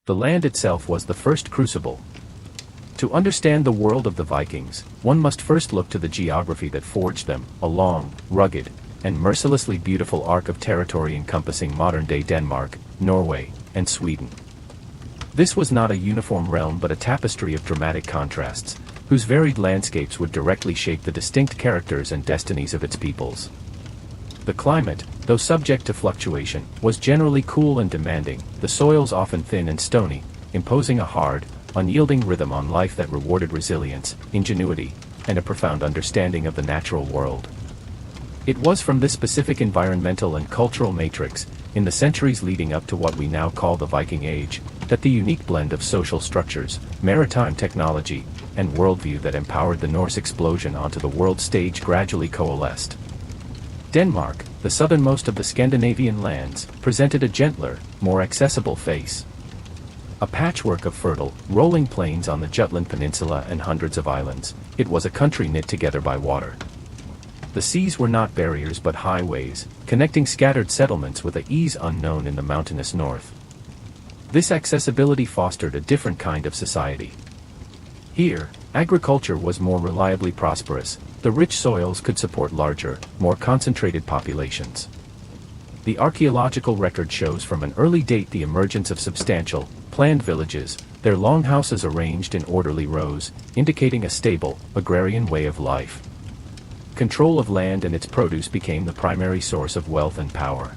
The land itself was the first crucible. To understand the world of the Vikings, one must first look to the geography that forged them, a long, rugged, and mercilessly beautiful arc of territory encompassing modern-day Denmark, Norway, and Sweden. This was not a uniform realm but a tapestry of dramatic contrasts, whose varied landscapes would directly shape the distinct characters and destinies of its peoples. The climate, though subject to fluctuation, was generally cool and demanding, the soils often thin and stony, imposing a hard, unyielding rhythm on life that rewarded resilience, ingenuity, and a profound understanding of the natural world. It was from this specific environmental and cultural matrix, in the centuries leading up to what we now call the Viking Age, that the unique blend of social structures, maritime technology, and worldview that empowered the Norse explosion onto the world stage gradually coalesced. Denmark, the southernmost of the Scandinavian lands, presented a gentler, more accessible face. A patchwork of fertile, rolling plains on the Jutland Peninsula and hundreds of islands, it was a country knit together by water. The seas were not barriers but highways, connecting scattered settlements with an ease unknown in the mountainous north. This accessibility fostered a different kind of society. Here, agriculture was more reliably prosperous, the rich soils could support larger, more concentrated populations. The archaeological record shows from an early date the emergence of substantial, planned villages, their long houses arranged in orderly rows, indicating a stable, agrarian way of life. Control of land and its produce became the primary source of wealth and power.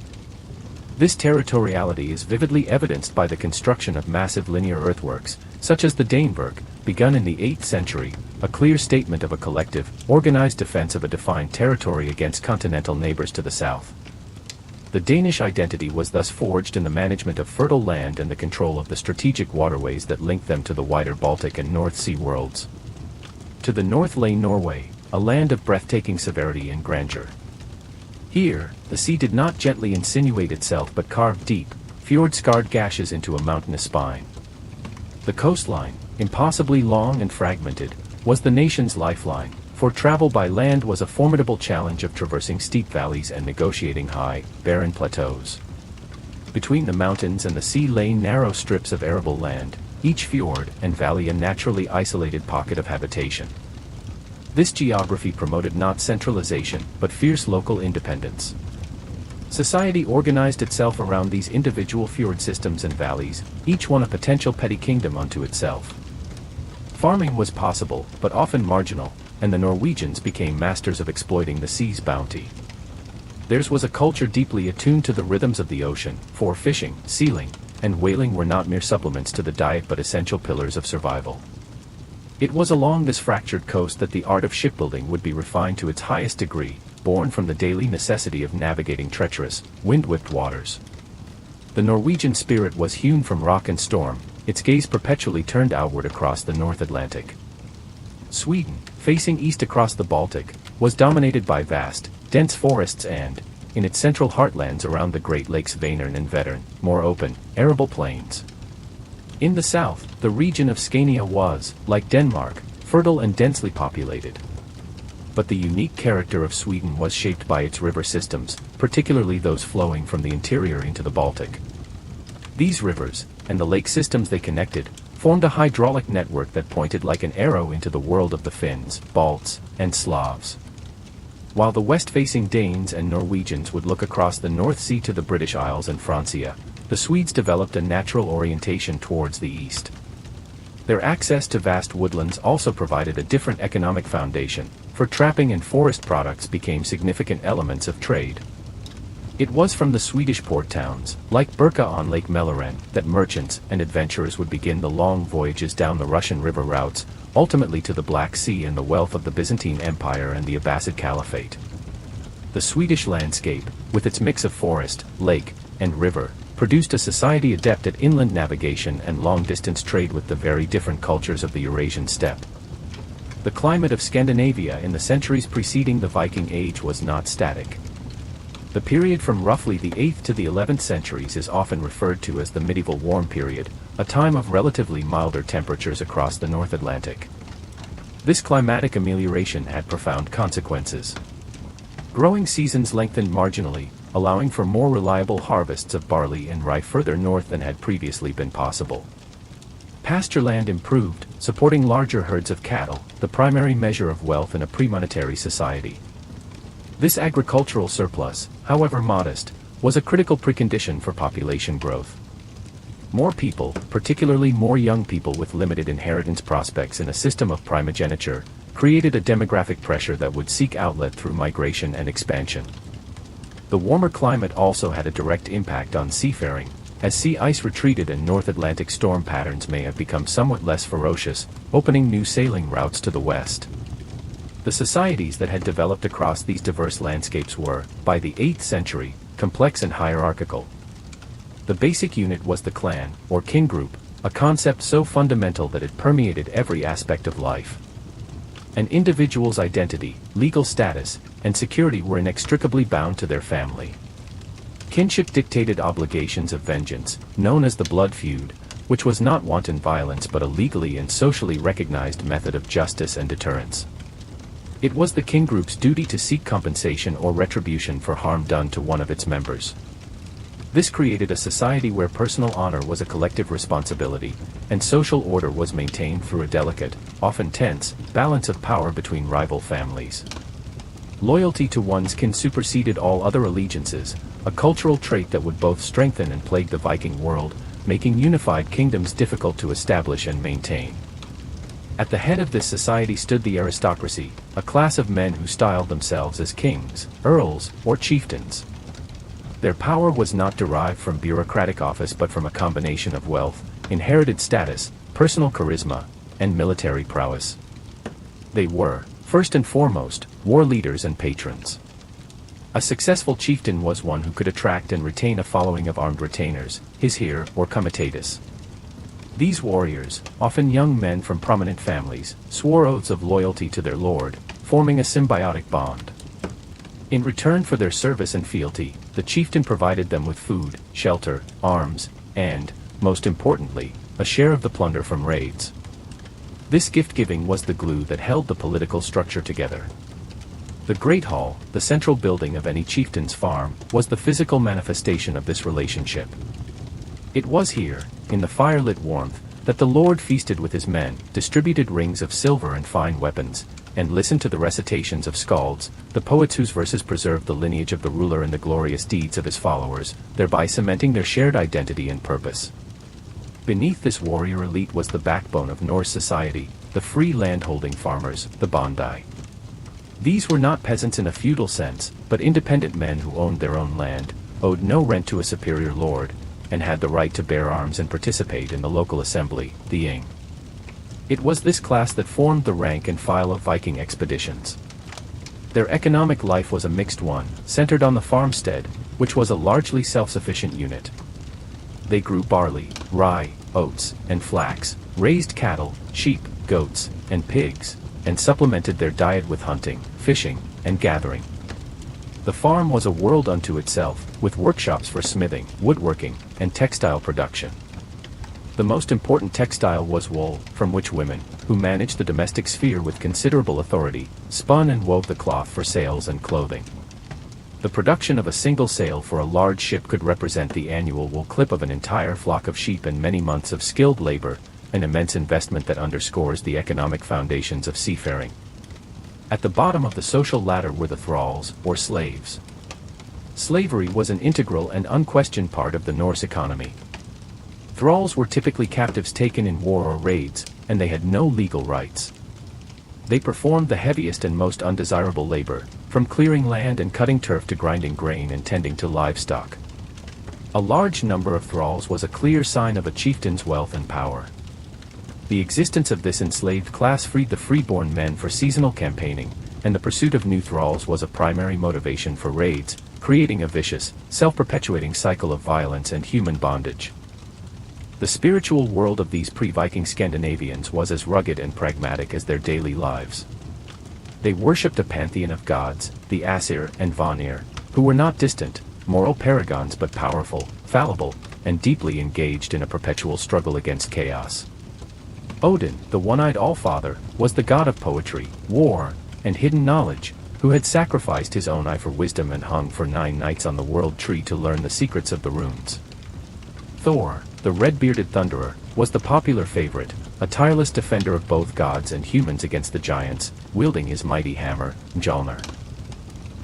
This territoriality is vividly evidenced by the construction of massive linear earthworks, such as the Daneburg, begun in the 8th century, a clear statement of a collective, organized defense of a defined territory against continental neighbors to the south. The Danish identity was thus forged in the management of fertile land and the control of the strategic waterways that linked them to the wider Baltic and North Sea worlds. To the north lay Norway, a land of breathtaking severity and grandeur. Here, the sea did not gently insinuate itself but carved deep, fjord-scarred gashes into a mountainous spine. The coastline, impossibly long and fragmented, was the nation's lifeline, for travel by land was a formidable challenge of traversing steep valleys and negotiating high, barren plateaus. Between the mountains and the sea lay narrow strips of arable land, each fjord and valley a naturally isolated pocket of habitation. This geography promoted not centralization, but fierce local independence. Society organized itself around these individual fjord systems and valleys, each one a potential petty kingdom unto itself. Farming was possible, but often marginal, and the Norwegians became masters of exploiting the sea's bounty. Theirs was a culture deeply attuned to the rhythms of the ocean, for fishing, sealing, and whaling were not mere supplements to the diet but essential pillars of survival. It was along this fractured coast that the art of shipbuilding would be refined to its highest degree, born from the daily necessity of navigating treacherous, wind-whipped waters. The Norwegian spirit was hewn from rock and storm, its gaze perpetually turned outward across the North Atlantic. Sweden, facing east across the Baltic, was dominated by vast, dense forests and, in its central heartlands around the Great Lakes Vänern and Vättern, more open, arable plains. In the south, the region of Scania was, like Denmark, fertile and densely populated. But the unique character of Sweden was shaped by its river systems, particularly those flowing from the interior into the Baltic. These rivers, and the lake systems they connected, formed a hydraulic network that pointed like an arrow into the world of the Finns, Balts, and Slavs. While the west-facing Danes and Norwegians would look across the North Sea to the British Isles and Francia, the Swedes developed a natural orientation towards the east. Their access to vast woodlands also provided a different economic foundation, for trapping and forest products became significant elements of trade. It was from the Swedish port towns, like Birka on Lake Mälaren, that merchants and adventurers would begin the long voyages down the Russian river routes, ultimately to the Black Sea and the wealth of the Byzantine Empire and the Abbasid Caliphate. The Swedish landscape, with its mix of forest, lake, and river, produced a society adept at inland navigation and long-distance trade with the very different cultures of the Eurasian steppe. The climate of Scandinavia in the centuries preceding the Viking Age was not static. The period from roughly the 8th to the 11th centuries is often referred to as the medieval warm period, a time of relatively milder temperatures across the North Atlantic. This climatic amelioration had profound consequences. Growing seasons lengthened marginally, allowing for more reliable harvests of barley and rye further north than had previously been possible. Pasture land improved, supporting larger herds of cattle, the primary measure of wealth in a pre-monetary society. This agricultural surplus, however modest, was a critical precondition for population growth. More people, particularly more young people with limited inheritance prospects in a system of primogeniture, created a demographic pressure that would seek outlet through migration and expansion. The warmer climate also had a direct impact on seafaring, as sea ice retreated and North Atlantic storm patterns may have become somewhat less ferocious, opening new sailing routes to the west. The societies that had developed across these diverse landscapes were, by the 8th century, complex and hierarchical. The basic unit was the clan, or kin group, a concept so fundamental that it permeated every aspect of life. An individual's identity, legal status, and security were inextricably bound to their family. Kinship dictated obligations of vengeance, known as the blood feud, which was not wanton violence but a legally and socially recognized method of justice and deterrence. It was the kin group's duty to seek compensation or retribution for harm done to one of its members. This created a society where personal honor was a collective responsibility, and social order was maintained through a delicate, often tense, balance of power between rival families. Loyalty to one's kin superseded all other allegiances, a cultural trait that would both strengthen and plague the Viking world, making unified kingdoms difficult to establish and maintain. At the head of this society stood the aristocracy, a class of men who styled themselves as kings, earls, or chieftains. Their power was not derived from bureaucratic office but from a combination of wealth, inherited status, personal charisma, and military prowess. They were, first and foremost, war leaders and patrons. A successful chieftain was one who could attract and retain a following of armed retainers, his heir or comitatus. These warriors, often young men from prominent families, swore oaths of loyalty to their lord, forming a symbiotic bond. In return for their service and fealty, the chieftain provided them with food, shelter, arms, and, most importantly, a share of the plunder from raids. This gift-giving was the glue that held the political structure together. The Great Hall, the central building of any chieftain's farm, was the physical manifestation of this relationship. It was here, in the firelit warmth, that the lord feasted with his men, distributed rings of silver and fine weapons, and listened to the recitations of skalds, the poets whose verses preserved the lineage of the ruler and the glorious deeds of his followers, thereby cementing their shared identity and purpose. Beneath this warrior elite was the backbone of Norse society, the free landholding farmers, the bondi. These were not peasants in a feudal sense, but independent men who owned their own land, owed no rent to a superior lord, and had the right to bear arms and participate in the local assembly, the Ing. It was this class that formed the rank and file of Viking expeditions. Their economic life was a mixed one, centered on the farmstead, which was a largely self-sufficient unit. They grew barley, rye, oats, and flax, raised cattle, sheep, goats, and pigs, and supplemented their diet with hunting, fishing, and gathering. The farm was a world unto itself, with workshops for smithing, woodworking, and textile production. The most important textile was wool, from which women, who managed the domestic sphere with considerable authority, spun and wove the cloth for sails and clothing. The production of a single sail for a large ship could represent the annual wool clip of an entire flock of sheep and many months of skilled labor, an immense investment that underscores the economic foundations of seafaring. At the bottom of the social ladder were the thralls, or slaves. Slavery was an integral and unquestioned part of the Norse economy. Thralls were typically captives taken in war or raids, and they had no legal rights. They performed the heaviest and most undesirable labor, from clearing land and cutting turf to grinding grain and tending to livestock. A large number of thralls was a clear sign of a chieftain's wealth and power. The existence of this enslaved class freed the freeborn men for seasonal campaigning, and the pursuit of new thralls was a primary motivation for raids, creating a vicious, self-perpetuating cycle of violence and human bondage. The spiritual world of these pre-Viking Scandinavians was as rugged and pragmatic as their daily lives. They worshipped a pantheon of gods, the Aesir and Vanir, who were not distant, moral paragons but powerful, fallible, and deeply engaged in a perpetual struggle against chaos. Odin, the one-eyed Allfather, was the god of poetry, war, and hidden knowledge, who had sacrificed his own eye for wisdom and hung for 9 nights on the world tree to learn the secrets of the runes. Thor, the red-bearded thunderer, was the popular favorite, a tireless defender of both gods and humans against the giants, wielding his mighty hammer, Mjolnir.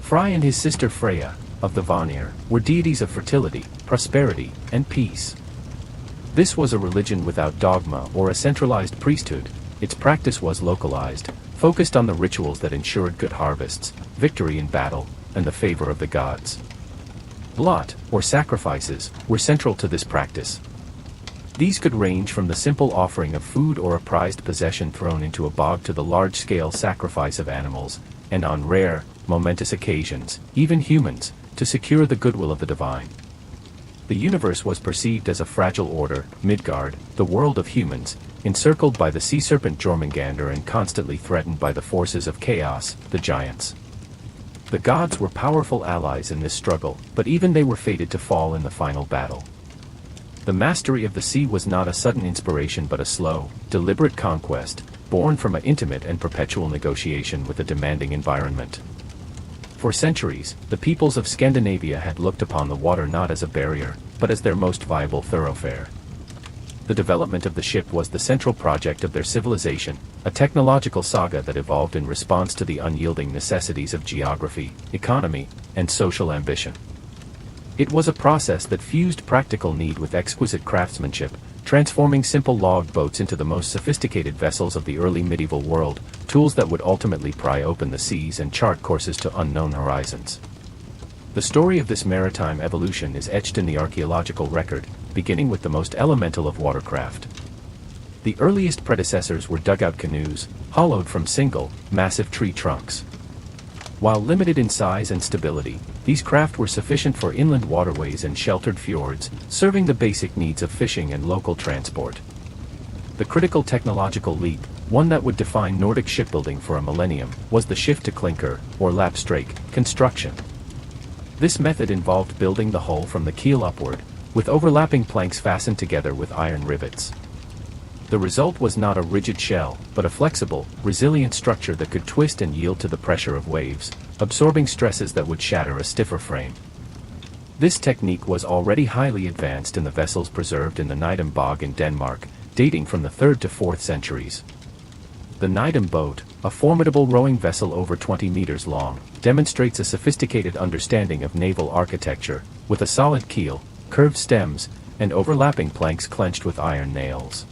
Frey and his sister Freya, of the Vanir, were deities of fertility, prosperity, and peace. This was a religion without dogma or a centralized priesthood. Its practice was localized, focused on the rituals that ensured good harvests, victory in battle, and the favor of the gods. Blot, or sacrifices, were central to this practice. These could range from the simple offering of food or a prized possession thrown into a bog to the large-scale sacrifice of animals, and on rare, momentous occasions, even humans, to secure the goodwill of the divine. The universe was perceived as a fragile order, Midgard, the world of humans, encircled by the sea serpent Jormungandr and constantly threatened by the forces of chaos, the giants. The gods were powerful allies in this struggle, but even they were fated to fall in the final battle. The mastery of the sea was not a sudden inspiration but a slow, deliberate conquest, born from an intimate and perpetual negotiation with a demanding environment. For centuries, the peoples of Scandinavia had looked upon the water not as a barrier, but as their most viable thoroughfare. The development of the ship was the central project of their civilization, a technological saga that evolved in response to the unyielding necessities of geography, economy, and social ambition. It was a process that fused practical need with exquisite craftsmanship, transforming simple log boats into the most sophisticated vessels of the early medieval world, tools that would ultimately pry open the seas and chart courses to unknown horizons. The story of this maritime evolution is etched in the archaeological record, beginning with the most elemental of watercraft. The earliest predecessors were dugout canoes, hollowed from single, massive tree trunks. While limited in size and stability, these craft were sufficient for inland waterways and sheltered fjords, serving the basic needs of fishing and local transport. The critical technological leap, one that would define Nordic shipbuilding for a millennium, was the shift to clinker, or lapstrake, construction. This method involved building the hull from the keel upward, with overlapping planks fastened together with iron rivets. The result was not a rigid shell, but a flexible, resilient structure that could twist and yield to the pressure of waves, absorbing stresses that would shatter a stiffer frame. This technique was already highly advanced in the vessels preserved in the Nydam Bog in Denmark, dating from the 3rd to 4th centuries. The Nydam boat, a formidable rowing vessel over 20 meters long, demonstrates a sophisticated understanding of naval architecture, with a solid keel, curved stems, and overlapping planks clenched with iron nails.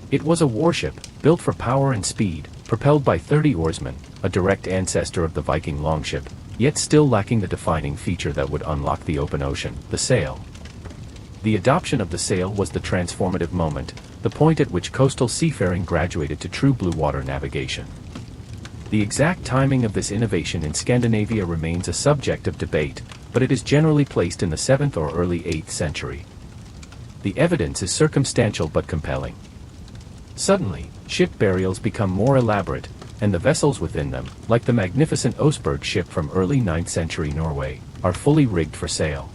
It was a warship, built for power and speed, propelled by 30 oarsmen, a direct ancestor of the Viking longship, yet still lacking the defining feature that would unlock the open ocean, the sail. The adoption of the sail was the transformative moment, the point at which coastal seafaring graduated to true blue water navigation. The exact timing of this innovation in Scandinavia remains a subject of debate, but it is generally placed in the 7th or early 8th century. The evidence is circumstantial but compelling. Suddenly, ship burials become more elaborate, and the vessels within them, like the magnificent Oseberg ship from early 9th century Norway, are fully rigged for sail.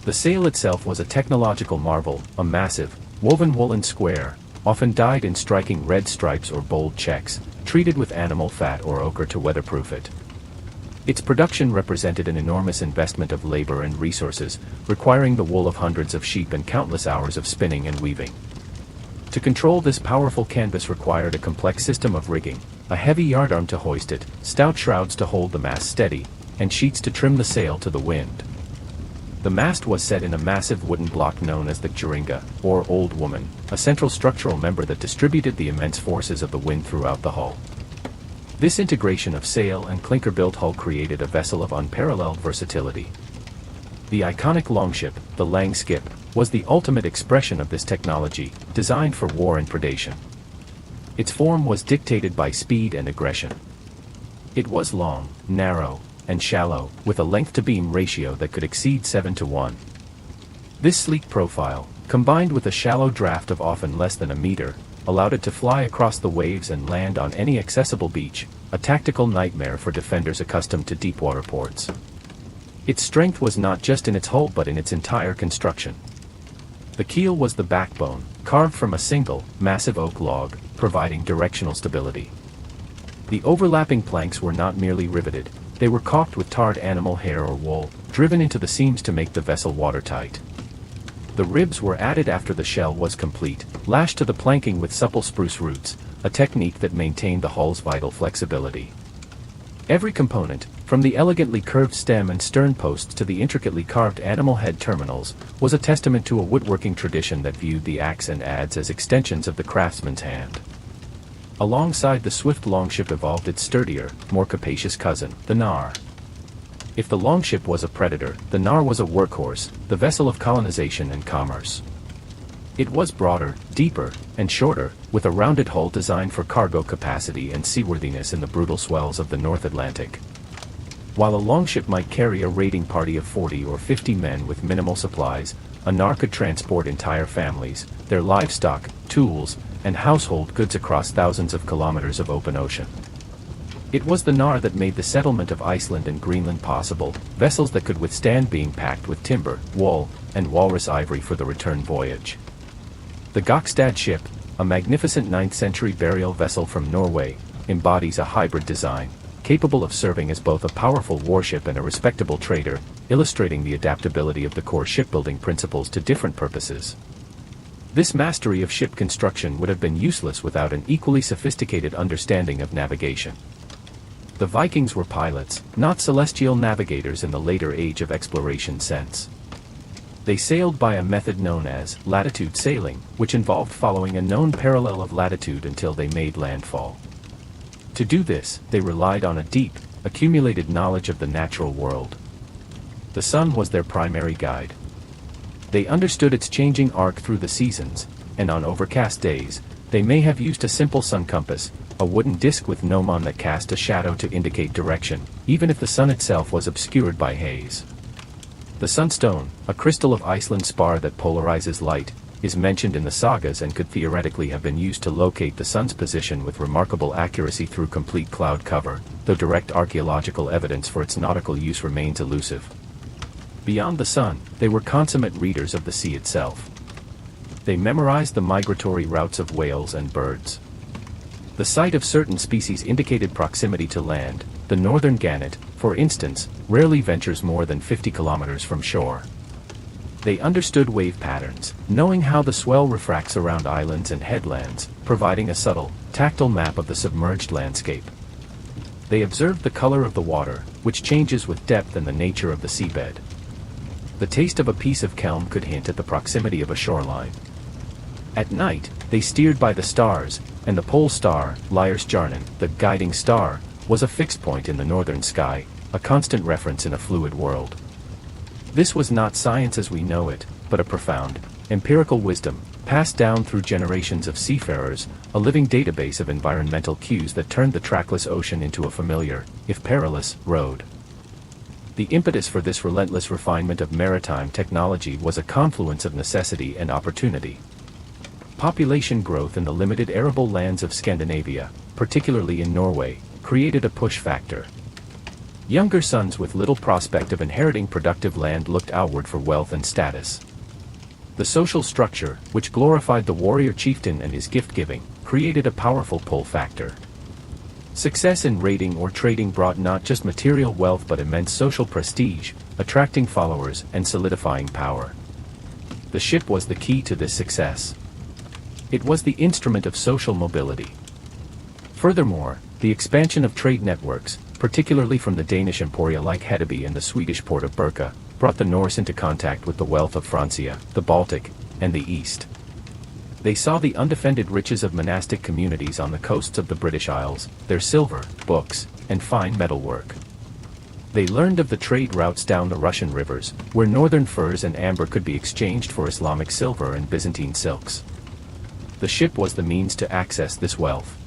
The sail itself was a technological marvel, a massive, woven woolen square, often dyed in striking red stripes or bold checks, treated with animal fat or ochre to weatherproof it. Its production represented an enormous investment of labor and resources, requiring the wool of hundreds of sheep and countless hours of spinning and weaving. To control this powerful canvas required a complex system of rigging, a heavy yardarm to hoist it, stout shrouds to hold the mast steady, and sheets to trim the sail to the wind. The mast was set in a massive wooden block known as the Gjeringa, or Old Woman, a central structural member that distributed the immense forces of the wind throughout the hull. This integration of sail and clinker-built hull created a vessel of unparalleled versatility. The iconic longship, the Langskip, was the ultimate expression of this technology, designed for war and predation. Its form was dictated by speed and aggression. It was long, narrow, and shallow, with a length-to-beam ratio that could exceed 7:1. This sleek profile, combined with a shallow draft of often less than a meter, allowed it to fly across the waves and land on any accessible beach, a tactical nightmare for defenders accustomed to deep-water ports. Its strength was not just in its hull but in its entire construction. The keel was the backbone, carved from a single, massive oak log, providing directional stability. The overlapping planks were not merely riveted, they were caulked with tarred animal hair or wool, driven into the seams to make the vessel watertight. The ribs were added after the shell was complete, lashed to the planking with supple spruce roots, a technique that maintained the hull's vital flexibility. Every component, from the elegantly curved stem and stern posts to the intricately carved animal head terminals, was a testament to a woodworking tradition that viewed the axe and adze as extensions of the craftsman's hand. Alongside the swift longship evolved its sturdier, more capacious cousin, the nar. If the longship was a predator, the nar was a workhorse, the vessel of colonization and commerce. It was broader, deeper, and shorter, with a rounded hull designed for cargo capacity and seaworthiness in the brutal swells of the North Atlantic. While a longship might carry a raiding party of 40 or 50 men with minimal supplies, a nar could transport entire families, their livestock, tools, and household goods across thousands of kilometers of open ocean. It was the nar that made the settlement of Iceland and Greenland possible, vessels that could withstand being packed with timber, wool, and walrus ivory for the return voyage. The Gokstad ship, a magnificent 9th century burial vessel from Norway, embodies a hybrid design, capable of serving as both a powerful warship and a respectable trader, illustrating the adaptability of the core shipbuilding principles to different purposes. This mastery of ship construction would have been useless without an equally sophisticated understanding of navigation. The Vikings were pilots, not celestial navigators in the later age of exploration sense. They sailed by a method known as latitude sailing, which involved following a known parallel of latitude until they made landfall. To do this, they relied on a deep, accumulated knowledge of the natural world. The sun was their primary guide. They understood its changing arc through the seasons, and on overcast days, they may have used a simple sun compass, a wooden disc with gnomon that cast a shadow to indicate direction, even if the sun itself was obscured by haze. The sunstone, a crystal of Iceland spar that polarizes light, is mentioned in the sagas and could theoretically have been used to locate the sun's position with remarkable accuracy through complete cloud cover, though direct archaeological evidence for its nautical use remains elusive. Beyond the sun, they were consummate readers of the sea itself. They memorized the migratory routes of whales and birds. The sight of certain species indicated proximity to land. The northern gannet, for instance, rarely ventures more than 50 kilometers from shore. They understood wave patterns, knowing how the swell refracts around islands and headlands, providing a subtle, tactile map of the submerged landscape. They observed the color of the water, which changes with depth and the nature of the seabed. The taste of a piece of kelm could hint at the proximity of a shoreline. At night, they steered by the stars, and the pole star, Lyrsjarnen, the guiding star, was a fixed point in the northern sky, a constant reference in a fluid world. This was not science as we know it, but a profound, empirical wisdom, passed down through generations of seafarers, a living database of environmental cues that turned the trackless ocean into a familiar, if perilous, road. The impetus for this relentless refinement of maritime technology was a confluence of necessity and opportunity. Population growth in the limited arable lands of Scandinavia, particularly in Norway, created a push factor. Younger sons with little prospect of inheriting productive land looked outward for wealth and status. The social structure, which glorified the warrior chieftain and his gift-giving, created a powerful pull factor. Success in raiding or trading brought not just material wealth but immense social prestige, attracting followers and solidifying power. The ship was the key to this success. It was the instrument of social mobility. Furthermore, the expansion of trade networks, particularly from the Danish emporia like Hedeby and the Swedish port of Birka, brought the Norse into contact with the wealth of Francia, the Baltic, and the East. They saw the undefended riches of monastic communities on the coasts of the British Isles, their silver, books, and fine metalwork. They learned of the trade routes down the Russian rivers, where northern furs and amber could be exchanged for Islamic silver and Byzantine silks. The ship was the means to access this wealth.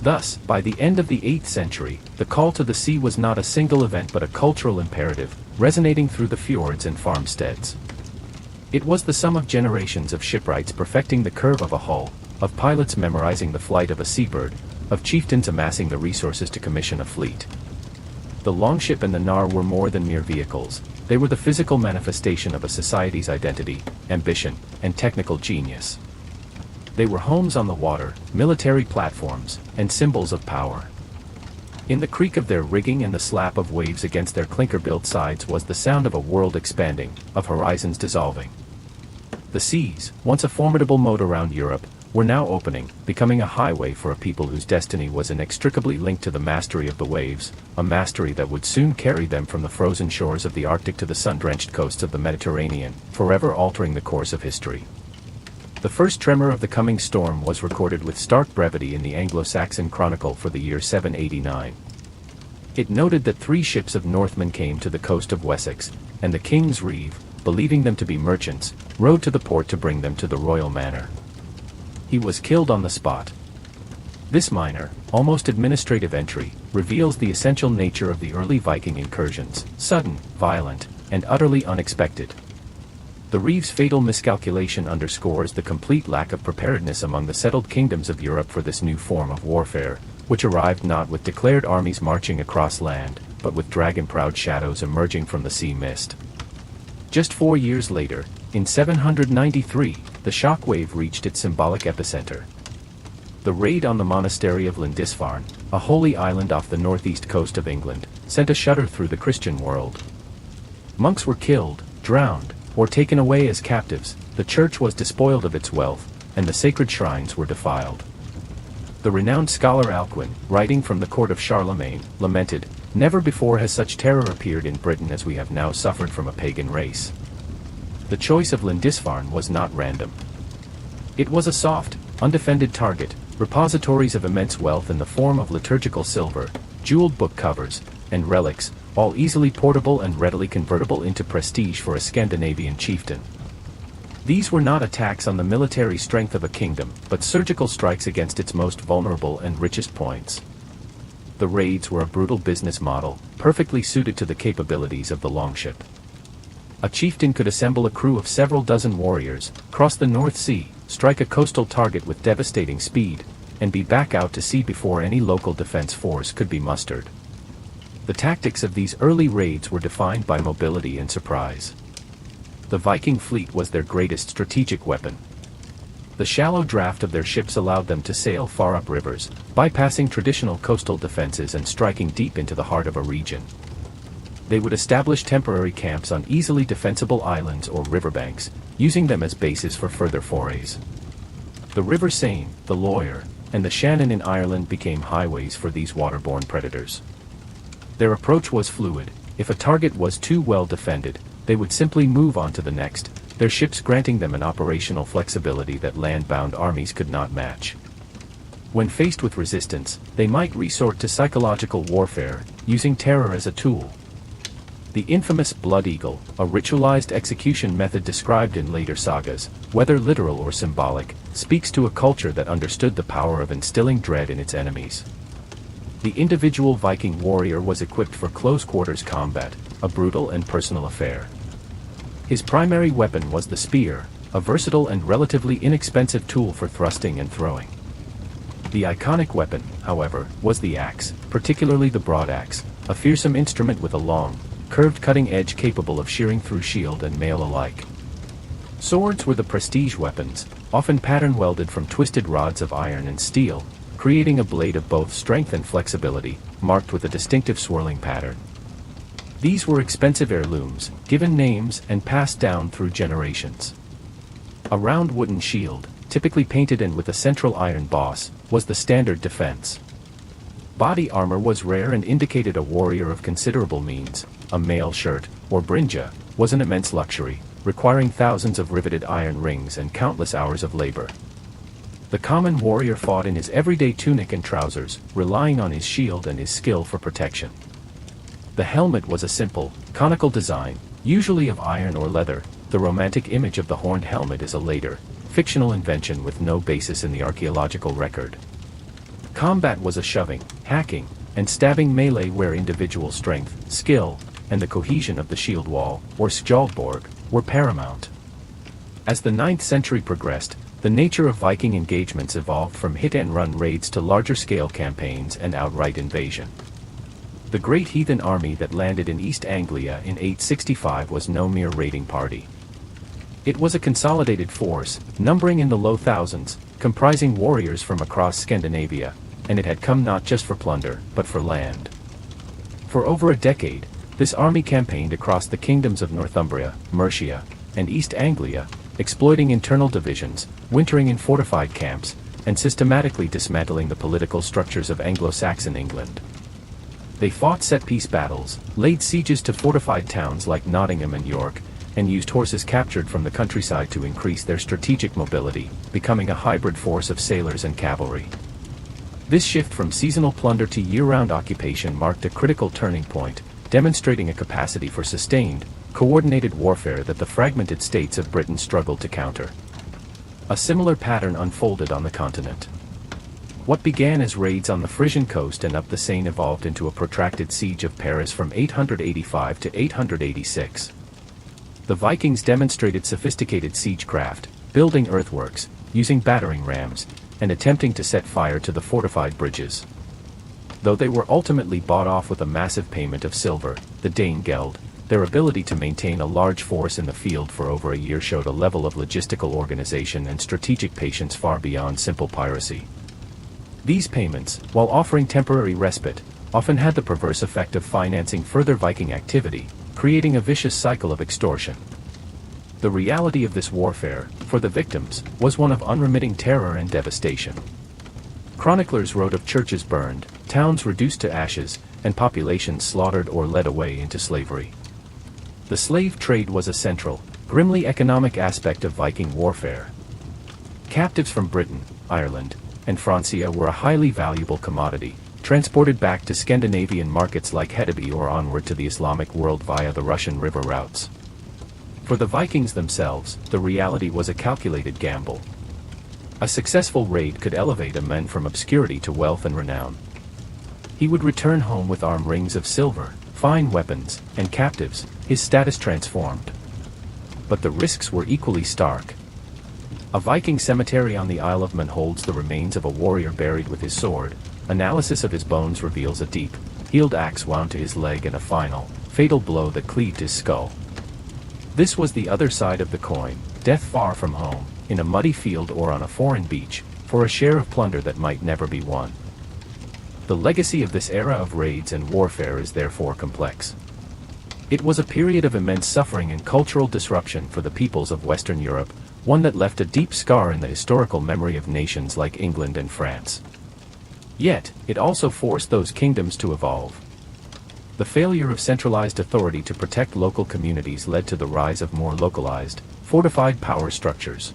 Thus, by the end of the 8th century, the call to the sea was not a single event but a cultural imperative, resonating through the fjords and farmsteads. It was the sum of generations of shipwrights perfecting the curve of a hull, of pilots memorizing the flight of a seabird, of chieftains amassing the resources to commission a fleet. The longship and the nar were more than mere vehicles. They were the physical manifestation of a society's identity, ambition, and technical genius. They were homes on the water, military platforms, and symbols of power. In the creak of their rigging and the slap of waves against their clinker-built sides was the sound of a world expanding, of horizons dissolving. The seas, once a formidable moat around Europe, were now opening, becoming a highway for a people whose destiny was inextricably linked to the mastery of the waves, a mastery that would soon carry them from the frozen shores of the Arctic to the sun-drenched coasts of the Mediterranean, forever altering the course of history. The first tremor of the coming storm was recorded with stark brevity in the Anglo-Saxon Chronicle for the year 789. It noted that 3 ships of Northmen came to the coast of Wessex, and the king's reeve, believing them to be merchants, rowed to the port to bring them to the royal manor. He was killed on the spot. This minor, almost administrative entry, reveals the essential nature of the early Viking incursions, sudden, violent, and utterly unexpected. The reeve's fatal miscalculation underscores the complete lack of preparedness among the settled kingdoms of Europe for this new form of warfare, which arrived not with declared armies marching across land, but with dragon-proud shadows emerging from the sea mist. Just 4 years later, in 793, the shockwave reached its symbolic epicenter. The raid on the monastery of Lindisfarne, a holy island off the northeast coast of England, sent a shudder through the Christian world. Monks were killed, drowned, or taken away as captives, the church was despoiled of its wealth, and the sacred shrines were defiled. The renowned scholar Alcuin, writing from the court of Charlemagne, lamented, "Never before has such terror appeared in Britain as we have now suffered from a pagan race." The choice of Lindisfarne was not random. It was a soft, undefended target, repositories of immense wealth in the form of liturgical silver, jeweled book covers, and relics, all easily portable and readily convertible into prestige for a Scandinavian chieftain. These were not attacks on the military strength of a kingdom, but surgical strikes against its most vulnerable and richest points. The raids were a brutal business model, perfectly suited to the capabilities of the longship. A chieftain could assemble a crew of several dozen warriors, cross the North Sea, strike a coastal target with devastating speed, and be back out to sea before any local defense force could be mustered. The tactics of these early raids were defined by mobility and surprise. The Viking fleet was their greatest strategic weapon. The shallow draft of their ships allowed them to sail far up rivers, bypassing traditional coastal defenses and striking deep into the heart of a region. They would establish temporary camps on easily defensible islands or riverbanks, using them as bases for further forays. The River Seine, the Loire, and the Shannon in Ireland became highways for these waterborne predators. Their approach was fluid. If a target was too well defended, they would simply move on to the next, their ships granting them an operational flexibility that land-bound armies could not match. When faced with resistance, they might resort to psychological warfare, using terror as a tool. The infamous Blood Eagle, a ritualized execution method described in later sagas, whether literal or symbolic, speaks to a culture that understood the power of instilling dread in its enemies. The individual Viking warrior was equipped for close-quarters combat, a brutal and personal affair. His primary weapon was the spear, a versatile and relatively inexpensive tool for thrusting and throwing. The iconic weapon, however, was the axe, particularly the broadaxe, a fearsome instrument with a long, curved cutting edge capable of shearing through shield and mail alike. Swords were the prestige weapons, often pattern-welded from twisted rods of iron and steel, creating a blade of both strength and flexibility, marked with a distinctive swirling pattern. These were expensive heirlooms, given names and passed down through generations. A round wooden shield, typically painted and with a central iron boss, was the standard defense. Body armor was rare and indicated a warrior of considerable means. A mail shirt, or brinja, was an immense luxury, requiring thousands of riveted iron rings and countless hours of labor. The common warrior fought in his everyday tunic and trousers, relying on his shield and his skill for protection. The helmet was a simple, conical design, usually of iron or leather. The romantic image of the horned helmet is a later, fictional invention with no basis in the archaeological record. Combat was a shoving, hacking, and stabbing melee where individual strength, skill, and the cohesion of the shield wall, or skjoldborg, were paramount. As the 9th century progressed, the nature of Viking engagements evolved from hit-and-run raids to larger-scale campaigns and outright invasion. The great heathen army that landed in East Anglia in 865 was no mere raiding party. It was a consolidated force, numbering in the low thousands, comprising warriors from across Scandinavia, and it had come not just for plunder, but for land. For over a decade, this army campaigned across the kingdoms of Northumbria, Mercia, and East Anglia, exploiting internal divisions, wintering in fortified camps, and systematically dismantling the political structures of Anglo-Saxon England. They fought set-piece battles, laid sieges to fortified towns like Nottingham and York, and used horses captured from the countryside to increase their strategic mobility, becoming a hybrid force of sailors and cavalry. This shift from seasonal plunder to year-round occupation marked a critical turning point, demonstrating a capacity for sustained, coordinated warfare that the fragmented states of Britain struggled to counter. A similar pattern unfolded on the continent. What began as raids on the Frisian coast and up the Seine evolved into a protracted siege of Paris from 885 to 886. The Vikings demonstrated sophisticated siegecraft, building earthworks, using battering rams, and attempting to set fire to the fortified bridges. Though they were ultimately bought off with a massive payment of silver, the Dane Geld, their ability to maintain a large force in the field for over a year showed a level of logistical organization and strategic patience far beyond simple piracy. These payments, while offering temporary respite, often had the perverse effect of financing further Viking activity, creating a vicious cycle of extortion. The reality of this warfare, for the victims, was one of unremitting terror and devastation. Chroniclers wrote of churches burned, towns reduced to ashes, and populations slaughtered or led away into slavery. The slave trade was a central, grimly economic aspect of Viking warfare. Captives from Britain, Ireland, and Francia were a highly valuable commodity, transported back to Scandinavian markets like Hedeby or onward to the Islamic world via the Russian river routes. For the Vikings themselves, the reality was a calculated gamble. A successful raid could elevate a man from obscurity to wealth and renown. He would return home with arm rings of silver, fine weapons, and captives, his status transformed. But the risks were equally stark. A Viking cemetery on the Isle of Man holds the remains of a warrior buried with his sword. Analysis of his bones reveals a deep, heeled axe wound to his leg and a final, fatal blow that cleaved his skull. This was the other side of the coin, death far from home, in a muddy field or on a foreign beach, for a share of plunder that might never be won. The legacy of this era of raids and warfare is therefore complex. It was a period of immense suffering and cultural disruption for the peoples of Western Europe, one that left a deep scar in the historical memory of nations like England and France. Yet, it also forced those kingdoms to evolve. The failure of centralized authority to protect local communities led to the rise of more localized, fortified power structures.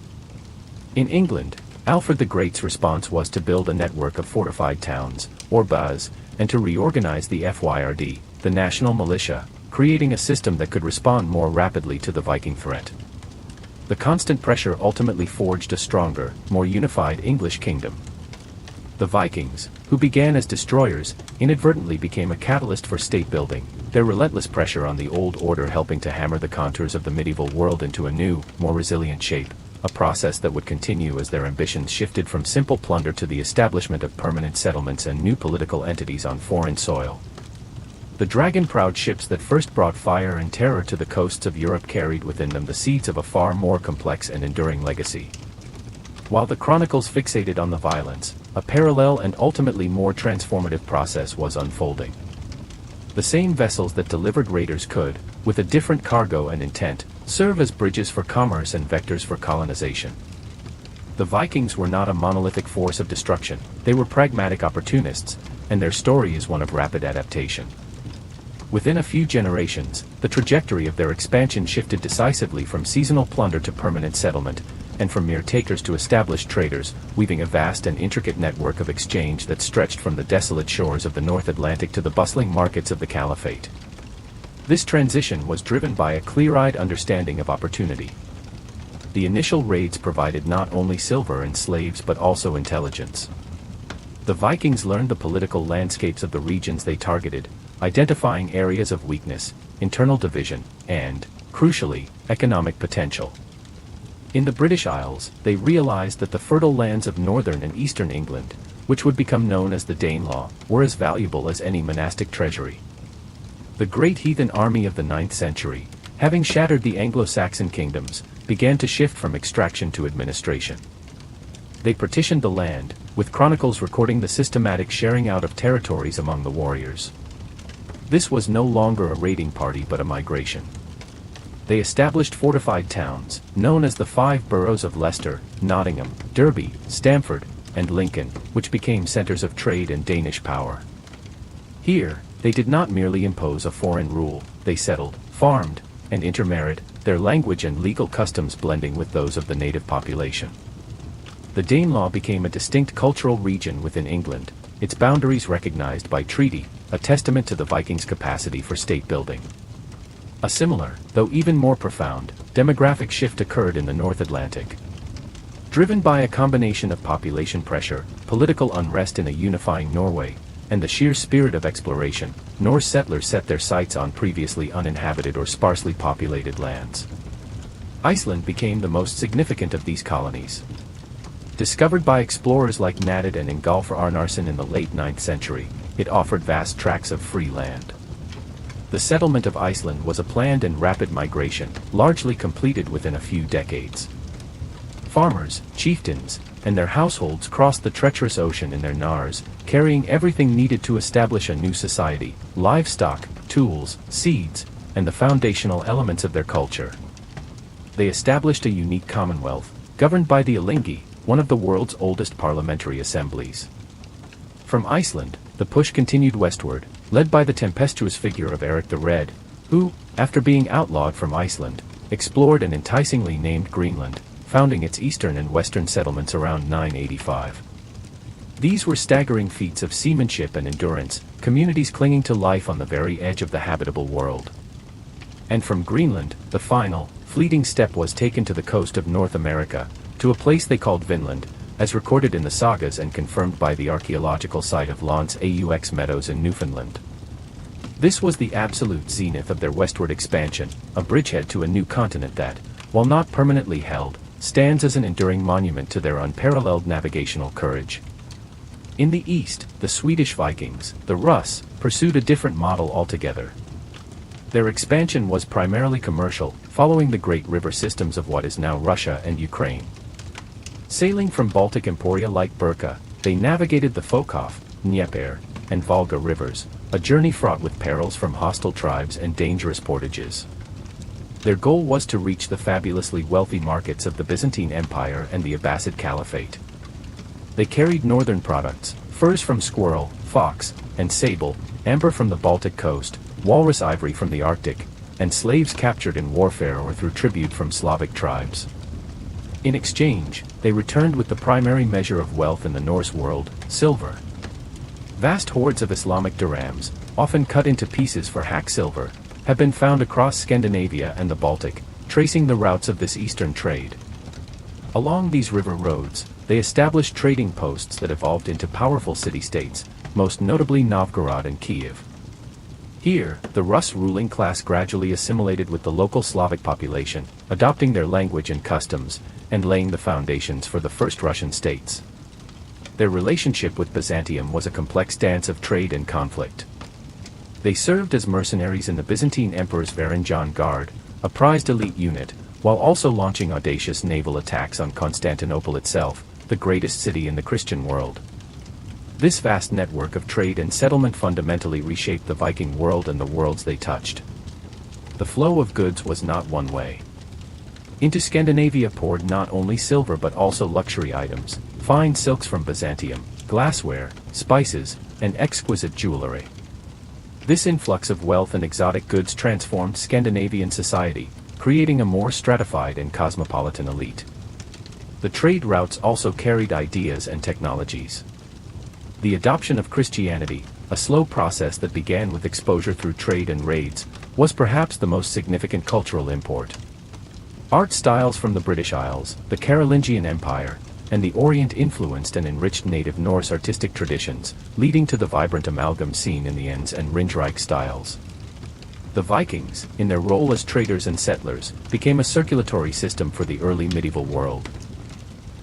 In England, Alfred the Great's response was to build a network of fortified towns, or baths, and to reorganize the FYRD, the national militia, creating a system that could respond more rapidly to the Viking threat. The constant pressure ultimately forged a stronger, more unified English kingdom. The Vikings, who began as destroyers, inadvertently became a catalyst for state building, their relentless pressure on the old order helping to hammer the contours of the medieval world into a new, more resilient shape, a process that would continue as their ambitions shifted from simple plunder to the establishment of permanent settlements and new political entities on foreign soil. The dragon-proud ships that first brought fire and terror to the coasts of Europe carried within them the seeds of a far more complex and enduring legacy. While the chronicles fixated on the violence, a parallel and ultimately more transformative process was unfolding. The same vessels that delivered raiders could, with a different cargo and intent, serve as bridges for commerce and vectors for colonization. The Vikings were not a monolithic force of destruction, they were pragmatic opportunists, and their story is one of rapid adaptation. Within a few generations, the trajectory of their expansion shifted decisively from seasonal plunder to permanent settlement, and from mere takers to established traders, weaving a vast and intricate network of exchange that stretched from the desolate shores of the North Atlantic to the bustling markets of the Caliphate. This transition was driven by a clear-eyed understanding of opportunity. The initial raids provided not only silver and slaves but also intelligence. The Vikings learned the political landscapes of the regions they targeted, identifying areas of weakness, internal division, and, crucially, economic potential. In the British Isles, they realized that the fertile lands of northern and eastern England, which would become known as the Danelaw, were as valuable as any monastic treasury. The great heathen army of the 9th century, having shattered the Anglo-Saxon kingdoms, began to shift from extraction to administration. They partitioned the land, with chronicles recording the systematic sharing out of territories among the warriors. This was no longer a raiding party but a migration. They established fortified towns, known as the Five Boroughs of Leicester, Nottingham, Derby, Stamford, and Lincoln, which became centers of trade and Danish power. Here, they did not merely impose a foreign rule, they settled, farmed, and intermarried, their language and legal customs blending with those of the native population. The Danelaw became a distinct cultural region within England, its boundaries recognized by treaty, a testament to the Vikings' capacity for state building. A similar, though even more profound, demographic shift occurred in the North Atlantic. Driven by a combination of population pressure, political unrest in a unifying Norway, and the sheer spirit of exploration, Norse settlers set their sights on previously uninhabited or sparsely populated lands. Iceland became the most significant of these colonies. Discovered by explorers like Nadid and Ingolfr Arnarson in the late 9th century, it offered vast tracts of free land. The settlement of Iceland was a planned and rapid migration, largely completed within a few decades. Farmers, chieftains, and their households crossed the treacherous ocean in their nars, carrying everything needed to establish a new society: livestock, tools, seeds, and the foundational elements of their culture. They established a unique commonwealth, governed by the Alþingi, one of the world's oldest parliamentary assemblies. From Iceland, the push continued westward, led by the tempestuous figure of Eric the Red, who, after being outlawed from Iceland, explored and enticingly named Greenland, founding its eastern and western settlements around 985. These were staggering feats of seamanship and endurance, communities clinging to life on the very edge of the habitable world. And from Greenland, the final, fleeting step was taken to the coast of North America, to a place they called Vinland, as recorded in the sagas and confirmed by the archaeological site of Lance Aux Meadows in Newfoundland. This was the absolute zenith of their westward expansion, a bridgehead to a new continent that, while not permanently held, stands as an enduring monument to their unparalleled navigational courage. In the east, the Swedish Vikings, the Russ, pursued a different model altogether. Their expansion was primarily commercial, following the great river systems of what is now Russia and Ukraine. Sailing from Baltic emporia like Burka, they navigated the Fokov, Dnieper, and Volga rivers, a journey fraught with perils from hostile tribes and dangerous portages. Their goal was to reach the fabulously wealthy markets of the Byzantine Empire and the Abbasid Caliphate. They carried northern products, furs from squirrel, fox, and sable, amber from the Baltic coast, walrus ivory from the Arctic, and slaves captured in warfare or through tribute from Slavic tribes. In exchange, they returned with the primary measure of wealth in the Norse world, silver. Vast hordes of Islamic dirhams, often cut into pieces for hack silver, have been found across Scandinavia and the Baltic, tracing the routes of this eastern trade. Along these river roads, they established trading posts that evolved into powerful city-states, most notably Novgorod and Kiev. Here, the Rus ruling class gradually assimilated with the local Slavic population, adopting their language and customs, and laying the foundations for the first Russian states. Their relationship with Byzantium was a complex dance of trade and conflict. They served as mercenaries in the Byzantine Emperor's Varangian Guard, a prized elite unit, while also launching audacious naval attacks on Constantinople itself, the greatest city in the Christian world. This vast network of trade and settlement fundamentally reshaped the Viking world and the worlds they touched. The flow of goods was not one way. Into Scandinavia poured not only silver but also luxury items, fine silks from Byzantium, glassware, spices, and exquisite jewelry. This influx of wealth and exotic goods transformed Scandinavian society, creating a more stratified and cosmopolitan elite. The trade routes also carried ideas and technologies. The adoption of Christianity, a slow process that began with exposure through trade and raids, was perhaps the most significant cultural import. Art styles from the British Isles, the Carolingian Empire, and the Orient influenced and enriched native Norse artistic traditions, leading to the vibrant amalgam seen in the Ends and Rindreich styles. The Vikings, in their role as traders and settlers, became a circulatory system for the early medieval world.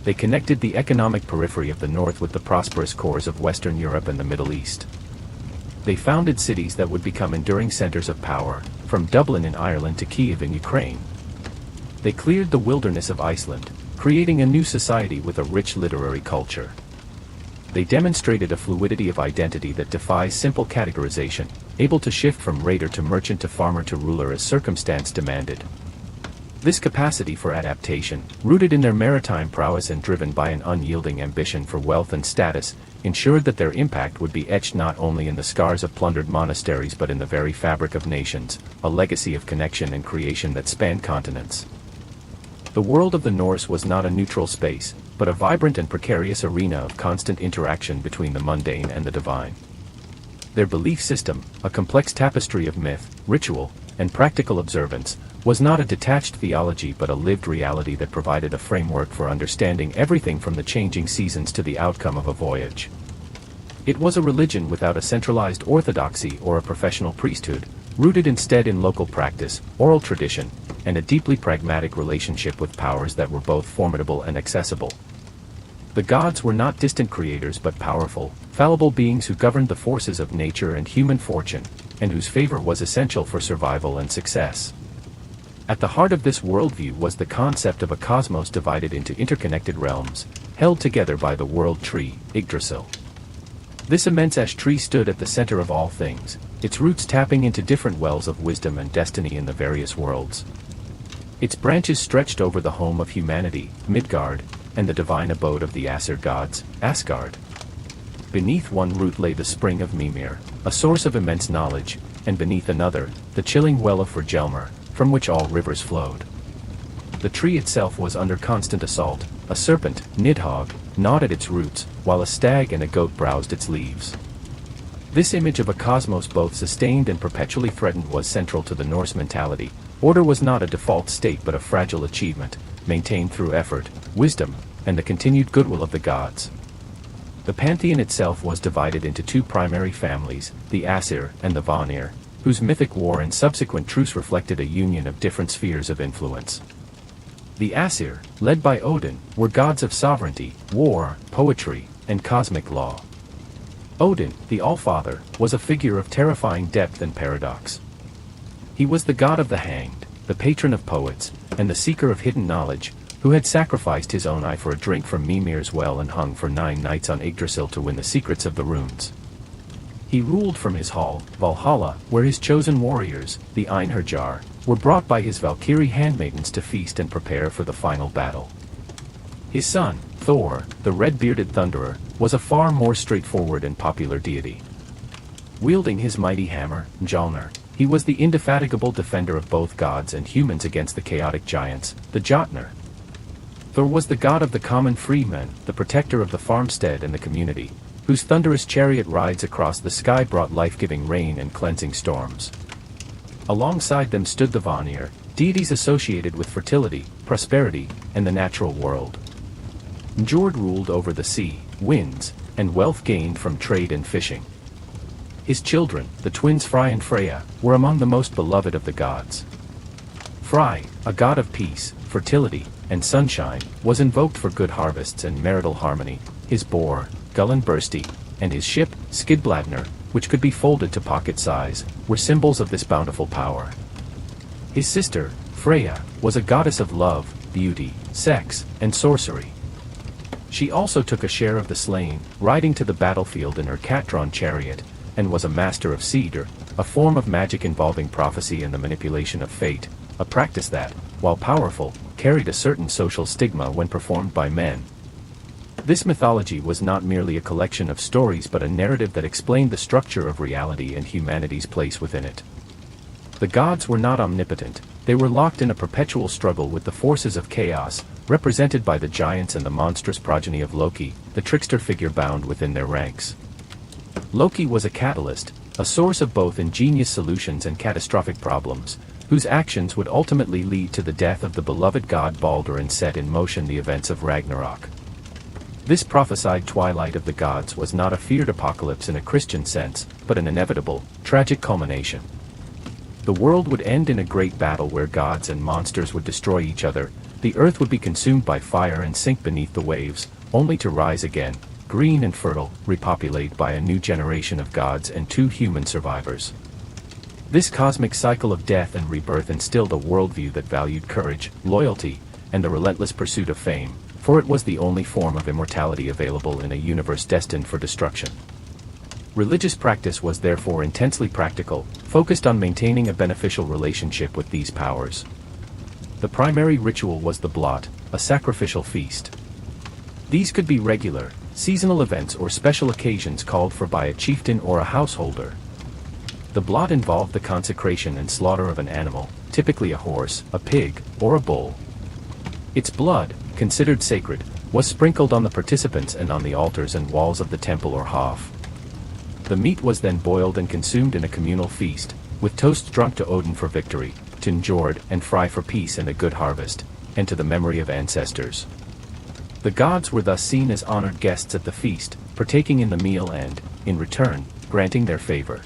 They connected the economic periphery of the north with the prosperous cores of Western Europe and the Middle East. They founded cities that would become enduring centers of power, from Dublin in Ireland to Kiev in Ukraine. They cleared the wilderness of Iceland, creating a new society with a rich literary culture. They demonstrated a fluidity of identity that defies simple categorization, able to shift from raider to merchant to farmer to ruler as circumstance demanded. This capacity for adaptation, rooted in their maritime prowess and driven by an unyielding ambition for wealth and status, ensured that their impact would be etched not only in the scars of plundered monasteries but in the very fabric of nations, a legacy of connection and creation that spanned continents. The world of the Norse was not a neutral space, but a vibrant and precarious arena of constant interaction between the mundane and the divine. Their belief system, a complex tapestry of myth, ritual, and practical observance, was not a detached theology but a lived reality that provided a framework for understanding everything from the changing seasons to the outcome of a voyage. It was a religion without a centralized orthodoxy or a professional priesthood, rooted instead in local practice, oral tradition, and a deeply pragmatic relationship with powers that were both formidable and accessible. The gods were not distant creators but powerful, fallible beings who governed the forces of nature and human fortune, and whose favor was essential for survival and success. At the heart of this worldview was the concept of a cosmos divided into interconnected realms, held together by the world tree, Yggdrasil. This immense ash tree stood at the center of all things, its roots tapping into different wells of wisdom and destiny in the various worlds. Its branches stretched over the home of humanity, Midgard, and the divine abode of the Aesir gods, Asgard. Beneath one root lay the spring of Mimir, a source of immense knowledge, and beneath another, the chilling well of Hvergelmir, from which all rivers flowed. The tree itself was under constant assault. A serpent, Nidhogg, gnawed at its roots, while a stag and a goat browsed its leaves. This image of a cosmos both sustained and perpetually threatened was central to the Norse mentality. Order was not a default state but a fragile achievement, maintained through effort, wisdom, and the continued goodwill of the gods. The pantheon itself was divided into two primary families, the Aesir and the Vanir, whose mythic war and subsequent truce reflected a union of different spheres of influence. The Aesir, led by Odin, were gods of sovereignty, war, poetry, and cosmic law. Odin, the Allfather, was a figure of terrifying depth and paradox. He was the god of the hanged, the patron of poets, and the seeker of hidden knowledge, who had sacrificed his own eye for a drink from Mimir's well and hung for 9 nights on Yggdrasil to win the secrets of the runes. He ruled from his hall, Valhalla, where his chosen warriors, the Einherjar, were brought by his Valkyrie handmaidens to feast and prepare for the final battle. His son, Thor, the red-bearded thunderer, was a far more straightforward and popular deity. Wielding his mighty hammer, Mjolnir, he was the indefatigable defender of both gods and humans against the chaotic giants, the Jotnar. Thor was the god of the common freeman, the protector of the farmstead and the community, whose thunderous chariot rides across the sky brought life-giving rain and cleansing storms. Alongside them stood the Vanir, deities associated with fertility, prosperity, and the natural world. Njord ruled over the sea, winds, and wealth gained from trade and fishing. His children, the twins Frey and Freya, were among the most beloved of the gods. Frey, a god of peace, fertility, and sunshine, was invoked for good harvests and marital harmony. His boar, Gullinbursti, and his ship, Skidbladnir, which could be folded to pocket size, were symbols of this bountiful power. His sister, Freya, was a goddess of love, beauty, sex, and sorcery. She also took a share of the slain, riding to the battlefield in her cat-drawn chariot, and was a master of Seidr, a form of magic involving prophecy and the manipulation of fate, a practice that, while powerful, carried a certain social stigma when performed by men. This mythology was not merely a collection of stories but a narrative that explained the structure of reality and humanity's place within it. The gods were not omnipotent, they were locked in a perpetual struggle with the forces of chaos, represented by the giants and the monstrous progeny of Loki, the trickster figure bound within their ranks. Loki was a catalyst, a source of both ingenious solutions and catastrophic problems, whose actions would ultimately lead to the death of the beloved god Baldur and set in motion the events of Ragnarok. This prophesied twilight of the gods was not a feared apocalypse in a Christian sense, but an inevitable, tragic culmination. The world would end in a great battle where gods and monsters would destroy each other, the earth would be consumed by fire and sink beneath the waves, only to rise again, green and fertile, repopulated by a new generation of gods and 2 human survivors. This cosmic cycle of death and rebirth instilled a worldview that valued courage, loyalty, and the relentless pursuit of fame, for it was the only form of immortality available in a universe destined for destruction. Religious practice was therefore intensely practical, focused on maintaining a beneficial relationship with these powers. The primary ritual was the blot, a sacrificial feast. These could be regular, seasonal events or special occasions called for by a chieftain or a householder. The blot involved the consecration and slaughter of an animal, typically a horse, a pig, or a bull. Its blood, considered sacred, was sprinkled on the participants and on the altars and walls of the temple or hof. The meat was then boiled and consumed in a communal feast, with toasts drunk to Odin for victory, to Njord and Frey for peace and a good harvest, and to the memory of ancestors. The gods were thus seen as honored guests at the feast, partaking in the meal and, in return, granting their favor.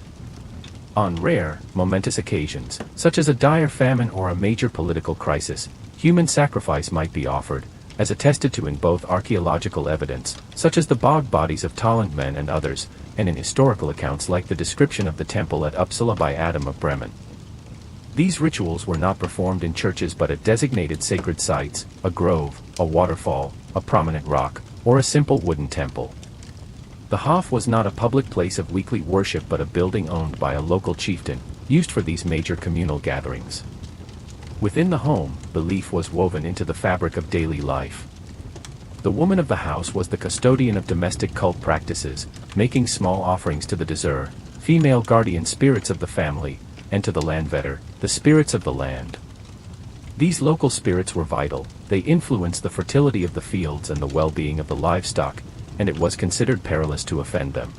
On rare, momentous occasions, such as a dire famine or a major political crisis, human sacrifice might be offered, as attested to in both archaeological evidence, such as the bog bodies of Talent men and others, and in historical accounts like the description of the temple at Uppsala by Adam of Bremen. These rituals were not performed in churches but at designated sacred sites, a grove, a waterfall, a prominent rock, or a simple wooden temple. The hof was not a public place of weekly worship but a building owned by a local chieftain, used for these major communal gatherings. Within the home, belief was woven into the fabric of daily life. The woman of the house was the custodian of domestic cult practices, making small offerings to the Dazur, female guardian spirits of the family, and to the landvetter, the spirits of the land. These local spirits were vital, they influenced the fertility of the fields and the well-being of the livestock, and it was considered perilous to offend them.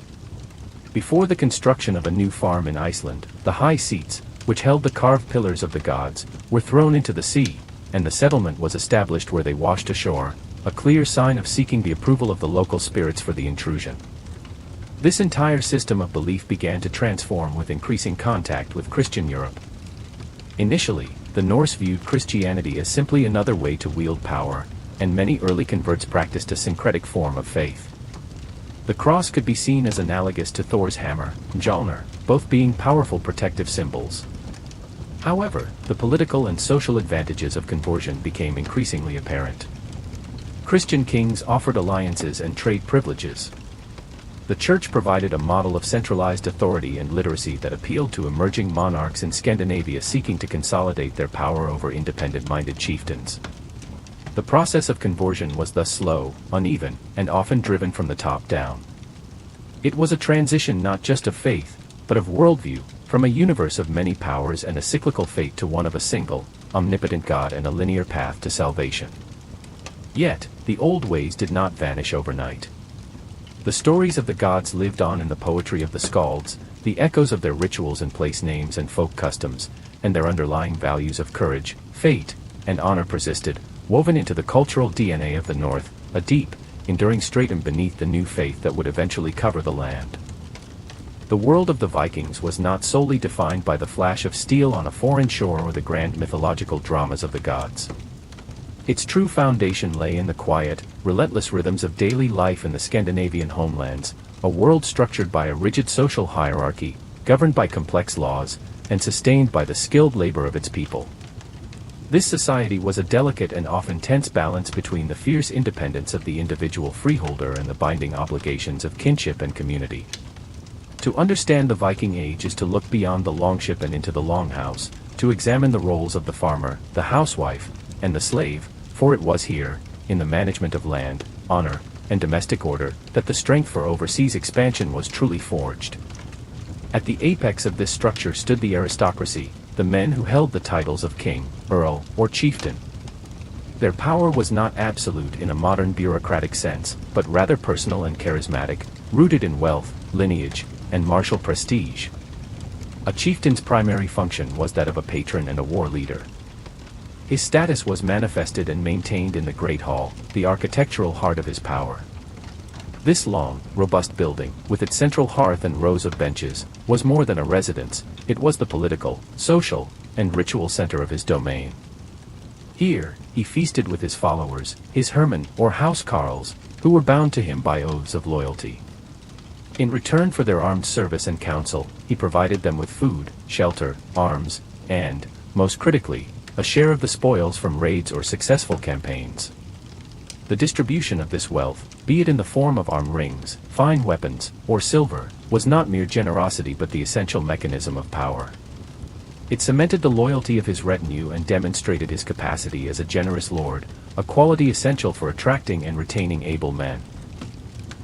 Before the construction of a new farm in Iceland, the high seats, which held the carved pillars of the gods, were thrown into the sea, and the settlement was established where they washed ashore, a clear sign of seeking the approval of the local spirits for the intrusion. This entire system of belief began to transform with increasing contact with Christian Europe. Initially, the Norse viewed Christianity as simply another way to wield power, and many early converts practiced a syncretic form of faith. The cross could be seen as analogous to Thor's hammer, Mjolnir, both being powerful protective symbols. However, the political and social advantages of conversion became increasingly apparent. Christian kings offered alliances and trade privileges. The church provided a model of centralized authority and literacy that appealed to emerging monarchs in Scandinavia seeking to consolidate their power over independent-minded chieftains. The process of conversion was thus slow, uneven, and often driven from the top down. It was a transition not just of faith, but of worldview, from a universe of many powers and a cyclical fate to one of a single, omnipotent God and a linear path to salvation. Yet, the old ways did not vanish overnight. The stories of the gods lived on in the poetry of the skalds, the echoes of their rituals and place names and folk customs, and their underlying values of courage, fate, and honor persisted, woven into the cultural DNA of the North, a deep, enduring stratum beneath the new faith that would eventually cover the land. The world of the Vikings was not solely defined by the flash of steel on a foreign shore or the grand mythological dramas of the gods. Its true foundation lay in the quiet, relentless rhythms of daily life in the Scandinavian homelands, a world structured by a rigid social hierarchy, governed by complex laws, and sustained by the skilled labor of its people. This society was a delicate and often tense balance between the fierce independence of the individual freeholder and the binding obligations of kinship and community. To understand the Viking Age is to look beyond the longship and into the longhouse, to examine the roles of the farmer, the housewife, and the slave, for it was here, in the management of land, honor, and domestic order, that the strength for overseas expansion was truly forged. At the apex of this structure stood the aristocracy, the men who held the titles of king, earl, or chieftain. Their power was not absolute in a modern bureaucratic sense, but rather personal and charismatic, rooted in wealth, lineage, and martial prestige. A chieftain's primary function was that of a patron and a war leader. His status was manifested and maintained in the Great Hall, the architectural heart of his power. This long, robust building, with its central hearth and rows of benches, was more than a residence, it was the political, social, and ritual center of his domain. Here, he feasted with his followers, his hermen or housecarls, who were bound to him by oaths of loyalty. In return for their armed service and counsel, he provided them with food, shelter, arms, and, most critically, a share of the spoils from raids or successful campaigns. The distribution of this wealth, be it in the form of arm rings, fine weapons, or silver, was not mere generosity but the essential mechanism of power. It cemented the loyalty of his retinue and demonstrated his capacity as a generous lord, a quality essential for attracting and retaining able men.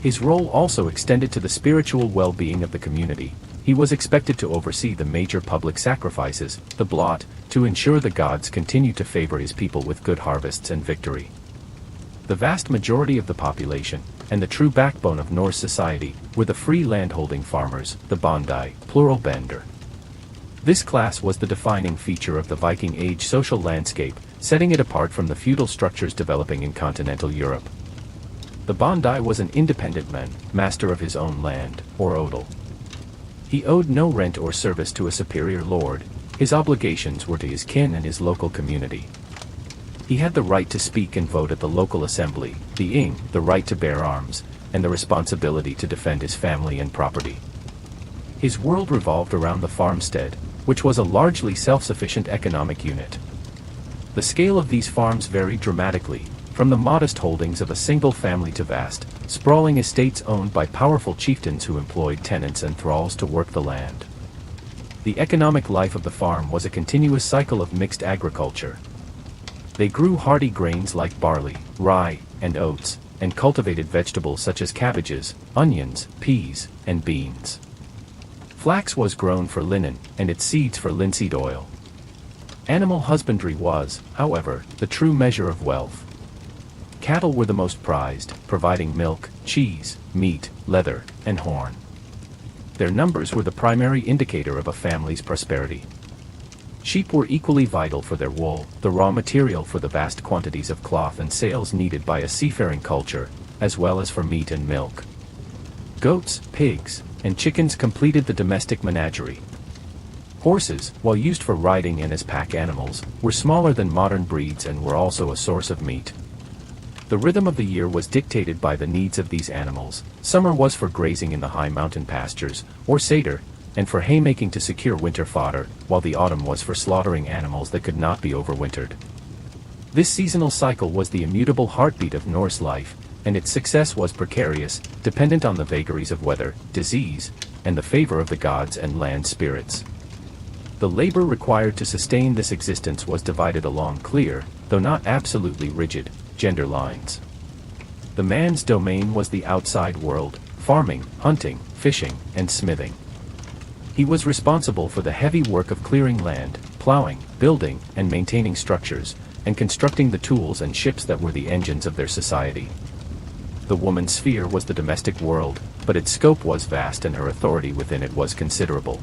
His role also extended to the spiritual well-being of the community. He was expected to oversee the major public sacrifices, the blot, to ensure the gods continued to favor his people with good harvests and victory. The vast majority of the population, and the true backbone of Norse society, were the free landholding farmers, the bondi, plural bender. This class was the defining feature of the Viking Age social landscape, setting it apart from the feudal structures developing in continental Europe. The bondi was an independent man, master of his own land, or odel. He owed no rent or service to a superior lord. His obligations were to his kin and his local community. He had the right to speak and vote at the local assembly, the ing, the right to bear arms, and the responsibility to defend his family and property. His world revolved around the farmstead, which was a largely self-sufficient economic unit. The scale of these farms varied dramatically, from the modest holdings of a single family to vast, sprawling estates owned by powerful chieftains who employed tenants and thralls to work the land. The economic life of the farm was a continuous cycle of mixed agriculture. They grew hardy grains like barley, rye, and oats, and cultivated vegetables such as cabbages, onions, peas, and beans. Flax was grown for linen, and its seeds for linseed oil. Animal husbandry was, however, the true measure of wealth. Cattle were the most prized, providing milk, cheese, meat, leather, and horn. Their numbers were the primary indicator of a family's prosperity. Sheep were equally vital for their wool, the raw material for the vast quantities of cloth and sails needed by a seafaring culture, as well as for meat and milk. Goats, pigs, and chickens completed the domestic menagerie. Horses, while used for riding and as pack animals, were smaller than modern breeds and were also a source of meat. The rhythm of the year was dictated by the needs of these animals. Summer was for grazing in the high mountain pastures, or seder, and for haymaking to secure winter fodder, while the autumn was for slaughtering animals that could not be overwintered. This seasonal cycle was the immutable heartbeat of Norse life, and its success was precarious, dependent on the vagaries of weather, disease, and the favor of the gods and land spirits. The labor required to sustain this existence was divided along clear, though not absolutely rigid, gender lines. The man's domain was the outside world, farming, hunting, fishing, and smithing. He was responsible for the heavy work of clearing land, plowing, building, and maintaining structures, and constructing the tools and ships that were the engines of their society. The woman's sphere was the domestic world, but its scope was vast and her authority within it was considerable.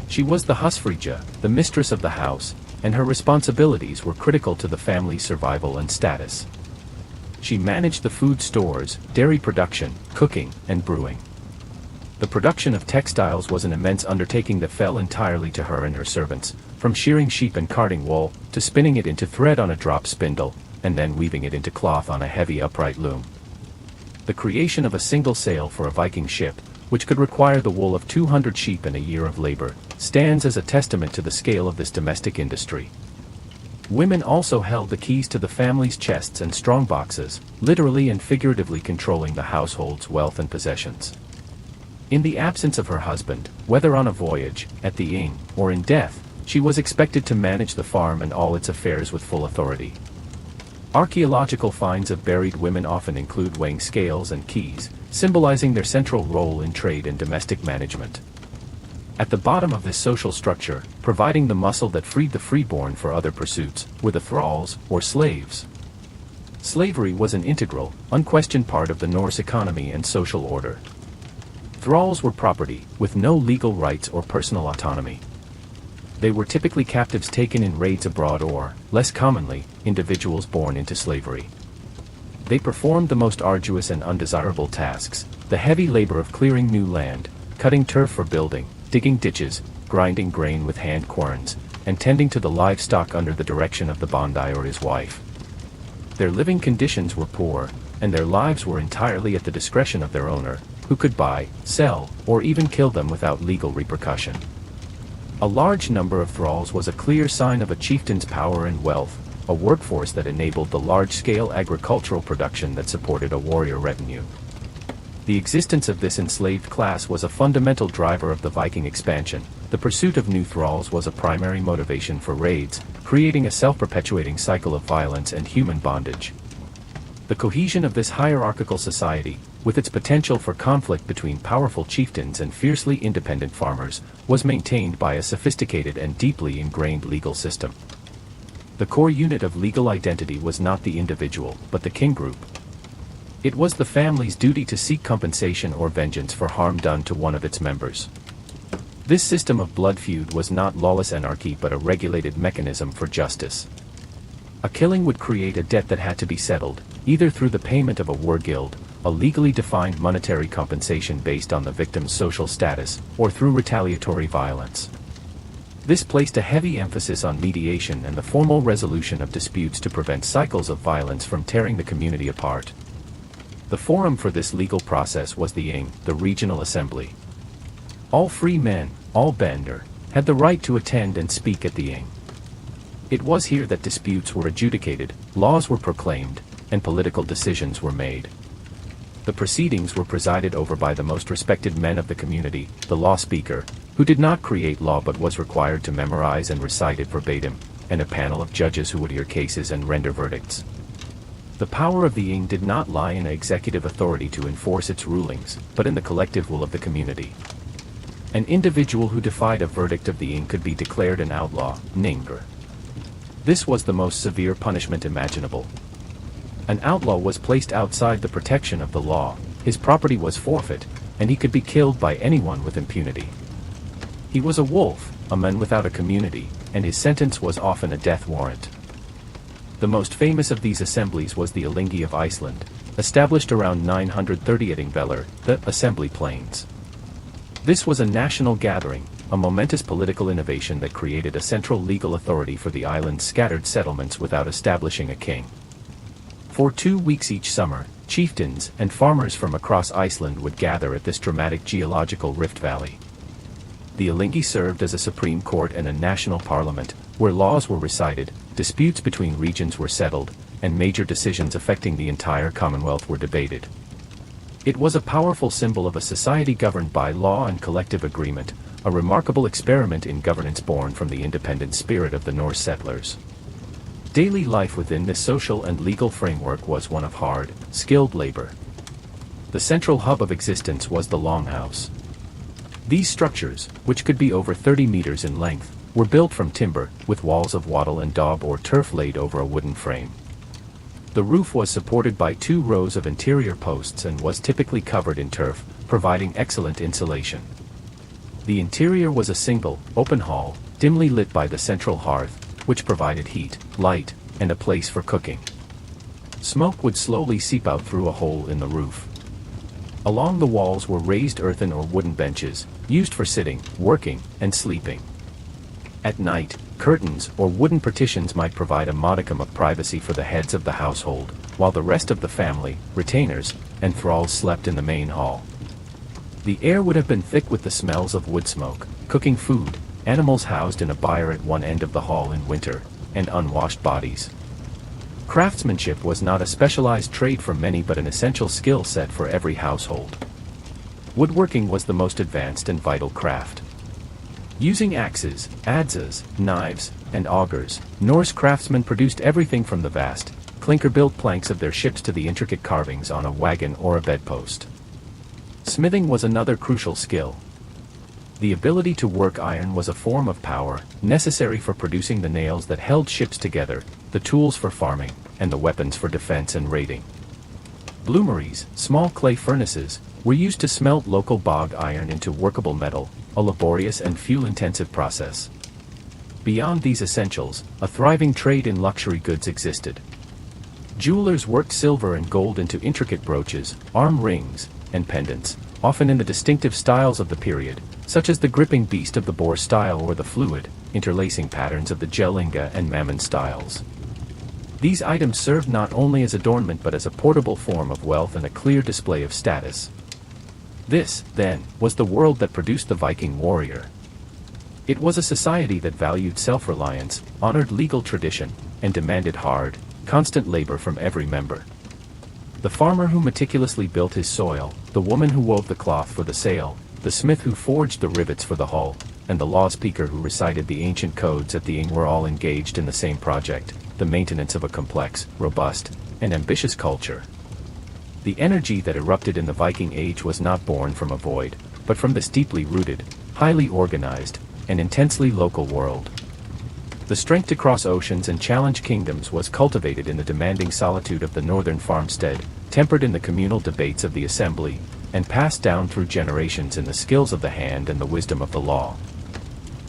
She was the husfrija, the mistress of the house, and her responsibilities were critical to the family's survival and status. She managed the food stores, dairy production, cooking, and brewing. The production of textiles was an immense undertaking that fell entirely to her and her servants, from shearing sheep and carding wool, to spinning it into thread on a drop spindle, and then weaving it into cloth on a heavy upright loom. The creation of a single sail for a Viking ship, which could require the wool of 200 sheep and a year of labor, stands as a testament to the scale of this domestic industry. Women also held the keys to the family's chests and strongboxes, literally and figuratively controlling the household's wealth and possessions. In the absence of her husband, whether on a voyage, at the inn, or in death, she was expected to manage the farm and all its affairs with full authority. Archaeological finds of buried women often include weighing scales and keys, symbolizing their central role in trade and domestic management. At the bottom of this social structure, providing the muscle that freed the freeborn for other pursuits, were the thralls, or slaves. Slavery was an integral, unquestioned part of the Norse economy and social order. Thralls were property, with no legal rights or personal autonomy. They were typically captives taken in raids abroad or, less commonly, individuals born into slavery. They performed the most arduous and undesirable tasks, the heavy labor of clearing new land, cutting turf for building, digging ditches, grinding grain with hand querns, and tending to the livestock under the direction of the bondi or his wife. Their living conditions were poor, and their lives were entirely at the discretion of their owner, who could buy, sell, or even kill them without legal repercussion. A large number of thralls was a clear sign of a chieftain's power and wealth, a workforce that enabled the large-scale agricultural production that supported a warrior retinue. The existence of this enslaved class was a fundamental driver of the Viking expansion. The pursuit of new thralls was a primary motivation for raids, creating a self-perpetuating cycle of violence and human bondage. The cohesion of this hierarchical society, with its potential for conflict between powerful chieftains and fiercely independent farmers, was maintained by a sophisticated and deeply ingrained legal system. The core unit of legal identity was not the individual, but the king group. It was the family's duty to seek compensation or vengeance for harm done to one of its members. This system of blood feud was not lawless anarchy but a regulated mechanism for justice. A killing would create a debt that had to be settled, either through the payment of a war guild, a legally defined monetary compensation based on the victim's social status, or through retaliatory violence. This placed a heavy emphasis on mediation and the formal resolution of disputes to prevent cycles of violence from tearing the community apart. The forum for this legal process was the Ing, the regional assembly. All free men, all bönder, had the right to attend and speak at the Ing. It was here that disputes were adjudicated, laws were proclaimed, and political decisions were made. The proceedings were presided over by the most respected men of the community, the law speaker, who did not create law but was required to memorize and recite it verbatim, and a panel of judges who would hear cases and render verdicts. The power of the Ing did not lie in executive authority to enforce its rulings, but in the collective will of the community. An individual who defied a verdict of the Ing could be declared an outlaw, ningr. This was the most severe punishment imaginable. An outlaw was placed outside the protection of the law, his property was forfeit, and he could be killed by anyone with impunity. He was a wolf, a man without a community, and his sentence was often a death warrant. The most famous of these assemblies was the Alþingi of Iceland, established around 930 at Ingvellir, the Assembly Plains. This was a national gathering, a momentous political innovation that created a central legal authority for the island's scattered settlements without establishing a king. For 2 weeks each summer, chieftains and farmers from across Iceland would gather at this dramatic geological rift valley. The Alþingi served as a supreme court and a national parliament, where laws were recited, disputes between regions were settled, and major decisions affecting the entire Commonwealth were debated. It was a powerful symbol of a society governed by law and collective agreement, a remarkable experiment in governance born from the independent spirit of the Norse settlers. Daily life within this social and legal framework was one of hard, skilled labor. The central hub of existence was the longhouse. These structures, which could be over 30 meters in length, were built from timber, with walls of wattle and daub or turf laid over a wooden frame. The roof was supported by 2 rows of interior posts and was typically covered in turf, providing excellent insulation. The interior was a single, open hall, dimly lit by the central hearth, which provided heat, light, and a place for cooking. Smoke would slowly seep out through a hole in the roof. Along the walls were raised earthen or wooden benches, used for sitting, working, and sleeping. At night, curtains or wooden partitions might provide a modicum of privacy for the heads of the household, while the rest of the family, retainers, and thralls slept in the main hall. The air would have been thick with the smells of wood smoke, cooking food, animals housed in a byre at one end of the hall in winter, and unwashed bodies. Craftsmanship was not a specialized trade for many but an essential skill set for every household. Woodworking was the most advanced and vital craft. Using axes, adzes, knives, and augers, Norse craftsmen produced everything from the vast, clinker-built planks of their ships to the intricate carvings on a wagon or a bedpost. Smithing was another crucial skill. The ability to work iron was a form of power, necessary for producing the nails that held ships together, the tools for farming, and the weapons for defense and raiding. Bloomeries, small clay furnaces, were used to smelt local bog iron into workable metal, a laborious and fuel-intensive process. Beyond these essentials, a thriving trade in luxury goods existed. Jewelers worked silver and gold into intricate brooches, arm rings, and pendants, often in the distinctive styles of the period, such as the gripping beast of the boar style or the fluid, interlacing patterns of the Jellinga and Mammon styles. These items served not only as adornment but as a portable form of wealth and a clear display of status. This, then, was the world that produced the Viking warrior. It was a society that valued self-reliance, honored legal tradition, and demanded hard, constant labor from every member. The farmer who meticulously built his soil, the woman who wove the cloth for the sail, the smith who forged the rivets for the hull, and the law speaker who recited the ancient codes at the ing were all engaged in the same project, the maintenance of a complex, robust, and ambitious culture. The energy that erupted in the Viking Age was not born from a void, but from this deeply rooted, highly organized, and intensely local world. The strength to cross oceans and challenge kingdoms was cultivated in the demanding solitude of the northern farmstead, tempered in the communal debates of the assembly, and passed down through generations in the skills of the hand and the wisdom of the law.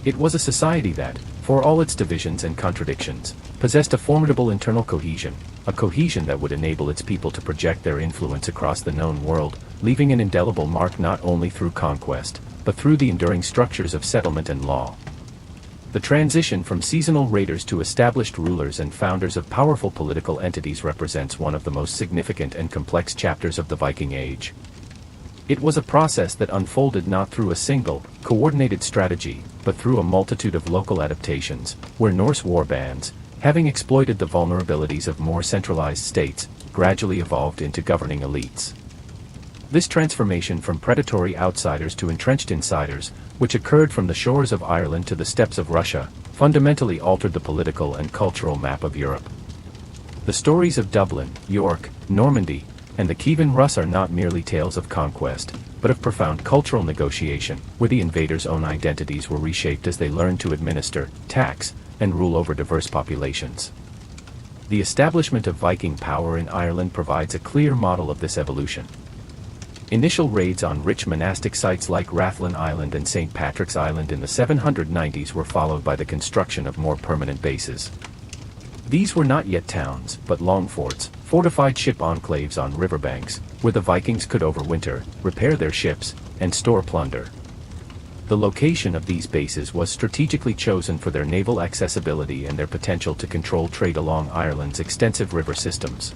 It was a society that, for all its divisions and contradictions, possessed a formidable internal cohesion, a cohesion that would enable its people to project their influence across the known world, leaving an indelible mark not only through conquest, but through the enduring structures of settlement and law. The transition from seasonal raiders to established rulers and founders of powerful political entities represents one of the most significant and complex chapters of the Viking Age. It was a process that unfolded not through a single, coordinated strategy, but through a multitude of local adaptations, where Norse warbands, having exploited the vulnerabilities of more centralized states, gradually evolved into governing elites. This transformation from predatory outsiders to entrenched insiders, which occurred from the shores of Ireland to the steppes of Russia, fundamentally altered the political and cultural map of Europe. The stories of Dublin, York, Normandy, and the Kievan Rus are not merely tales of conquest, but of profound cultural negotiation, where the invaders' own identities were reshaped as they learned to administer, tax, and rule over diverse populations. The establishment of Viking power in Ireland provides a clear model of this evolution. Initial raids on rich monastic sites like Rathlin Island and St. Patrick's Island in the 790s were followed by the construction of more permanent bases. These were not yet towns, but long forts, fortified ship enclaves on riverbanks, where the Vikings could overwinter, repair their ships, and store plunder. The location of these bases was strategically chosen for their naval accessibility and their potential to control trade along Ireland's extensive river systems.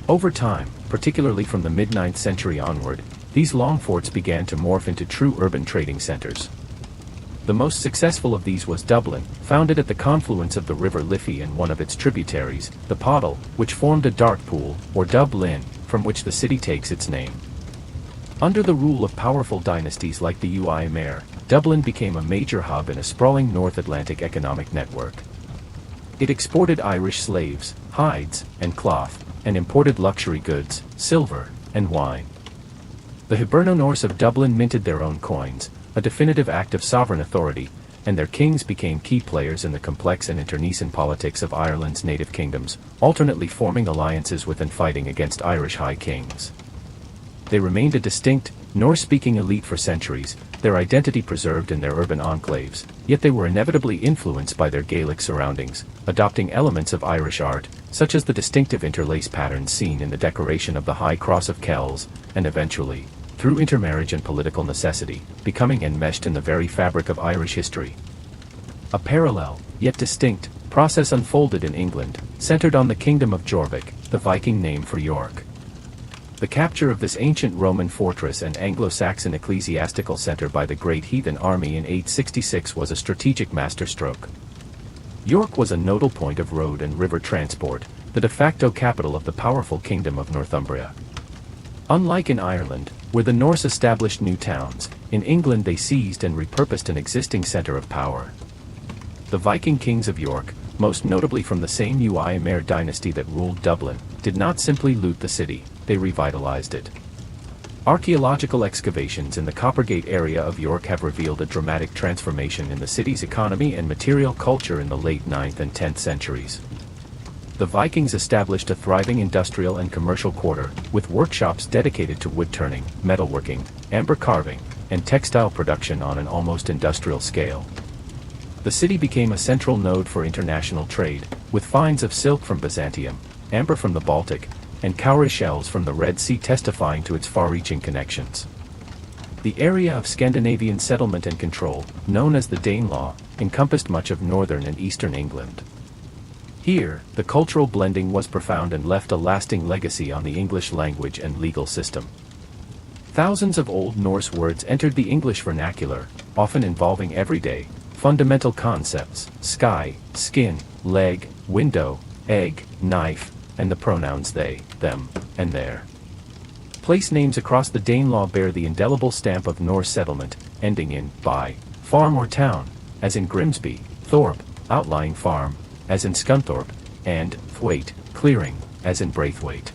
Over time, particularly from the mid-9th century onward, these long forts began to morph into true urban trading centers. The most successful of these was Dublin, founded at the confluence of the River Liffey and one of its tributaries, the Poddle, which formed a dark pool, or Dublin, from which the city takes its name. Under the rule of powerful dynasties like the Uí Dublin became a major hub in a sprawling North Atlantic economic network. It exported Irish slaves, hides, and cloth, and imported luxury goods, silver, and wine. The Hiberno-Norse of Dublin minted their own coins, a definitive act of sovereign authority, and their kings became key players in the complex and internecine politics of Ireland's native kingdoms, alternately forming alliances with and fighting against Irish high kings. They remained a distinct, Norse-speaking elite for centuries, their identity preserved in their urban enclaves, yet they were inevitably influenced by their Gaelic surroundings, adopting elements of Irish art, such as the distinctive interlace patterns seen in the decoration of the High Cross of Kells, and eventually, through intermarriage and political necessity, becoming enmeshed in the very fabric of Irish history. A parallel, yet distinct, process unfolded in England, centered on the Kingdom of Jorvik, the Viking name for York. The capture of this ancient Roman fortress and Anglo-Saxon ecclesiastical center by the Great Heathen Army in 866 was a strategic masterstroke. York was a nodal point of road and river transport, the de facto capital of the powerful Kingdom of Northumbria. Unlike in Ireland, where the Norse established new towns, in England they seized and repurposed an existing center of power. The Viking kings of York, most notably from the same Uí dynasty that ruled Dublin, did not simply loot the city, they revitalized it. Archaeological excavations in the Coppergate area of York have revealed a dramatic transformation in the city's economy and material culture in the late 9th and 10th centuries. The Vikings established a thriving industrial and commercial quarter, with workshops dedicated to wood turning, metalworking, amber carving, and textile production on an almost industrial scale. The city became a central node for international trade, with finds of silk from Byzantium, amber from the Baltic, and cowrie shells from the Red Sea testifying to its far-reaching connections. The area of Scandinavian settlement and control, known as the Danelaw, encompassed much of northern and eastern England. Here, the cultural blending was profound and left a lasting legacy on the English language and legal system. Thousands of Old Norse words entered the English vernacular, often involving everyday, fundamental concepts: sky, skin, leg, window, egg, knife, and the pronouns they, them, and their. Place names across the Danelaw bear the indelible stamp of Norse settlement, ending in by, farm or town, as in Grimsby, Thorpe, outlying farm, as in Scunthorpe, and Thwaite, clearing, as in Braithwaite.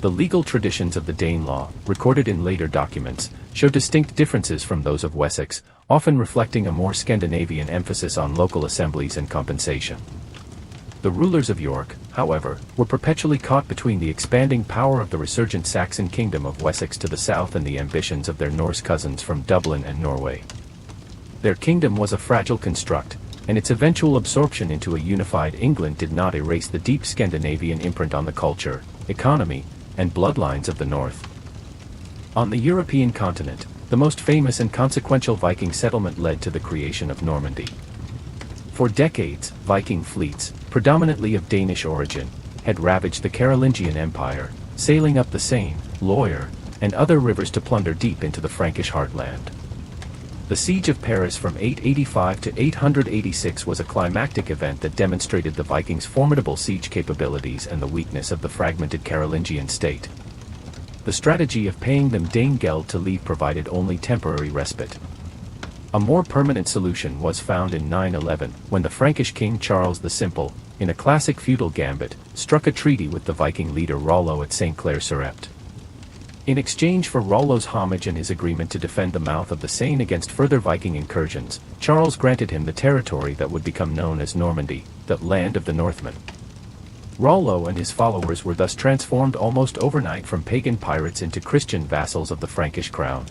The legal traditions of the Danelaw, recorded in later documents, show distinct differences from those of Wessex, often reflecting a more Scandinavian emphasis on local assemblies and compensation. The rulers of York, however, were perpetually caught between the expanding power of the resurgent Saxon kingdom of Wessex to the south and the ambitions of their Norse cousins from Dublin and Norway. Their kingdom was a fragile construct, and its eventual absorption into a unified England did not erase the deep Scandinavian imprint on the culture, economy, and bloodlines of the North. On the European continent, the most famous and consequential Viking settlement led to the creation of Normandy. For decades, Viking fleets, predominantly of Danish origin, had ravaged the Carolingian Empire, sailing up the Seine, Loire, and other rivers to plunder deep into the Frankish heartland. The Siege of Paris from 885 to 886 was a climactic event that demonstrated the Vikings' formidable siege capabilities and the weakness of the fragmented Carolingian state. The strategy of paying them Danegeld to leave provided only temporary respite. A more permanent solution was found in 911, when the Frankish king Charles the Simple, in a classic feudal gambit, struck a treaty with the Viking leader Rollo at St. Clair-sur-Epte. In exchange for Rollo's homage and his agreement to defend the mouth of the Seine against further Viking incursions, Charles granted him the territory that would become known as Normandy, the land of the Northmen. Rollo and his followers were thus transformed almost overnight from pagan pirates into Christian vassals of the Frankish crown.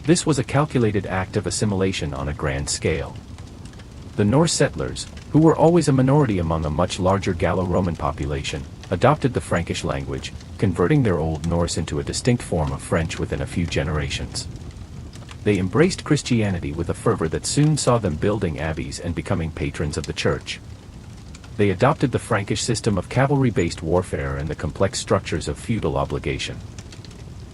This was a calculated act of assimilation on a grand scale. The Norse settlers, who were always a minority among a much larger Gallo-Roman population, adopted the Frankish language, converting their Old Norse into a distinct form of French within a few generations. They embraced Christianity with a fervor that soon saw them building abbeys and becoming patrons of the church. They adopted the Frankish system of cavalry-based warfare and the complex structures of feudal obligation.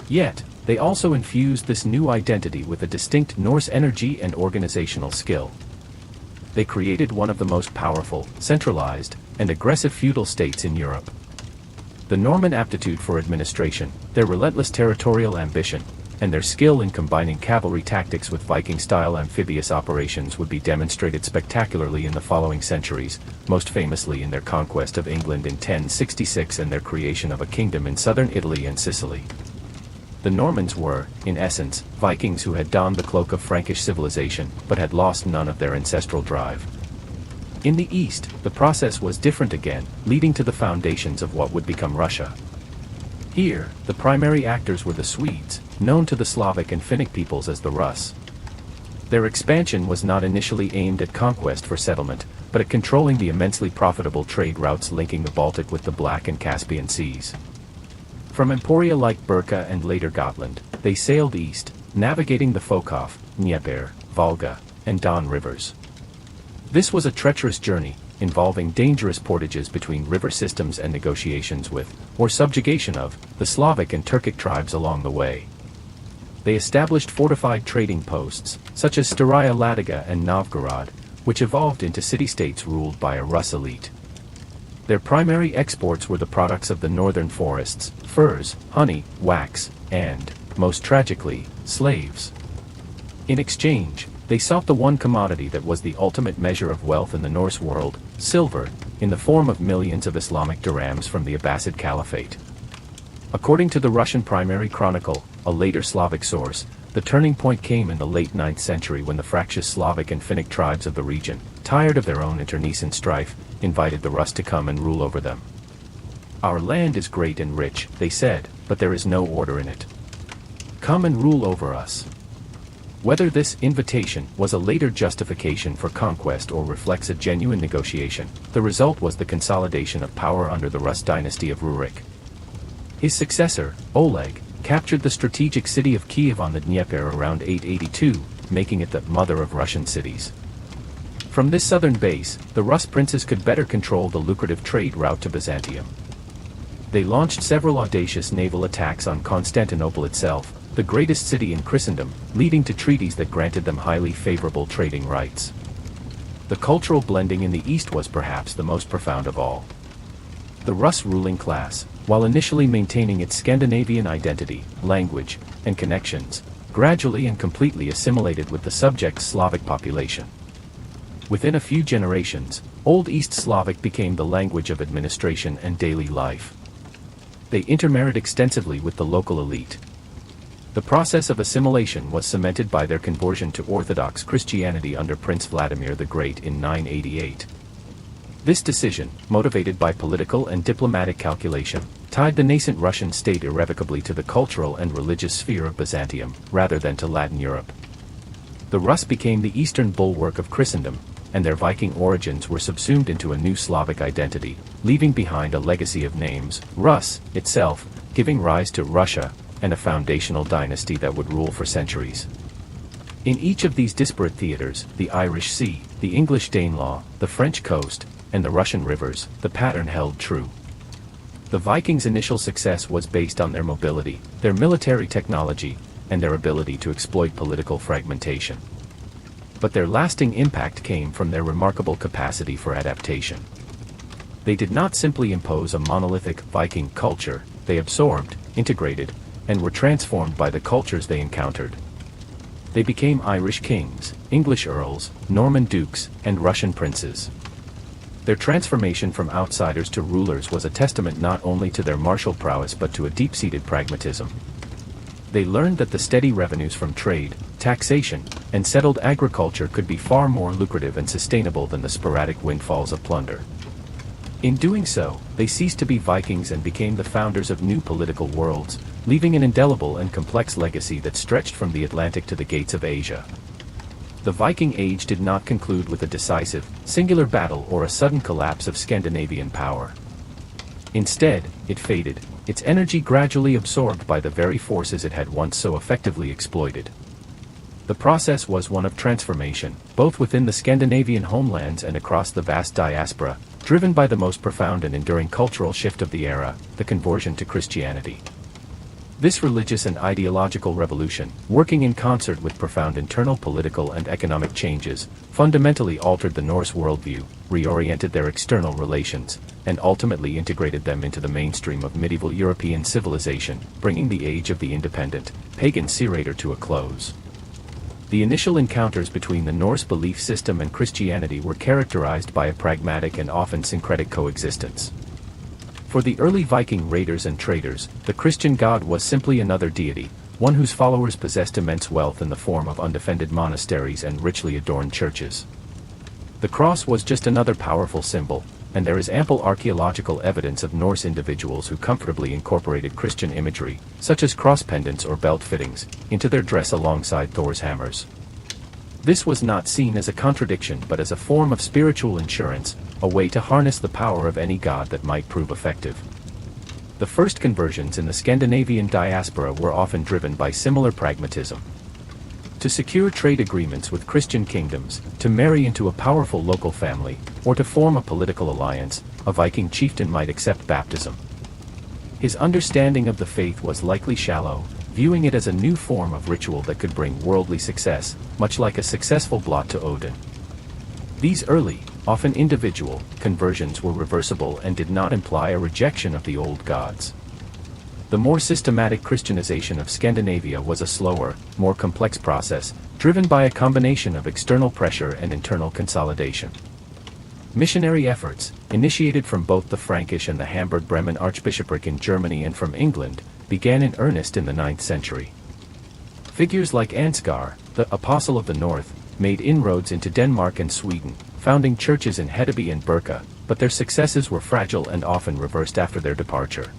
Yet, they also infused this new identity with a distinct Norse energy and organizational skill. They created one of the most powerful, centralized, and aggressive feudal states in Europe. The Norman aptitude for administration, their relentless territorial ambition, and their skill in combining cavalry tactics with Viking-style amphibious operations would be demonstrated spectacularly in the following centuries, most famously in their conquest of England in 1066 and their creation of a kingdom in southern Italy and Sicily. The Normans were, in essence, Vikings who had donned the cloak of Frankish civilization, but had lost none of their ancestral drive. In the East, the process was different again, leading to the foundations of what would become Russia. Here, the primary actors were the Swedes, known to the Slavic and Finnic peoples as the Rus. Their expansion was not initially aimed at conquest for settlement, but at controlling the immensely profitable trade routes linking the Baltic with the Black and Caspian Seas. From emporia like Burka and later Gotland, they sailed east, navigating the Fokov, Dnieper, Volga, and Don rivers. This was a treacherous journey, involving dangerous portages between river systems and negotiations with, or subjugation of, the Slavic and Turkic tribes along the way. They established fortified trading posts, such as Staraya Ladiga and Novgorod, which evolved into city-states ruled by a Rus elite. Their primary exports were the products of the northern forests, furs, honey, wax, and, most tragically, slaves. In exchange, they sought the one commodity that was the ultimate measure of wealth in the Norse world, silver, in the form of millions of Islamic dirhams from the Abbasid Caliphate. According to the Russian Primary Chronicle, a later Slavic source, the turning point came in the late 9th century when the fractious Slavic and Finnic tribes of the region, tired of their own internecine strife, invited the Rus to come and rule over them. "Our land is great and rich," they said, "but there is no order in it. Come and rule over us." Whether this invitation was a later justification for conquest or reflects a genuine negotiation, the result was the consolidation of power under the Rus dynasty of Rurik. His successor, Oleg, captured the strategic city of Kiev on the Dnieper around 882, making it the mother of Russian cities. From this southern base, the Rus princes could better control the lucrative trade route to Byzantium. They launched several audacious naval attacks on Constantinople itself, the greatest city in Christendom, leading to treaties that granted them highly favorable trading rights. The cultural blending in the East was perhaps the most profound of all. The Rus ruling class, while initially maintaining its Scandinavian identity, language, and connections, gradually and completely assimilated with the subject Slavic population. Within a few generations, Old East Slavic became the language of administration and daily life. They intermarried extensively with the local elite. The process of assimilation was cemented by their conversion to Orthodox Christianity under Prince Vladimir the Great in 988. This decision, motivated by political and diplomatic calculation, tied the nascent Russian state irrevocably to the cultural and religious sphere of Byzantium, rather than to Latin Europe. The Rus became the eastern bulwark of Christendom, and their Viking origins were subsumed into a new Slavic identity, leaving behind a legacy of names, Rus itself, giving rise to Russia, and a foundational dynasty that would rule for centuries. In each of these disparate theaters, the Irish Sea, the English Danelaw, the French coast, and the Russian rivers, the pattern held true. The Vikings' initial success was based on their mobility, their military technology, and their ability to exploit political fragmentation. But their lasting impact came from their remarkable capacity for adaptation. They did not simply impose a monolithic Viking culture, they absorbed, integrated, and were transformed by the cultures they encountered. They became Irish kings, English earls, Norman dukes, and Russian princes. Their transformation from outsiders to rulers was a testament not only to their martial prowess but to a deep-seated pragmatism. They learned that the steady revenues from trade, taxation, and settled agriculture could be far more lucrative and sustainable than the sporadic windfalls of plunder. In doing so, they ceased to be Vikings and became the founders of new political worlds, leaving an indelible and complex legacy that stretched from the Atlantic to the gates of Asia. The Viking Age did not conclude with a decisive, singular battle or a sudden collapse of Scandinavian power. Instead, it faded, its energy gradually absorbed by the very forces it had once so effectively exploited. The process was one of transformation, both within the Scandinavian homelands and across the vast diaspora, driven by the most profound and enduring cultural shift of the era, the conversion to Christianity. This religious and ideological revolution, working in concert with profound internal political and economic changes, fundamentally altered the Norse worldview, reoriented their external relations, and ultimately integrated them into the mainstream of medieval European civilization, bringing the age of the independent, pagan sea raider to a close. The initial encounters between the Norse belief system and Christianity were characterized by a pragmatic and often syncretic coexistence. For the early Viking raiders and traders, the Christian god was simply another deity, one whose followers possessed immense wealth in the form of undefended monasteries and richly adorned churches. The cross was just another powerful symbol, and there is ample archaeological evidence of Norse individuals who comfortably incorporated Christian imagery, such as cross pendants or belt fittings, into their dress alongside Thor's hammers. This was not seen as a contradiction but as a form of spiritual insurance, a way to harness the power of any god that might prove effective. The first conversions in the Scandinavian diaspora were often driven by similar pragmatism. To secure trade agreements with Christian kingdoms, to marry into a powerful local family, or to form a political alliance, a Viking chieftain might accept baptism. His understanding of the faith was likely shallow, viewing it as a new form of ritual that could bring worldly success, much like a successful blot to Odin. These early, often individual, conversions were reversible and did not imply a rejection of the old gods. The more systematic Christianization of Scandinavia was a slower, more complex process, driven by a combination of external pressure and internal consolidation. Missionary efforts, initiated from both the Frankish and the Hamburg-Bremen archbishopric in Germany and from England, began in earnest in the 9th century. Figures like Ansgar, the Apostle of the North, made inroads into Denmark and Sweden, founding churches in Hedeby and Birka, but their successes were fragile and often reversed after their departure.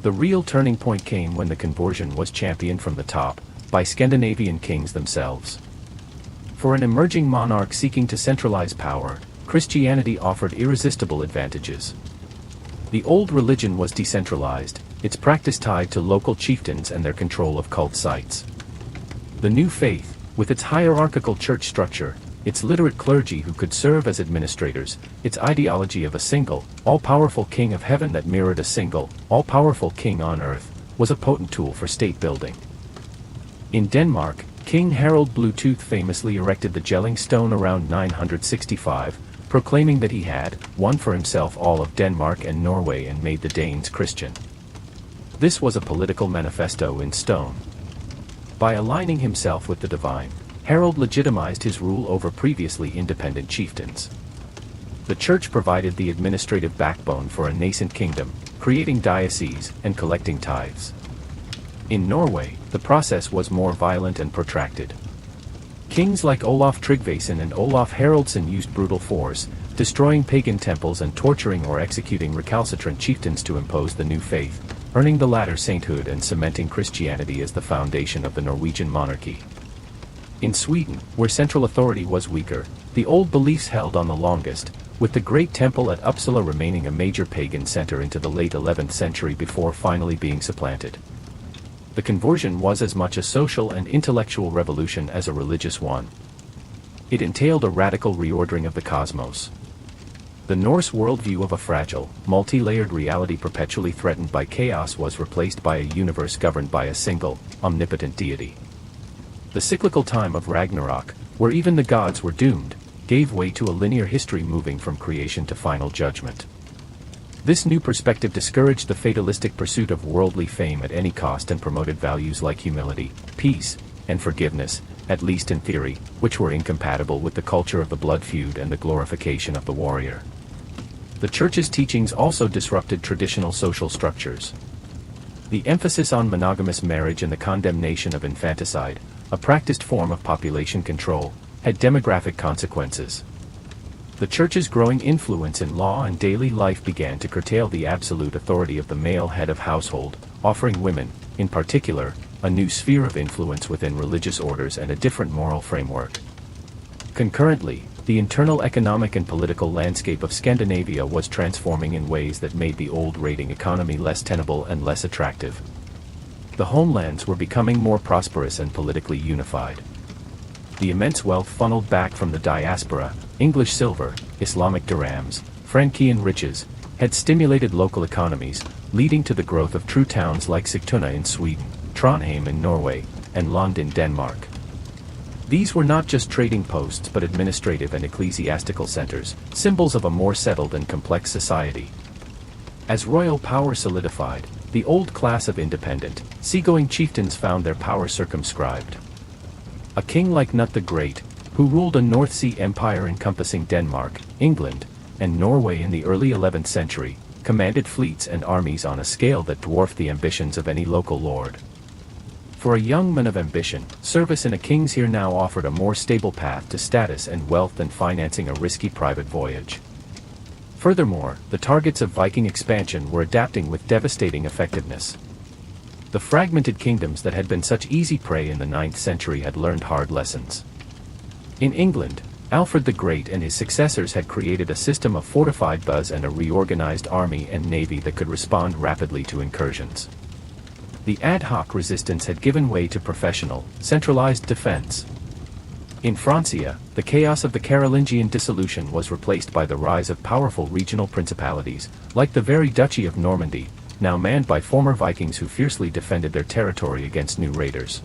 The real turning point came when the conversion was championed from the top, by Scandinavian kings themselves. For an emerging monarch seeking to centralize power, Christianity offered irresistible advantages. The old religion was decentralized, its practice tied to local chieftains and their control of cult sites. The new faith, with its hierarchical church structure, its literate clergy who could serve as administrators, its ideology of a single, all-powerful king of heaven that mirrored a single, all-powerful king on earth, was a potent tool for state building. In Denmark, King Harald Bluetooth famously erected the Jelling Stone around 965, proclaiming that he had won for himself all of Denmark and Norway and made the Danes Christian. This was a political manifesto in stone. By aligning himself with the divine, Harald legitimized his rule over previously independent chieftains. The church provided the administrative backbone for a nascent kingdom, creating dioceses and collecting tithes. In Norway, the process was more violent and protracted. Kings like Olaf Tryggvason and Olaf Haraldsson used brutal force, destroying pagan temples and torturing or executing recalcitrant chieftains to impose the new faith, earning the latter sainthood and cementing Christianity as the foundation of the Norwegian monarchy. In Sweden, where central authority was weaker, the old beliefs held on the longest, with the Great Temple at Uppsala remaining a major pagan center into the late 11th century before finally being supplanted. The conversion was as much a social and intellectual revolution as a religious one. It entailed a radical reordering of the cosmos. The Norse worldview of a fragile, multi-layered reality perpetually threatened by chaos was replaced by a universe governed by a single, omnipotent deity. The cyclical time of Ragnarok, where even the gods were doomed, gave way to a linear history moving from creation to final judgment. This new perspective discouraged the fatalistic pursuit of worldly fame at any cost and promoted values like humility, peace, and forgiveness, at least in theory, which were incompatible with the culture of the blood feud and the glorification of the warrior. The Church's teachings also disrupted traditional social structures. The emphasis on monogamous marriage and the condemnation of infanticide, a practiced form of population control, had demographic consequences. The Church's growing influence in law and daily life began to curtail the absolute authority of the male head of household, offering women, in particular, a new sphere of influence within religious orders and a different moral framework. Concurrently, the internal economic and political landscape of Scandinavia was transforming in ways that made the old raiding economy less tenable and less attractive. The homelands were becoming more prosperous and politically unified. The immense wealth funneled back from the diaspora, English silver, Islamic dirhams, Frankian riches, had stimulated local economies, leading to the growth of true towns like Sigtuna in Sweden, Trondheim in Norway, and Lund in Denmark. These were not just trading posts but administrative and ecclesiastical centers, symbols of a more settled and complex society. As royal power solidified, the old class of independent, seagoing chieftains found their power circumscribed. A king like Knut the Great, who ruled a North Sea empire encompassing Denmark, England, and Norway in the early 11th century, commanded fleets and armies on a scale that dwarfed the ambitions of any local lord. For a young man of ambition, service in a king's here now offered a more stable path to status and wealth than financing a risky private voyage. Furthermore, the targets of Viking expansion were adapting with devastating effectiveness. The fragmented kingdoms that had been such easy prey in the 9th century had learned hard lessons. In England, Alfred the Great and his successors had created a system of fortified buzz and a reorganized army and navy that could respond rapidly to incursions. The ad hoc resistance had given way to professional, centralized defense. In Francia, the chaos of the Carolingian dissolution was replaced by the rise of powerful regional principalities, like the very Duchy of Normandy, now manned by former Vikings who fiercely defended their territory against new raiders.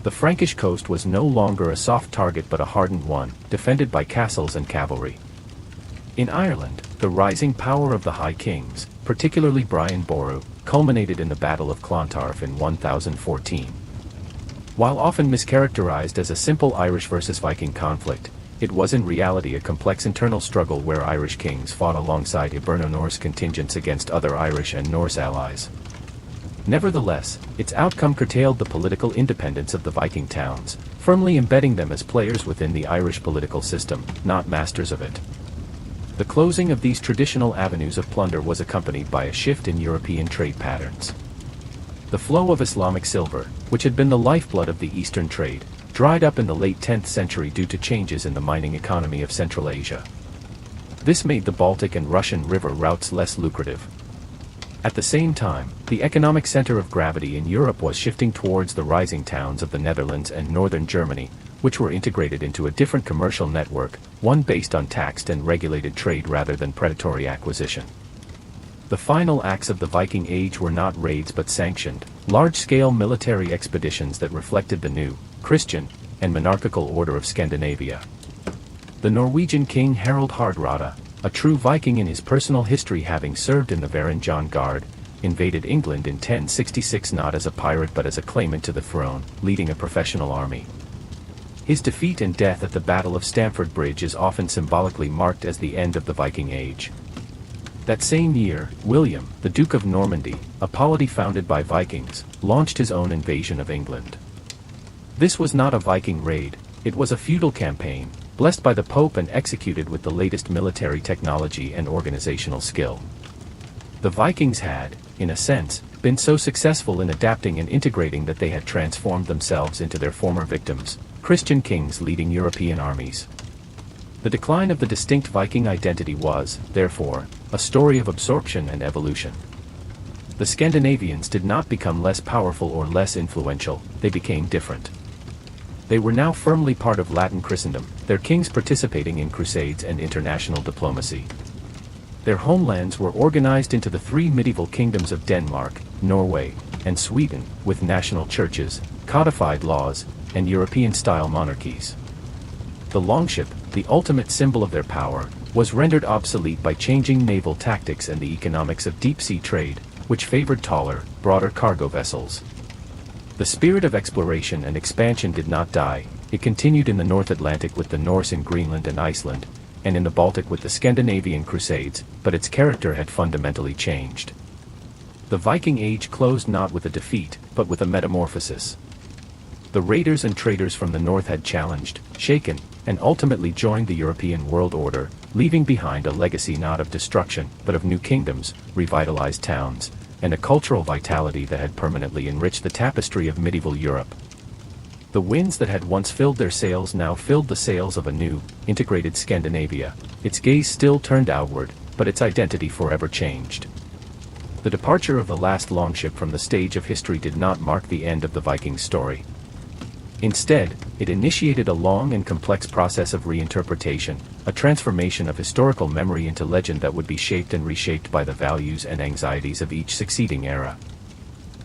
The Frankish coast was no longer a soft target but a hardened one, defended by castles and cavalry. In Ireland, the rising power of the High Kings, particularly Brian Boru, culminated in the Battle of Clontarf in 1014. While often mischaracterized as a simple Irish versus Viking conflict, it was in reality a complex internal struggle where Irish kings fought alongside Hiberno-Norse contingents against other Irish and Norse allies. Nevertheless, its outcome curtailed the political independence of the Viking towns, firmly embedding them as players within the Irish political system, not masters of it. The closing of these traditional avenues of plunder was accompanied by a shift in European trade patterns. The flow of Islamic silver, which had been the lifeblood of the Eastern trade, dried up in the late 10th century due to changes in the mining economy of Central Asia. This made the Baltic and Russian river routes less lucrative. At the same time, the economic center of gravity in Europe was shifting towards the rising towns of the Netherlands and northern Germany, which were integrated into a different commercial network, one based on taxed and regulated trade rather than predatory acquisition. The final acts of the Viking Age were not raids but sanctioned, large-scale military expeditions that reflected the new, Christian, and monarchical order of Scandinavia. The Norwegian king Harald Hardrada, a true Viking in his personal history having served in the Varangian Guard, invaded England in 1066 not as a pirate but as a claimant to the throne, leading a professional army. His defeat and death at the Battle of Stamford Bridge is often symbolically marked as the end of the Viking Age. That same year, William, the Duke of Normandy, a polity founded by Vikings, launched his own invasion of England. This was not a Viking raid, it was a feudal campaign, blessed by the Pope and executed with the latest military technology and organizational skill. The Vikings had, in a sense, been so successful in adapting and integrating that they had transformed themselves into their former victims, Christian kings leading European armies. The decline of the distinct Viking identity was, therefore, a story of absorption and evolution. The Scandinavians did not become less powerful or less influential, they became different. They were now firmly part of Latin Christendom, their kings participating in crusades and international diplomacy. Their homelands were organized into the three medieval kingdoms of Denmark, Norway, and Sweden, with national churches, codified laws, and European-style monarchies. The longship, the ultimate symbol of their power, was rendered obsolete by changing naval tactics and the economics of deep-sea trade, which favored taller, broader cargo vessels. The spirit of exploration and expansion did not die, it continued in the North Atlantic with the Norse in Greenland and Iceland, and in the Baltic with the Scandinavian Crusades, but its character had fundamentally changed. The Viking Age closed not with a defeat, but with a metamorphosis. The raiders and traders from the north had challenged, shaken, and ultimately joined the European world order, leaving behind a legacy not of destruction, but of new kingdoms, revitalized towns, and a cultural vitality that had permanently enriched the tapestry of medieval Europe. The winds that had once filled their sails now filled the sails of a new, integrated Scandinavia, its gaze still turned outward, but its identity forever changed. The departure of the last longship from the stage of history did not mark the end of the Viking story. Instead, it initiated a long and complex process of reinterpretation, a transformation of historical memory into legend that would be shaped and reshaped by the values and anxieties of each succeeding era.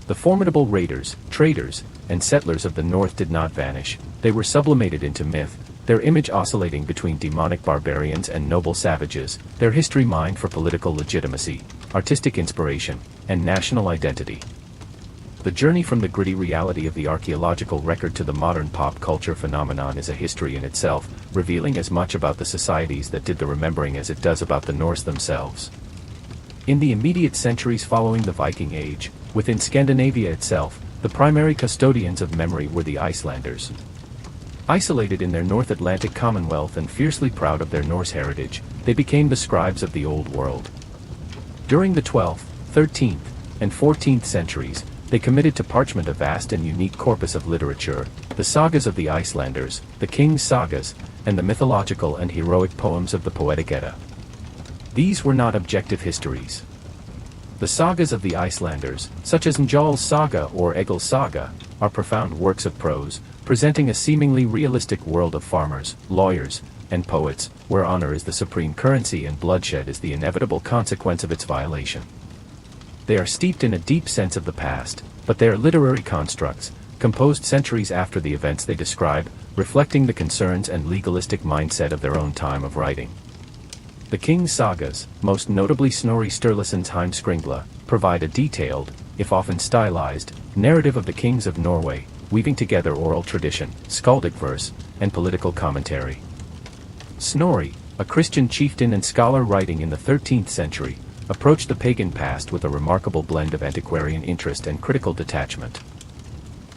The formidable raiders, traders, and settlers of the north did not vanish, they were sublimated into myth, their image oscillating between demonic barbarians and noble savages, their history mined for political legitimacy, artistic inspiration, and national identity. The journey from the gritty reality of the archaeological record to the modern pop culture phenomenon is a history in itself, revealing as much about the societies that did the remembering as it does about the Norse themselves. In the immediate centuries following the Viking Age, within Scandinavia itself, the primary custodians of memory were the Icelanders. Isolated in their North Atlantic Commonwealth and fiercely proud of their Norse heritage, they became the scribes of the Old World. During the 12th, 13th, and 14th centuries, they committed to parchment a vast and unique corpus of literature, the sagas of the Icelanders, the king's sagas, and the mythological and heroic poems of the Poetic Edda. These were not objective histories. The sagas of the Icelanders, such as Njál's saga or Egil's saga, are profound works of prose, presenting a seemingly realistic world of farmers, lawyers, and poets, where honor is the supreme currency and bloodshed is the inevitable consequence of its violation. They are steeped in a deep sense of the past, but they are literary constructs, composed centuries after the events they describe, reflecting the concerns and legalistic mindset of their own time of writing. The king's sagas, most notably Snorri Sturluson's Heimskringla, provide a detailed, if often stylized, narrative of the kings of Norway, weaving together oral tradition, skaldic verse, and political commentary. Snorri, a Christian chieftain and scholar writing in the 13th century, approached the pagan past with a remarkable blend of antiquarian interest and critical detachment.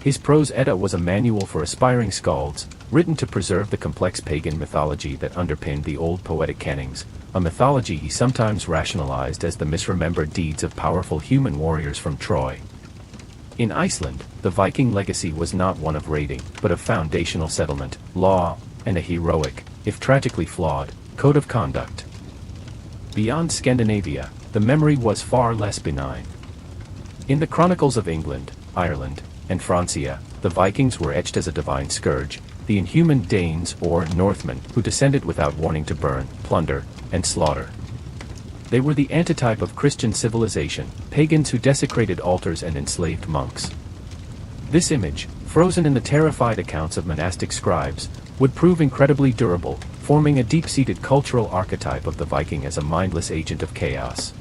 His prose Edda was a manual for aspiring skalds, written to preserve the complex pagan mythology that underpinned the old poetic canons, a mythology he sometimes rationalized as the misremembered deeds of powerful human warriors from Troy. In Iceland, the Viking legacy was not one of raiding, but of foundational settlement, law, and a heroic, if tragically flawed, code of conduct. Beyond Scandinavia, the memory was far less benign. In the chronicles of England, Ireland, and Francia, the Vikings were etched as a divine scourge, the inhuman Danes or Northmen who descended without warning to burn, plunder, and slaughter. They were the antitype of Christian civilization, pagans who desecrated altars and enslaved monks. This image, frozen in the terrified accounts of monastic scribes, would prove incredibly durable, forming a deep-seated cultural archetype of the Viking as a mindless agent of chaos.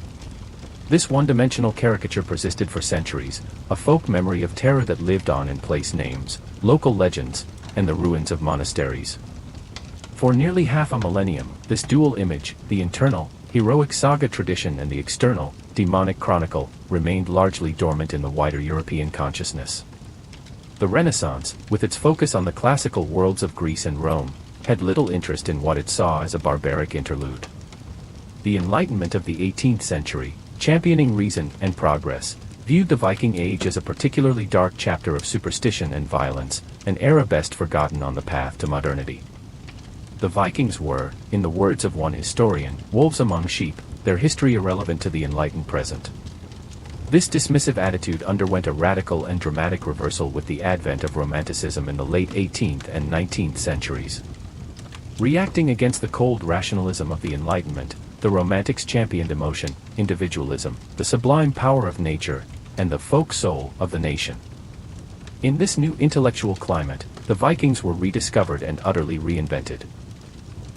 This one-dimensional caricature persisted for centuries, a folk memory of terror that lived on in place names, local legends, and the ruins of monasteries. For nearly half a millennium, this dual image, the internal, heroic saga tradition and the external, demonic chronicle, remained largely dormant in the wider European consciousness. The Renaissance, with its focus on the classical worlds of Greece and Rome, had little interest in what it saw as a barbaric interlude. The Enlightenment of the 18th century, championing reason and progress, viewed the Viking Age as a particularly dark chapter of superstition and violence, an era best forgotten on the path to modernity. The Vikings were, in the words of one historian, wolves among sheep, their history irrelevant to the enlightened present. This dismissive attitude underwent a radical and dramatic reversal with the advent of Romanticism in the late 18th and 19th centuries. Reacting against the cold rationalism of the Enlightenment, the Romantics championed emotion, individualism, the sublime power of nature, and the folk soul of the nation. In this new intellectual climate, the Vikings were rediscovered and utterly reinvented.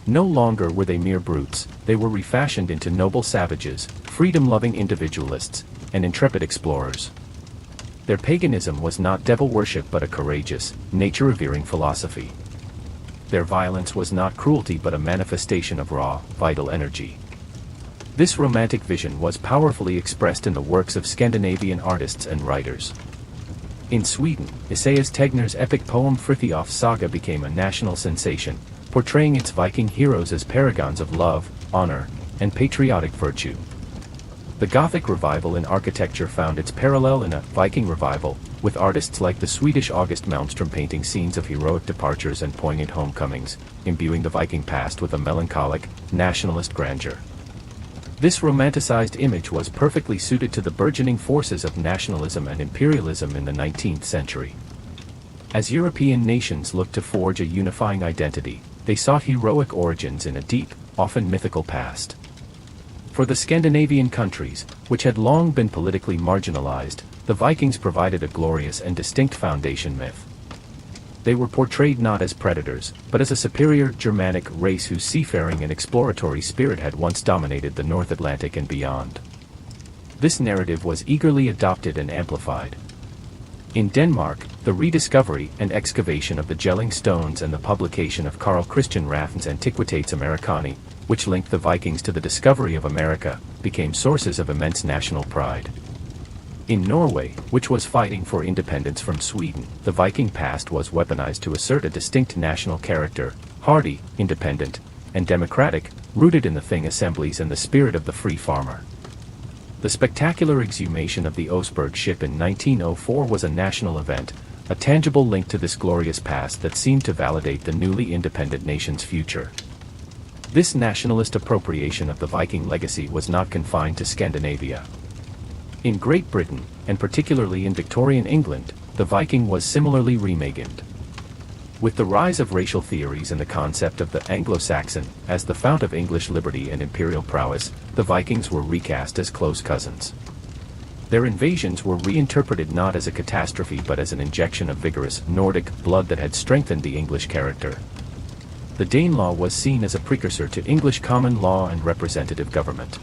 No longer were they mere brutes, they were refashioned into noble savages, freedom-loving individualists, and intrepid explorers. Their paganism was not devil worship but a courageous, nature-revering philosophy. Their violence was not cruelty but a manifestation of raw, vital energy. This romantic vision was powerfully expressed in the works of Scandinavian artists and writers. In Sweden, Esaias Tegner's epic poem Frithiof's Saga became a national sensation, portraying its Viking heroes as paragons of love, honor, and patriotic virtue. The Gothic revival in architecture found its parallel in a Viking revival, with artists like the Swedish August Malmström painting scenes of heroic departures and poignant homecomings, imbuing the Viking past with a melancholic, nationalist grandeur. This romanticized image was perfectly suited to the burgeoning forces of nationalism and imperialism in the 19th century. As European nations looked to forge a unifying identity, they sought heroic origins in a deep, often mythical past. For the Scandinavian countries, which had long been politically marginalized, the Vikings provided a glorious and distinct foundation myth. They were portrayed not as predators, but as a superior Germanic race whose seafaring and exploratory spirit had once dominated the North Atlantic and beyond. This narrative was eagerly adopted and amplified. In Denmark, the rediscovery and excavation of the Jelling stones and the publication of Carl Christian Raffen's Antiquitates Americani, which linked the Vikings to the discovery of America, became sources of immense national pride. In Norway, which was fighting for independence from Sweden, the Viking past was weaponized to assert a distinct national character, hardy, independent, and democratic, rooted in the Thing assemblies and the spirit of the free farmer. The spectacular exhumation of the Oseberg ship in 1904 was a national event, a tangible link to this glorious past that seemed to validate the newly independent nation's future. This nationalist appropriation of the Viking legacy was not confined to Scandinavia. In Great Britain, and particularly in Victorian England, the Viking was similarly reimagined. With the rise of racial theories and the concept of the Anglo-Saxon as the fount of English liberty and imperial prowess, the Vikings were recast as close cousins. Their invasions were reinterpreted not as a catastrophe but as an injection of vigorous, Nordic blood that had strengthened the English character. The Danelaw was seen as a precursor to English common law and representative government.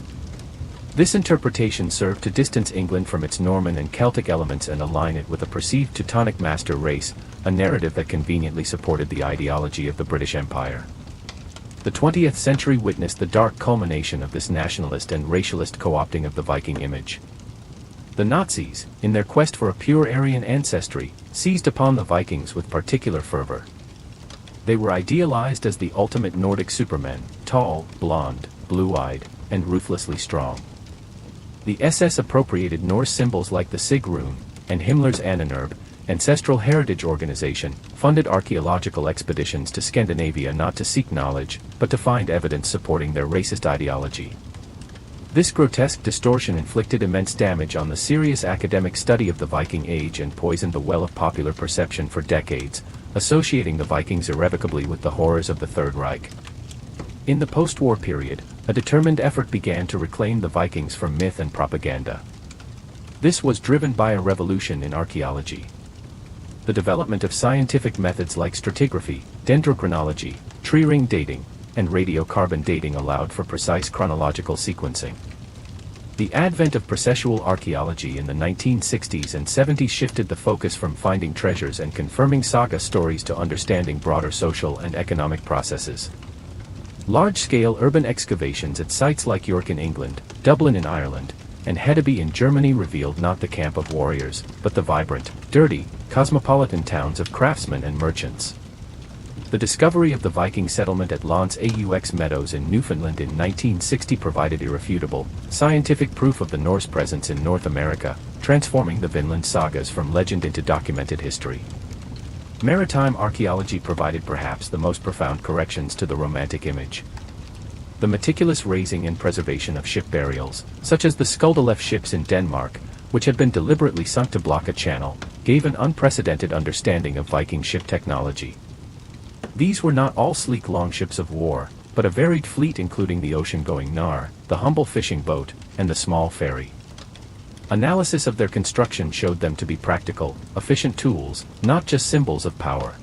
This interpretation served to distance England from its Norman and Celtic elements and align it with a perceived Teutonic master race, a narrative that conveniently supported the ideology of the British Empire. The 20th century witnessed the dark culmination of this nationalist and racialist co-opting of the Viking image. The Nazis, in their quest for a pure Aryan ancestry, seized upon the Vikings with particular fervor. They were idealized as the ultimate Nordic supermen, tall, blonde, blue-eyed, and ruthlessly strong. The SS appropriated Norse symbols like the Sig rune, and Himmler's Ahnenerbe, ancestral heritage organization, funded archaeological expeditions to Scandinavia not to seek knowledge, but to find evidence supporting their racist ideology. This grotesque distortion inflicted immense damage on the serious academic study of the Viking Age and poisoned the well of popular perception for decades, associating the Vikings irrevocably with the horrors of the Third Reich. In the post-war period, a determined effort began to reclaim the Vikings from myth and propaganda. This was driven by a revolution in archaeology. The development of scientific methods like stratigraphy, dendrochronology, tree ring dating, and radiocarbon dating allowed for precise chronological sequencing. The advent of processual archaeology in the 1960s and 70s shifted the focus from finding treasures and confirming saga stories to understanding broader social and economic processes. Large-scale urban excavations at sites like York in England, Dublin in Ireland, and Hedeby in Germany revealed not the camp of warriors, but the vibrant, dirty, cosmopolitan towns of craftsmen and merchants. The discovery of the Viking settlement at Lance aux Meadows in Newfoundland in 1960 provided irrefutable, scientific proof of the Norse presence in North America, transforming the Vinland sagas from legend into documented history. Maritime archaeology provided perhaps the most profound corrections to the Romantic image. The meticulous raising and preservation of ship burials, such as the Skaldalef ships in Denmark, which had been deliberately sunk to block a channel, gave an unprecedented understanding of Viking ship technology. These were not all sleek longships of war, but a varied fleet including the ocean-going Nar, the humble fishing boat, and the small ferry. Analysis of their construction showed them to be practical, efficient tools, not just symbols of power.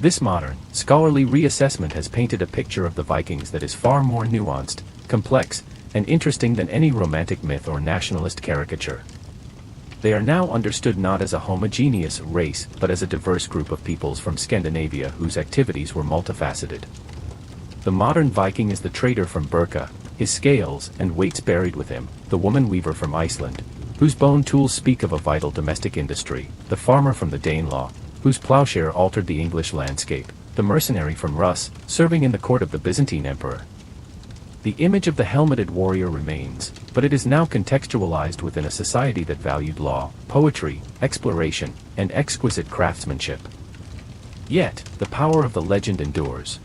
This modern, scholarly reassessment has painted a picture of the Vikings that is far more nuanced, complex, and interesting than any romantic myth or nationalist caricature. They are now understood not as a homogeneous race but as a diverse group of peoples from Scandinavia whose activities were multifaceted. The modern Viking is the trader from Birka, his scales and weights buried with him, the woman weaver from Iceland, whose bone tools speak of a vital domestic industry, the farmer from the Danelaw, whose plowshare altered the English landscape, the mercenary from Rus, serving in the court of the Byzantine emperor. The image of the helmeted warrior remains, but it is now contextualized within a society that valued law, poetry, exploration, and exquisite craftsmanship. Yet, the power of the legend endures.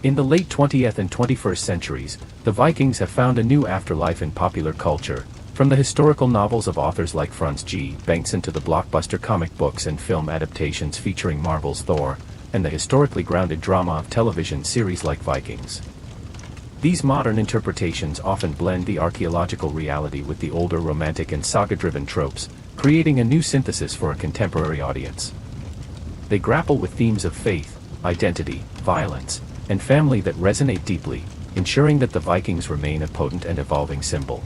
In the late 20th and 21st centuries, the Vikings have found a new afterlife in popular culture, from the historical novels of authors like Franz G. Bengtsson to the blockbuster comic books and film adaptations featuring Marvel's Thor, and the historically grounded drama of television series like Vikings. These modern interpretations often blend the archaeological reality with the older romantic and saga-driven tropes, creating a new synthesis for a contemporary audience. They grapple with themes of faith, identity, violence, and family that resonate deeply, ensuring that the Vikings remain a potent and evolving symbol.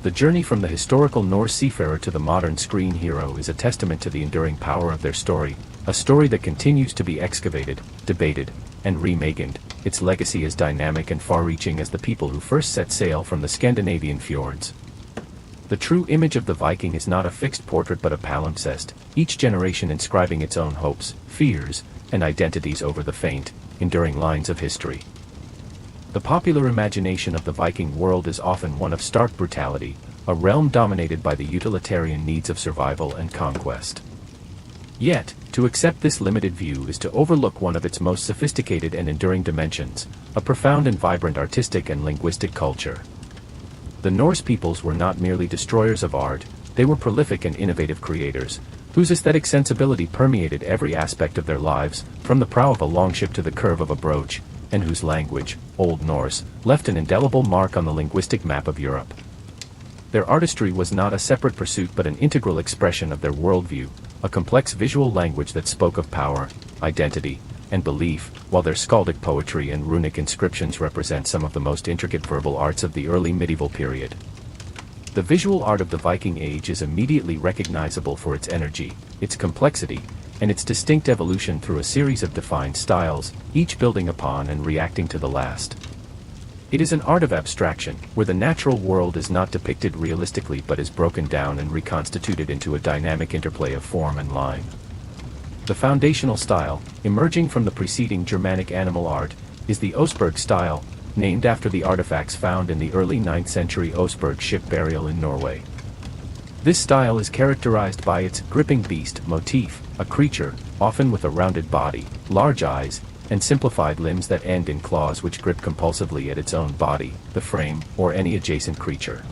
The journey from the historical Norse seafarer to the modern screen hero is a testament to the enduring power of their story, a story that continues to be excavated, debated, and reimagined. Its legacy is dynamic and far-reaching as the people who first set sail from the Scandinavian fjords. The true image of the Viking is not a fixed portrait but a palimpsest, each generation inscribing its own hopes, fears, and identities over the faint, enduring lines of history. The popular imagination of the Viking world is often one of stark brutality, a realm dominated by the utilitarian needs of survival and conquest. Yet, to accept this limited view is to overlook one of its most sophisticated and enduring dimensions, a profound and vibrant artistic and linguistic culture. The Norse peoples were not merely destroyers of art, they were prolific and innovative creators, whose aesthetic sensibility permeated every aspect of their lives, from the prow of a longship to the curve of a brooch, and whose language, Old Norse, left an indelible mark on the linguistic map of Europe. Their artistry was not a separate pursuit but an integral expression of their worldview, a complex visual language that spoke of power, identity, and belief, while their skaldic poetry and runic inscriptions represent some of the most intricate verbal arts of the early medieval period. The visual art of the Viking Age is immediately recognizable for its energy, its complexity, and its distinct evolution through a series of defined styles, each building upon and reacting to the last. It is an art of abstraction, where the natural world is not depicted realistically but is broken down and reconstituted into a dynamic interplay of form and line. The foundational style, emerging from the preceding Germanic animal art, is the Oseberg style, named after the artifacts found in the early 9th century Oseberg ship burial in Norway. This style is characterized by its gripping beast motif, a creature, often with a rounded body, large eyes, and simplified limbs that end in claws which grip compulsively at its own body, the frame, or any adjacent creature.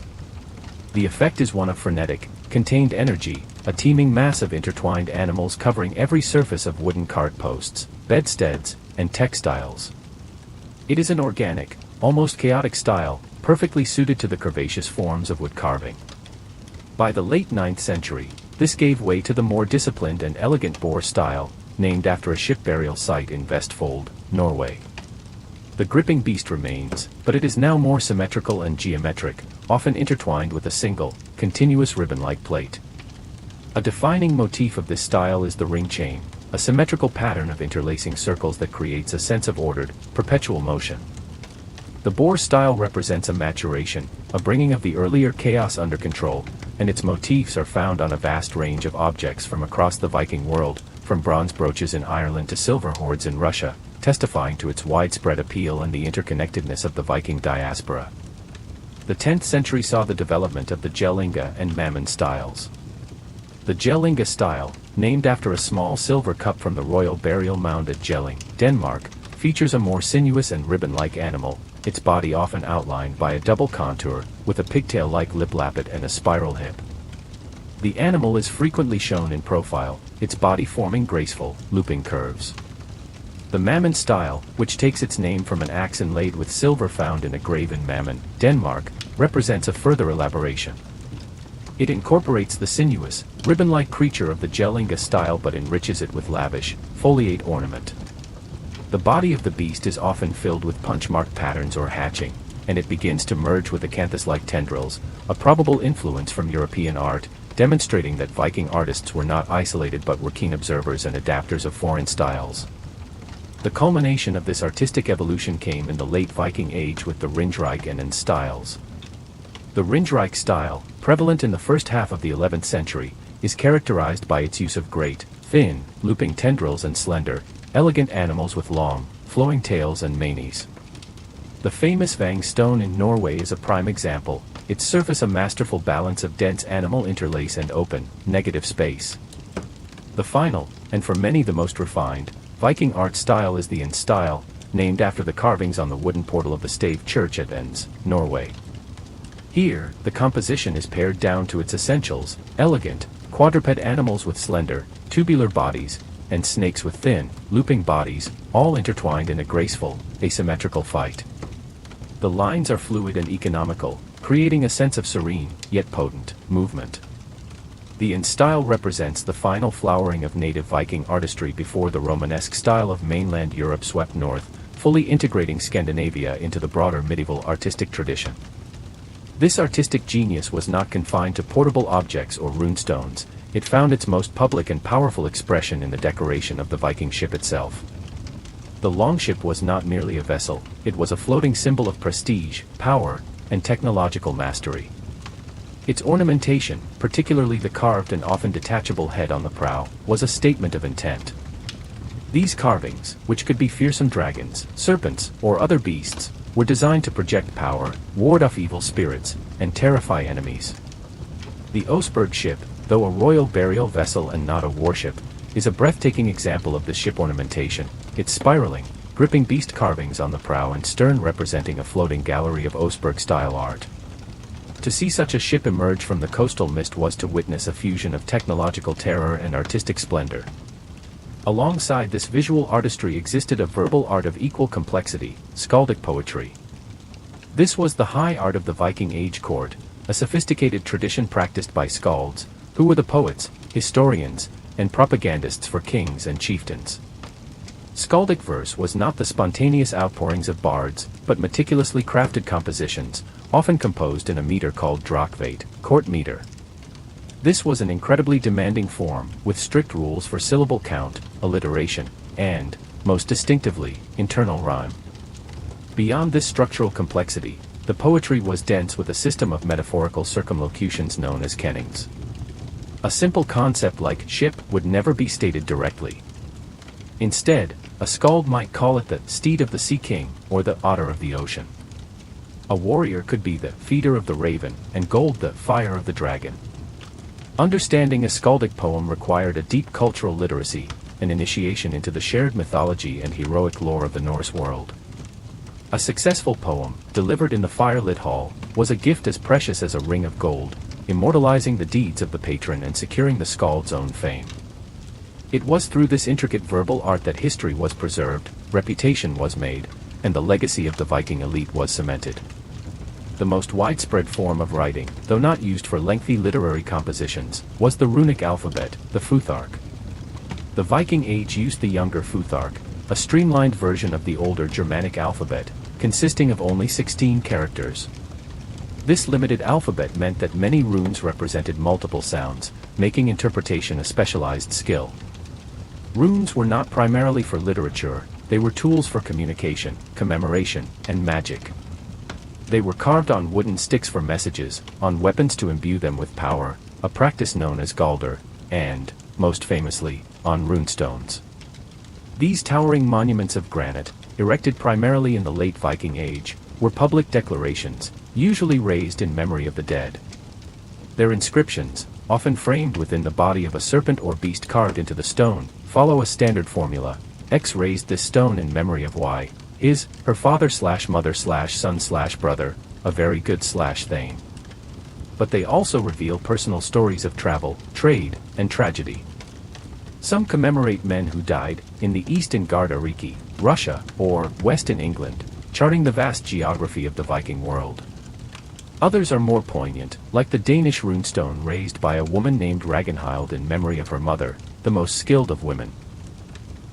The effect is one of frenetic, contained energy, a teeming mass of intertwined animals covering every surface of wooden cart posts, bedsteads, and textiles. It is an organic, almost chaotic style, perfectly suited to the curvaceous forms of wood carving. By the late 9th century, this gave way to the more disciplined and elegant boar style, named after a ship burial site in Vestfold, Norway. The gripping beast remains, but it is now more symmetrical and geometric, often intertwined with a single, continuous ribbon-like plate. A defining motif of this style is the ring chain, a symmetrical pattern of interlacing circles that creates a sense of ordered, perpetual motion. The boar style represents a maturation, a bringing of the earlier chaos under control, and its motifs are found on a vast range of objects from across the Viking world, from bronze brooches in Ireland to silver hoards in Russia, testifying to its widespread appeal and the interconnectedness of the Viking diaspora. The 10th century saw the development of the Jellinga and Mammon styles. The Jellinga style, named after a small silver cup from the royal burial mound at Jelling, Denmark, features a more sinuous and ribbon-like animal, its body often outlined by a double contour, with a pigtail-like lip lappet and a spiral hip. The animal is frequently shown in profile, its body forming graceful, looping curves. The Mammon style, which takes its name from an axe inlaid with silver found in a grave in Mammon, Denmark, represents a further elaboration. It incorporates the sinuous, ribbon-like creature of the Jellinga style but enriches it with lavish, foliate ornament. The body of the beast is often filled with punch-mark patterns or hatching, and it begins to merge with acanthus-like tendrils, a probable influence from European art, demonstrating that Viking artists were not isolated but were keen observers and adapters of foreign styles. The culmination of this artistic evolution came in the late Viking Age with the Rindriken styles. The Rindrike style, prevalent in the first half of the 11th century, is characterized by its use of great, thin, looping tendrils and slender, elegant animals with long, flowing tails and manes. The famous Vang stone in Norway is a prime example, its surface a masterful balance of dense animal interlace and open, negative space. The final, and for many the most refined, Viking art style is the Ends style, named after the carvings on the wooden portal of the Stave Church at Ends, Norway. Here, the composition is pared down to its essentials, elegant, quadruped animals with slender, tubular bodies, and snakes with thin, looping bodies, all intertwined in a graceful, asymmetrical fight. The lines are fluid and economical, creating a sense of serene, yet potent, movement. The Ends style represents the final flowering of native Viking artistry before the Romanesque style of mainland Europe swept north, fully integrating Scandinavia into the broader medieval artistic tradition. This artistic genius was not confined to portable objects or runestones, it found its most public and powerful expression in the decoration of the Viking ship itself. The longship was not merely a vessel, it was a floating symbol of prestige, power, and technological mastery. Its ornamentation, particularly the carved and often detachable head on the prow, was a statement of intent. These carvings, which could be fearsome dragons, serpents, or other beasts, were designed to project power, ward off evil spirits, and terrify enemies. The Oseberg ship, though a royal burial vessel and not a warship, is a breathtaking example of this ship ornamentation, its spiraling, gripping beast carvings on the prow and stern representing a floating gallery of Oseberg-style art. To see such a ship emerge from the coastal mist was to witness a fusion of technological terror and artistic splendor. Alongside this visual artistry existed a verbal art of equal complexity, skaldic poetry. This was the high art of the Viking Age court, a sophisticated tradition practiced by skalds, who were the poets, historians, and propagandists for kings and chieftains. Skaldic verse was not the spontaneous outpourings of bards, but meticulously crafted compositions, often composed in a meter called drakvate, court meter. This was an incredibly demanding form, with strict rules for syllable count, alliteration, and, most distinctively, internal rhyme. Beyond this structural complexity, the poetry was dense with a system of metaphorical circumlocutions known as kennings. A simple concept like ship would never be stated directly. Instead, a skald might call it the steed of the sea king, or the otter of the ocean. A warrior could be the feeder of the raven, and gold the fire of the dragon. Understanding a skaldic poem required a deep cultural literacy, an initiation into the shared mythology and heroic lore of the Norse world. A successful poem, delivered in the firelit hall, was a gift as precious as a ring of gold, immortalizing the deeds of the patron and securing the skald's own fame. It was through this intricate verbal art that history was preserved, reputation was made, and the legacy of the Viking elite was cemented. The most widespread form of writing, though not used for lengthy literary compositions, was the runic alphabet, the Futhark. The Viking Age used the younger Futhark, a streamlined version of the older Germanic alphabet, consisting of only 16 characters. This limited alphabet meant that many runes represented multiple sounds, making interpretation a specialized skill. Runes were not primarily for literature, they were tools for communication, commemoration, and magic. They were carved on wooden sticks for messages, on weapons to imbue them with power, a practice known as galder, and, most famously, on runestones. These towering monuments of granite, erected primarily in the late Viking Age, were public declarations, usually raised in memory of the dead. Their inscriptions, often framed within the body of a serpent or beast carved into the stone, follow a standard formula. X raised this stone in memory of Y, his, her father/mother/son/brother, a very good thing. But they also reveal personal stories of travel, trade, and tragedy. Some commemorate men who died in the east in Gardariki, Russia, or west in England, charting the vast geography of the Viking world. Others are more poignant, like the Danish runestone raised by a woman named Ragnhild in memory of her mother, the most skilled of women.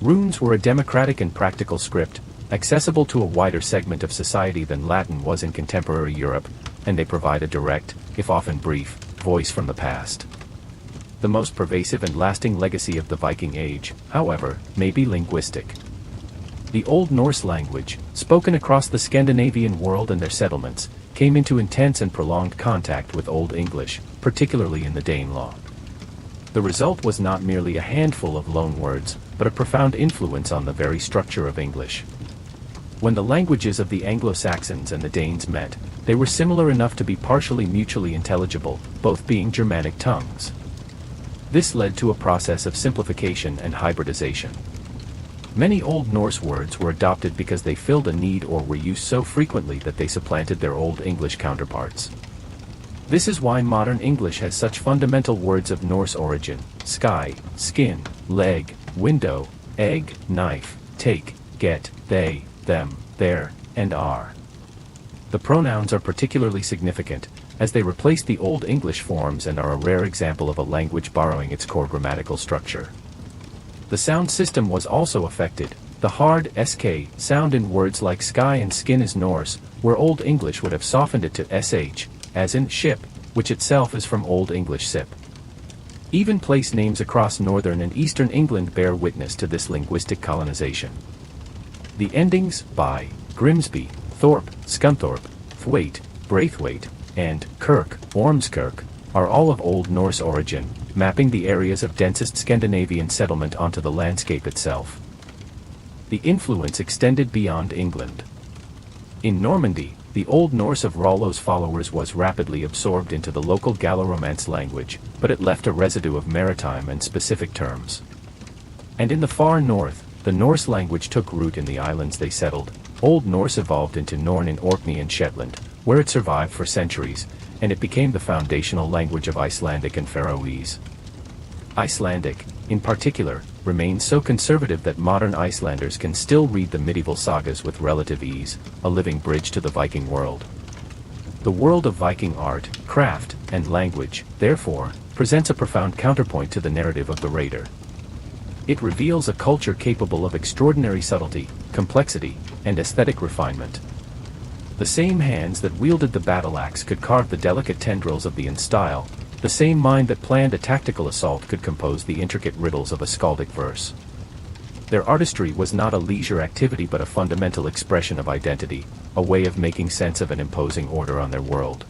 Runes were a democratic and practical script, accessible to a wider segment of society than Latin was in contemporary Europe, and they provide a direct, if often brief, voice from the past. The most pervasive and lasting legacy of the Viking Age, however, may be linguistic. The Old Norse language, spoken across the Scandinavian world and their settlements, came into intense and prolonged contact with Old English, particularly in the Danelaw. The result was not merely a handful of loan words, but a profound influence on the very structure of English. When the languages of the Anglo-Saxons and the Danes met, they were similar enough to be partially mutually intelligible, both being Germanic tongues. This led to a process of simplification and hybridization. Many Old Norse words were adopted because they filled a need or were used so frequently that they supplanted their Old English counterparts. This is why modern English has such fundamental words of Norse origin: sky, skin, leg, window, egg, knife, take, get, they, them, their, and are. The pronouns are particularly significant, as they replace the Old English forms and are a rare example of a language borrowing its core grammatical structure. The sound system was also affected. The hard sk sound in words like sky and skin is Norse, where Old English would have softened it to sh, as in ship, which itself is from Old English sip. Even place names across northern and eastern England bear witness to this linguistic colonization. The endings by, Grimsby, Thorpe, Scunthorpe, Thwaite, Braithwaite, and Kirk, Ormskirk, are all of Old Norse origin, mapping the areas of densest Scandinavian settlement onto the landscape itself. The influence extended beyond England. In Normandy, the Old Norse of Rollo's followers was rapidly absorbed into the local Gallo-Romance language, but it left a residue of maritime and specific terms. And in the far north, the Norse language took root in the islands they settled. Old Norse evolved into Norn in Orkney and Shetland, where it survived for centuries, and it became the foundational language of Icelandic and Faroese. Icelandic, in particular, remains so conservative that modern Icelanders can still read the medieval sagas with relative ease, a living bridge to the Viking world. The world of Viking art, craft, and language, therefore, presents a profound counterpoint to the narrative of the raider. It reveals a culture capable of extraordinary subtlety, complexity, and aesthetic refinement. The same hands that wielded the battle axe could carve the delicate tendrils of the style. The same mind that planned a tactical assault could compose the intricate riddles of a skaldic verse. Their artistry was not a leisure activity but a fundamental expression of identity, a way of making sense of an imposing order on their world.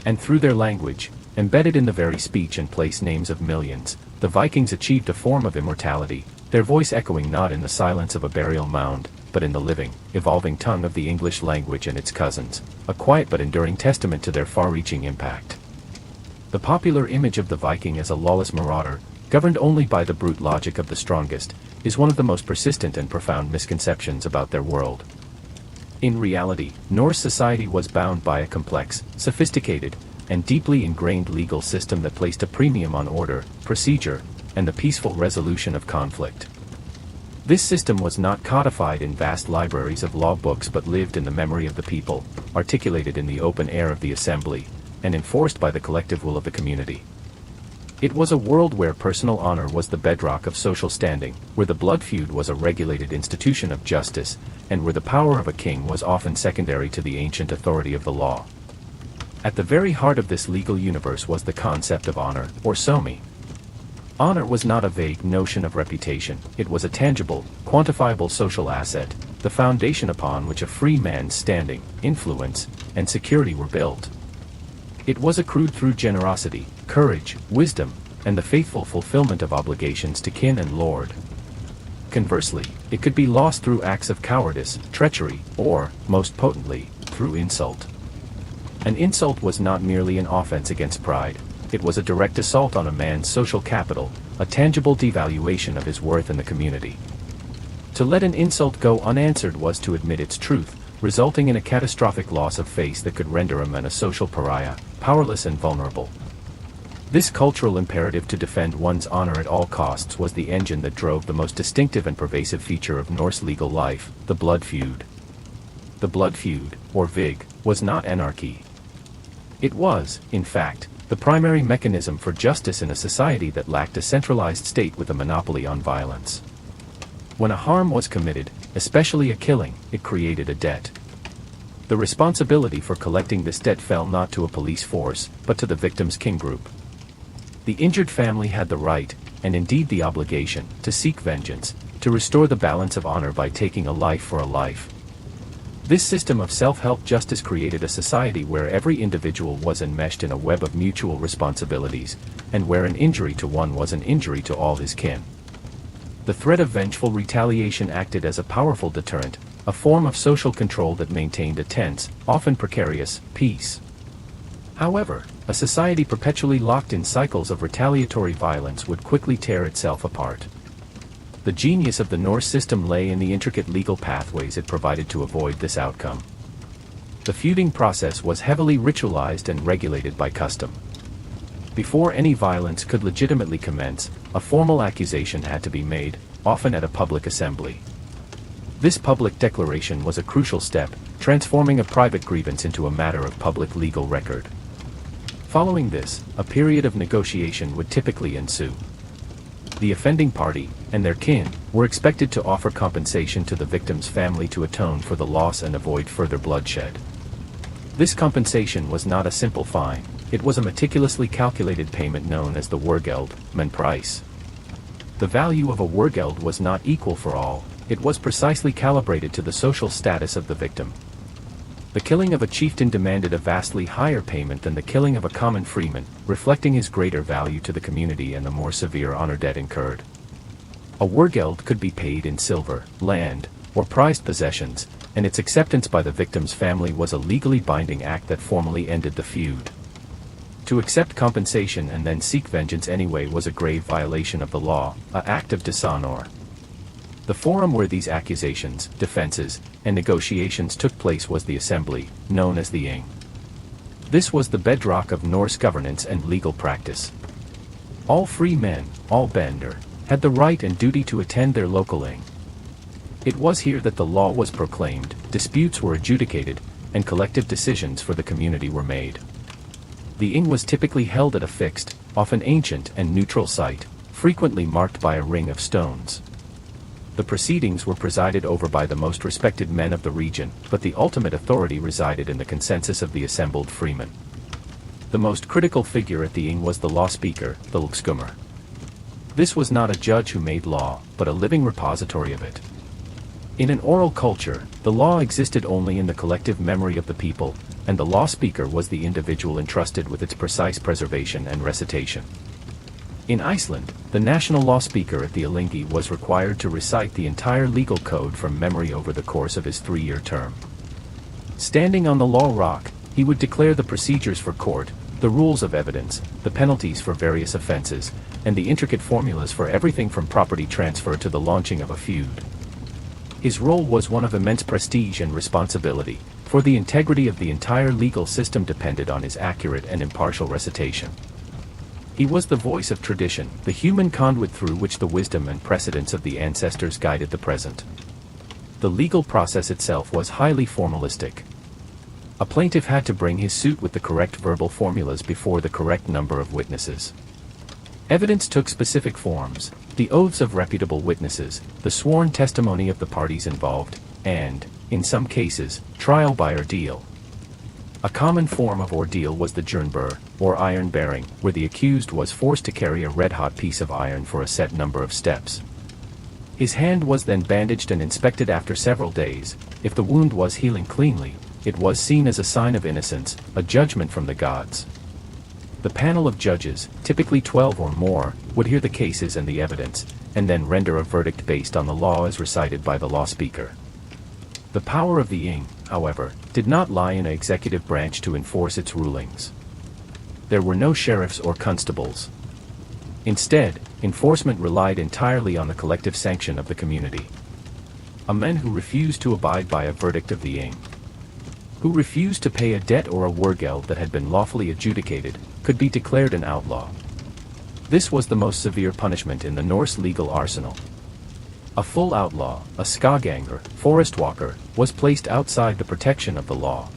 And through their language, embedded in the very speech and place names of millions, the Vikings achieved a form of immortality, their voice echoing not in the silence of a burial mound, but in the living, evolving tongue of the English language and its cousins, a quiet but enduring testament to their far-reaching impact. The popular image of the Viking as a lawless marauder, governed only by the brute logic of the strongest, is one of the most persistent and profound misconceptions about their world. In reality, Norse society was bound by a complex, sophisticated, and deeply ingrained legal system that placed a premium on order, procedure, and the peaceful resolution of conflict. This system was not codified in vast libraries of law books but lived in the memory of the people, articulated in the open air of the assembly, and enforced by the collective will of the community. It was a world where personal honor was the bedrock of social standing, where the blood feud was a regulated institution of justice, and where the power of a king was often secondary to the ancient authority of the law. At the very heart of this legal universe was the concept of honor, or somi. Honor was not a vague notion of reputation, it was a tangible, quantifiable social asset, the foundation upon which a free man's standing, influence, and security were built. It was accrued through generosity, courage, wisdom, and the faithful fulfillment of obligations to kin and lord. Conversely, it could be lost through acts of cowardice, treachery, or, most potently, through insult. An insult was not merely an offense against pride, it was a direct assault on a man's social capital, a tangible devaluation of his worth in the community. To let an insult go unanswered was to admit its truth, resulting in a catastrophic loss of face that could render a man a social pariah, powerless and vulnerable. This cultural imperative to defend one's honor at all costs was the engine that drove the most distinctive and pervasive feature of Norse legal life, the blood feud. The blood feud, or vig, was not anarchy. It was, in fact, the primary mechanism for justice in a society that lacked a centralized state with a monopoly on violence. When a harm was committed, especially a killing, it created a debt. The responsibility for collecting this debt fell not to a police force, but to the victim's kin group. The injured family had the right, and indeed the obligation, to seek vengeance, to restore the balance of honor by taking a life for a life. This system of self-help justice created a society where every individual was enmeshed in a web of mutual responsibilities, and where an injury to one was an injury to all his kin. The threat of vengeful retaliation acted as a powerful deterrent, a form of social control that maintained a tense, often precarious, peace. However, a society perpetually locked in cycles of retaliatory violence would quickly tear itself apart. The genius of the Norse system lay in the intricate legal pathways it provided to avoid this outcome. The feuding process was heavily ritualized and regulated by custom. Before any violence could legitimately commence, a formal accusation had to be made, often at a public assembly. This public declaration was a crucial step, transforming a private grievance into a matter of public legal record. Following this, a period of negotiation would typically ensue. The offending party, and their kin, were expected to offer compensation to the victim's family to atone for the loss and avoid further bloodshed. This compensation was not a simple fine, it was a meticulously calculated payment known as the wergeld, price. The value of a wergeld was not equal for all, it was precisely calibrated to the social status of the victim. The killing of a chieftain demanded a vastly higher payment than the killing of a common freeman, reflecting his greater value to the community and the more severe honor debt incurred. A wergeld could be paid in silver, land, or prized possessions, and its acceptance by the victim's family was a legally binding act that formally ended the feud. To accept compensation and then seek vengeance anyway was a grave violation of the law, an act of dishonor. The forum where these accusations, defenses, and negotiations took place was the assembly, known as the Ing. This was the bedrock of Norse governance and legal practice. All free men, all bønder, had the right and duty to attend their local Ing. It was here that the law was proclaimed, disputes were adjudicated, and collective decisions for the community were made. The Ing was typically held at a fixed, often ancient and neutral site, frequently marked by a ring of stones. The proceedings were presided over by the most respected men of the region, but the ultimate authority resided in the consensus of the assembled freemen. The most critical figure at the Ing was the law speaker, the lgskummer. This was not a judge who made law, but a living repository of it. In an oral culture, the law existed only in the collective memory of the people, and the law speaker was the individual entrusted with its precise preservation and recitation. In Iceland, the national law speaker at the Alþingi was required to recite the entire legal code from memory over the course of his 3-year term. Standing on the law rock, he would declare the procedures for court, the rules of evidence, the penalties for various offenses, and the intricate formulas for everything from property transfer to the launching of a feud. His role was one of immense prestige and responsibility, for the integrity of the entire legal system depended on his accurate and impartial recitation. He was the voice of tradition, the human conduit through which the wisdom and precedents of the ancestors guided the present. The legal process itself was highly formalistic. A plaintiff had to bring his suit with the correct verbal formulas before the correct number of witnesses. Evidence took specific forms: the oaths of reputable witnesses, the sworn testimony of the parties involved, and, in some cases, trial by ordeal. A common form of ordeal was the jernbur, or iron bearing, where the accused was forced to carry a red-hot piece of iron for a set number of steps. His hand was then bandaged and inspected after several days. If the wound was healing cleanly, it was seen as a sign of innocence, a judgment from the gods. The panel of judges, typically 12 or more, would hear the cases and the evidence, and then render a verdict based on the law as recited by the law speaker. The power of the Ing, however, did not lie in an executive branch to enforce its rulings. There were no sheriffs or constables. Instead, enforcement relied entirely on the collective sanction of the community. A man who refused to abide by a verdict of the Ing, who refused to pay a debt or a wergeld that had been lawfully adjudicated, could be declared an outlaw. This was the most severe punishment in the Norse legal arsenal. A full outlaw, a skaganger, forest walker, was placed outside the protection of the law.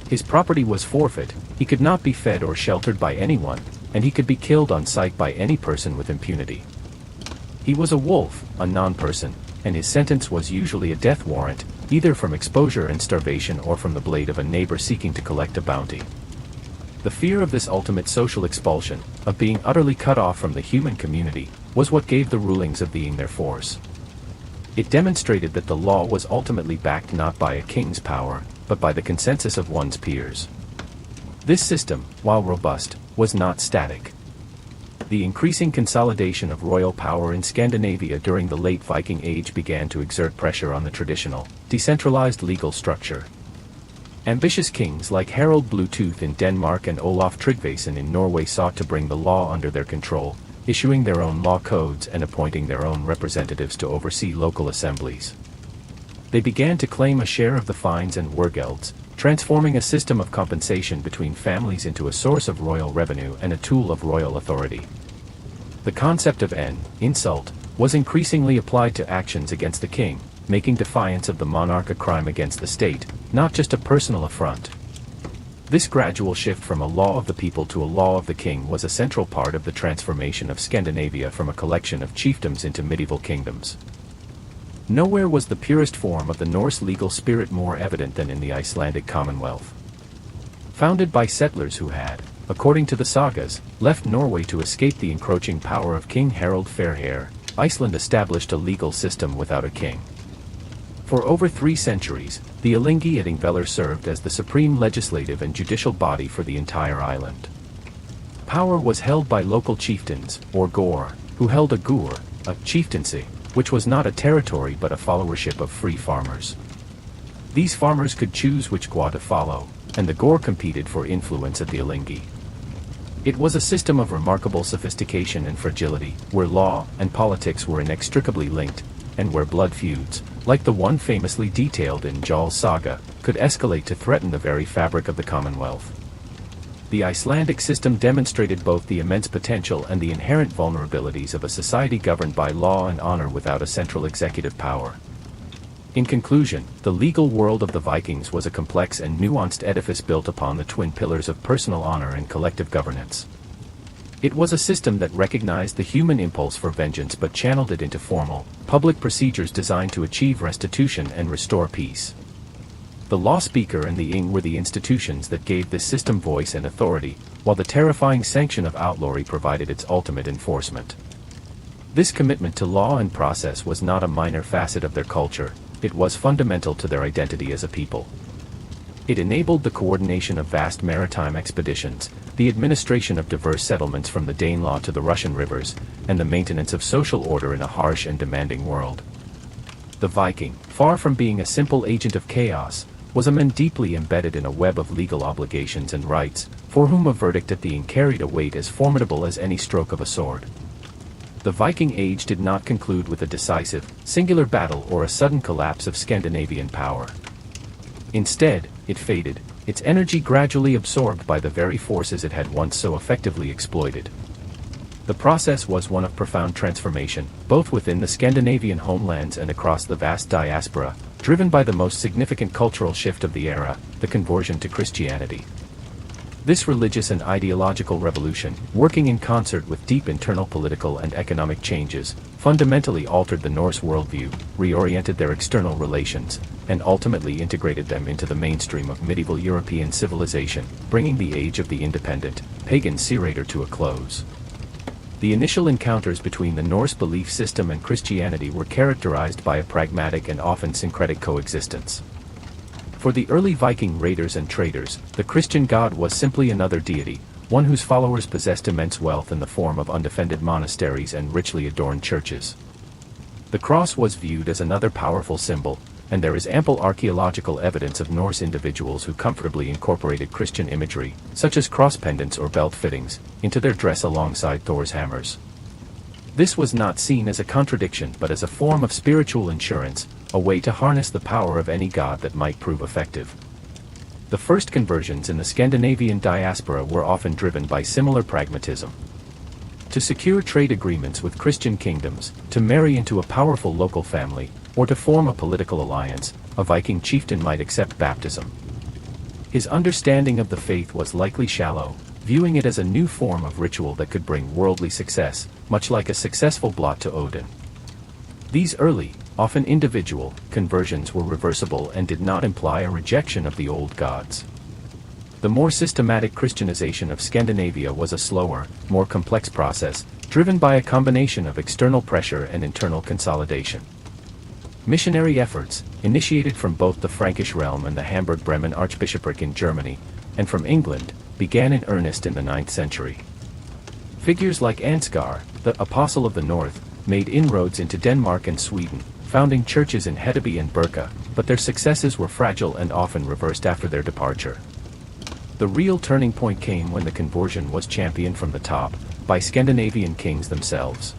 His property was forfeit, he could not be fed or sheltered by anyone, and he could be killed on sight by any person with impunity. He was a wolf, a non-person, and his sentence was usually a death warrant, either from exposure and starvation or from the blade of a neighbor seeking to collect a bounty. The fear of this ultimate social expulsion, of being utterly cut off from the human community, was what gave the rulings of the Ing their force. It demonstrated that the law was ultimately backed not by a king's power, but by the consensus of one's peers. This system, while robust, was not static. The increasing consolidation of royal power in Scandinavia during the late Viking Age began to exert pressure on the traditional, decentralized legal structure. Ambitious kings like Harald Bluetooth in Denmark and Olaf Tryggvason in Norway sought to bring the law under their control, issuing their own law codes and appointing their own representatives to oversee local assemblies. They began to claim a share of the fines and wergelds, transforming a system of compensation between families into a source of royal revenue and a tool of royal authority. The concept of insult was increasingly applied to actions against the king, making defiance of the monarch a crime against the state, not just a personal affront. This gradual shift from a law of the people to a law of the king was a central part of the transformation of Scandinavia from a collection of chiefdoms into medieval kingdoms. Nowhere was the purest form of the Norse legal spirit more evident than in the Icelandic Commonwealth. Founded by settlers who had, according to the sagas, left Norway to escape the encroaching power of King Harald Fairhair, Iceland established a legal system without a king. For over 3 centuries, the Alþingi at Ingvellir served as the supreme legislative and judicial body for the entire island. Power was held by local chieftains, or gor, who held a gur, a chieftaincy, which was not a territory but a followership of free farmers. These farmers could choose which gua to follow, and the gor competed for influence at the Alþingi. It was a system of remarkable sophistication and fragility, where law and politics were inextricably linked, and where blood feuds, like the one famously detailed in Jarl's saga, could escalate to threaten the very fabric of the Commonwealth. The Icelandic system demonstrated both the immense potential and the inherent vulnerabilities of a society governed by law and honor without a central executive power. In conclusion, the legal world of the Vikings was a complex and nuanced edifice built upon the twin pillars of personal honor and collective governance. It was a system that recognized the human impulse for vengeance but channeled it into formal, public procedures designed to achieve restitution and restore peace. The law speaker and the Ing were the institutions that gave this system voice and authority, while the terrifying sanction of outlawry provided its ultimate enforcement. This commitment to law and process was not a minor facet of their culture, it was fundamental to their identity as a people. It enabled the coordination of vast maritime expeditions, the administration of diverse settlements from the Danelaw to the Russian rivers, and the maintenance of social order in a harsh and demanding world. The Viking, far from being a simple agent of chaos, was a man deeply embedded in a web of legal obligations and rights, for whom a verdict at the Ing carried a weight as formidable as any stroke of a sword. The Viking Age did not conclude with a decisive, singular battle or a sudden collapse of Scandinavian power. Instead, it faded, its energy gradually absorbed by the very forces it had once so effectively exploited. The process was one of profound transformation, both within the Scandinavian homelands and across the vast diaspora, driven by the most significant cultural shift of the era, the conversion to Christianity. This religious and ideological revolution, working in concert with deep internal political and economic changes, fundamentally altered the Norse worldview, reoriented their external relations, and ultimately integrated them into the mainstream of medieval European civilization, bringing the age of the independent, pagan Seirator to a close. The initial encounters between the Norse belief system and Christianity were characterized by a pragmatic and often syncretic coexistence. For the early Viking raiders and traders, the Christian god was simply another deity, one whose followers possessed immense wealth in the form of undefended monasteries and richly adorned churches. The cross was viewed as another powerful symbol, and there is ample archaeological evidence of Norse individuals who comfortably incorporated Christian imagery, such as cross pendants or belt fittings, into their dress alongside Thor's hammers. This was not seen as a contradiction but as a form of spiritual insurance, a way to harness the power of any god that might prove effective. The first conversions in the Scandinavian diaspora were often driven by similar pragmatism. To secure trade agreements with Christian kingdoms, to marry into a powerful local family, or to form a political alliance, a Viking chieftain might accept baptism. His understanding of the faith was likely shallow, viewing it as a new form of ritual that could bring worldly success, much like a successful blot to Odin. These early, often individual, conversions were reversible and did not imply a rejection of the old gods. The more systematic Christianization of Scandinavia was a slower, more complex process, driven by a combination of external pressure and internal consolidation. Missionary efforts, initiated from both the Frankish realm and the Hamburg-Bremen Archbishopric in Germany, and from England, began in earnest in the 9th century. Figures like Ansgar, the Apostle of the North, made inroads into Denmark and Sweden, founding churches in Hedeby and Birka, but their successes were fragile and often reversed after their departure. The real turning point came when the conversion was championed from the top, by Scandinavian kings themselves.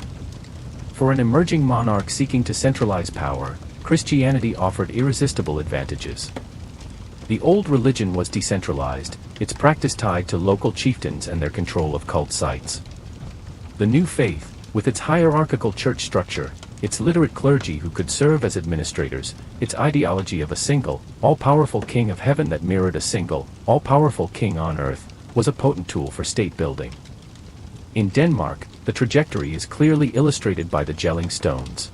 For an emerging monarch seeking to centralize power, Christianity offered irresistible advantages. The old religion was decentralized, its practice tied to local chieftains and their control of cult sites. The new faith, with its hierarchical church structure, its literate clergy who could serve as administrators, its ideology of a single, all-powerful king of heaven that mirrored a single, all-powerful king on earth, was a potent tool for state building. In Denmark, the trajectory is clearly illustrated by the Jelling stones.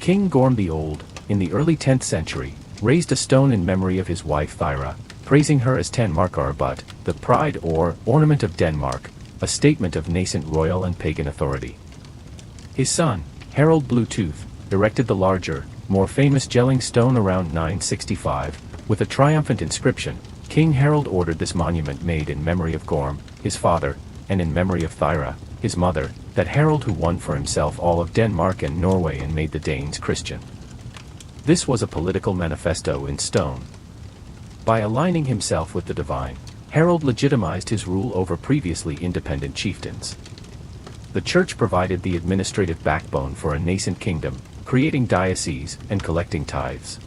King Gorm the Old, in the early 10th century, raised a stone in memory of his wife Thyra, praising her as Tanmarkarbut, the pride or ornament of Denmark, a statement of nascent royal and pagan authority. His son, Harald Bluetooth, erected the larger, more famous Jelling stone around 965, with a triumphant inscription. King Harald ordered this monument made in memory of Gorm, his father, and in memory of Thyra, his mother, that Harald who won for himself all of Denmark and Norway and made the Danes Christian. This was a political manifesto in stone. By aligning himself with the divine, Harald legitimized his rule over previously independent chieftains. The church provided the administrative backbone for a nascent kingdom, creating dioceses and collecting tithes.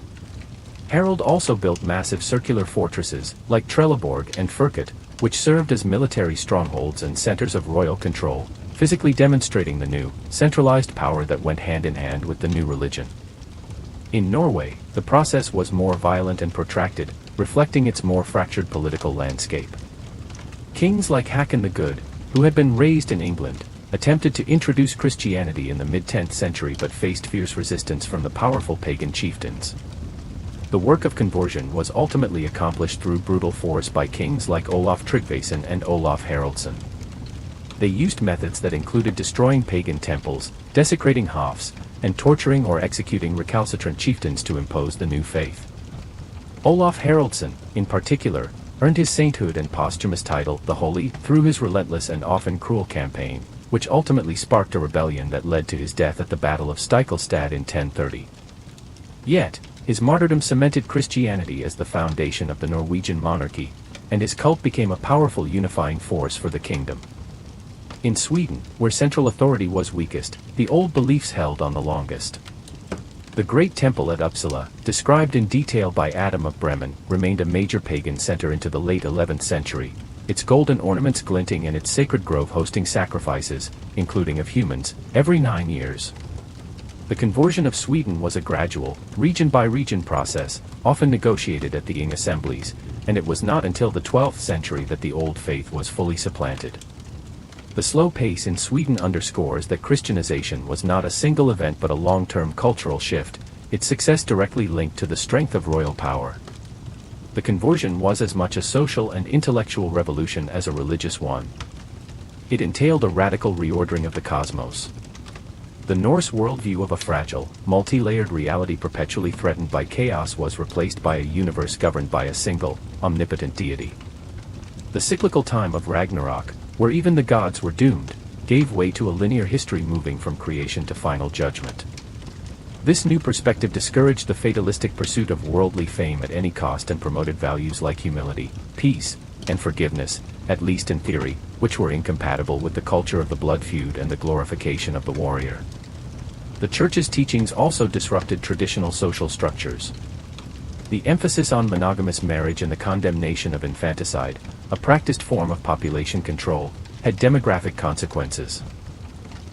Harald also built massive circular fortresses, like Trelleborg and Furkut, which served as military strongholds and centers of royal control, physically demonstrating the new, centralized power that went hand in hand with the new religion. In Norway, the process was more violent and protracted, reflecting its more fractured political landscape. Kings like Hakon the Good, who had been raised in England, attempted to introduce Christianity in the mid-10th century but faced fierce resistance from the powerful pagan chieftains. The work of conversion was ultimately accomplished through brutal force by kings like Olaf Tryggvason and Olaf Haraldsson. They used methods that included destroying pagan temples, desecrating hofs, and torturing or executing recalcitrant chieftains to impose the new faith. Olaf Haraldsson, in particular, earned his sainthood and posthumous title, the Holy, through his relentless and often cruel campaign, which ultimately sparked a rebellion that led to his death at the Battle of Stiklestad in 1030. Yet, his martyrdom cemented Christianity as the foundation of the Norwegian monarchy, and his cult became a powerful unifying force for the kingdom. In Sweden, where central authority was weakest, the old beliefs held on the longest. The Great Temple at Uppsala, described in detail by Adam of Bremen, remained a major pagan center into the late 11th century, its golden ornaments glinting and its sacred grove hosting sacrifices, including of humans, every 9 years. The conversion of Sweden was a gradual, region-by-region process, often negotiated at the Ing assemblies, and it was not until the 12th century that the old faith was fully supplanted. The slow pace in Sweden underscores that Christianization was not a single event but a long-term cultural shift, its success directly linked to the strength of royal power. The conversion was as much a social and intellectual revolution as a religious one. It entailed a radical reordering of the cosmos. The Norse worldview of a fragile, multi-layered reality perpetually threatened by chaos was replaced by a universe governed by a single, omnipotent deity. The cyclical time of Ragnarok, where even the gods were doomed, gave way to a linear history moving from creation to final judgment. This new perspective discouraged the fatalistic pursuit of worldly fame at any cost and promoted values like humility, peace, and forgiveness, at least in theory, which were incompatible with the culture of the blood feud and the glorification of the warrior. The Church's teachings also disrupted traditional social structures. The emphasis on monogamous marriage and the condemnation of infanticide, a practiced form of population control, had demographic consequences.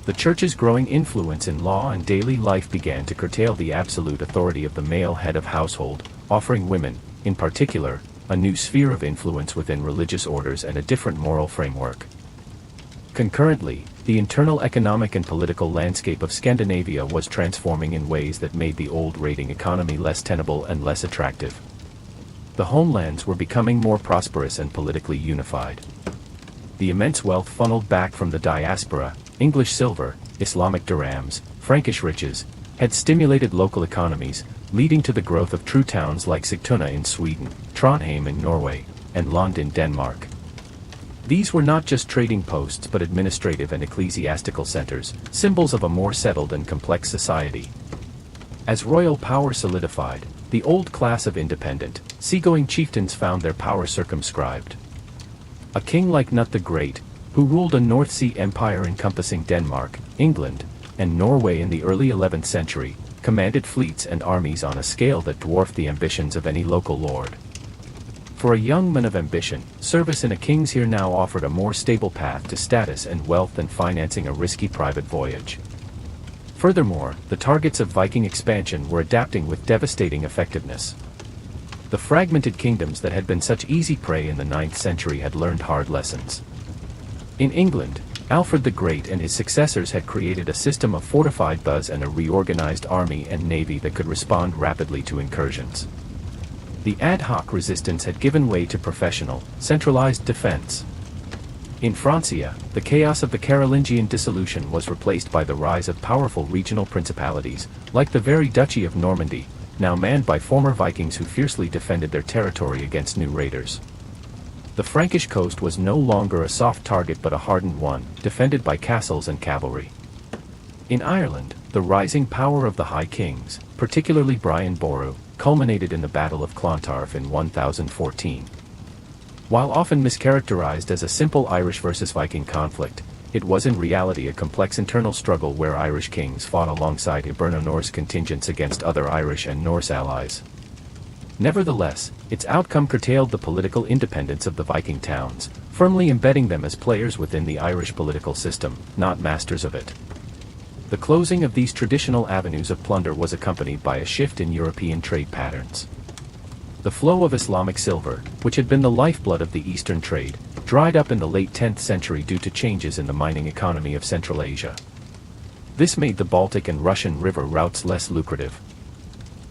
The Church's growing influence in law and daily life began to curtail the absolute authority of the male head of household, offering women, in particular, a new sphere of influence within religious orders and a different moral framework. Concurrently, the internal economic and political landscape of Scandinavia was transforming in ways that made the old raiding economy less tenable and less attractive. The homelands were becoming more prosperous and politically unified. The immense wealth funneled back from the diaspora, English silver, Islamic dirhams, Frankish riches, had stimulated local economies, leading to the growth of true towns like Sigtuna in Sweden, Trondheim in Norway, and Lund in Denmark. These were not just trading posts but administrative and ecclesiastical centers, symbols of a more settled and complex society. As royal power solidified, the old class of independent, seagoing chieftains found their power circumscribed. A king like Knut the Great, who ruled a North Sea empire encompassing Denmark, England, and Norway in the early 11th century, commanded fleets and armies on a scale that dwarfed the ambitions of any local lord. For a young man of ambition, service in a king's here now offered a more stable path to status and wealth than financing a risky private voyage. Furthermore, the targets of Viking expansion were adapting with devastating effectiveness. The fragmented kingdoms that had been such easy prey in the 9th century had learned hard lessons. In England, Alfred the Great and his successors had created a system of fortified baths and a reorganized army and navy that could respond rapidly to incursions. The ad hoc resistance had given way to professional, centralized defense. In Francia, the chaos of the Carolingian dissolution was replaced by the rise of powerful regional principalities, like the very Duchy of Normandy, now manned by former Vikings who fiercely defended their territory against new raiders. The Frankish coast was no longer a soft target but a hardened one, defended by castles and cavalry. In Ireland, the rising power of the High Kings, particularly Brian Boru, culminated in the Battle of Clontarf in 1014. While often mischaracterized as a simple Irish versus Viking conflict, it was in reality a complex internal struggle where Irish kings fought alongside Hiberno-Norse contingents against other Irish and Norse allies. Nevertheless, its outcome curtailed the political independence of the Viking towns, firmly embedding them as players within the Irish political system, not masters of it. The closing of these traditional avenues of plunder was accompanied by a shift in European trade patterns. The flow of Islamic silver, which had been the lifeblood of the Eastern trade, dried up in the late 10th century due to changes in the mining economy of Central Asia. This made the Baltic and Russian river routes less lucrative.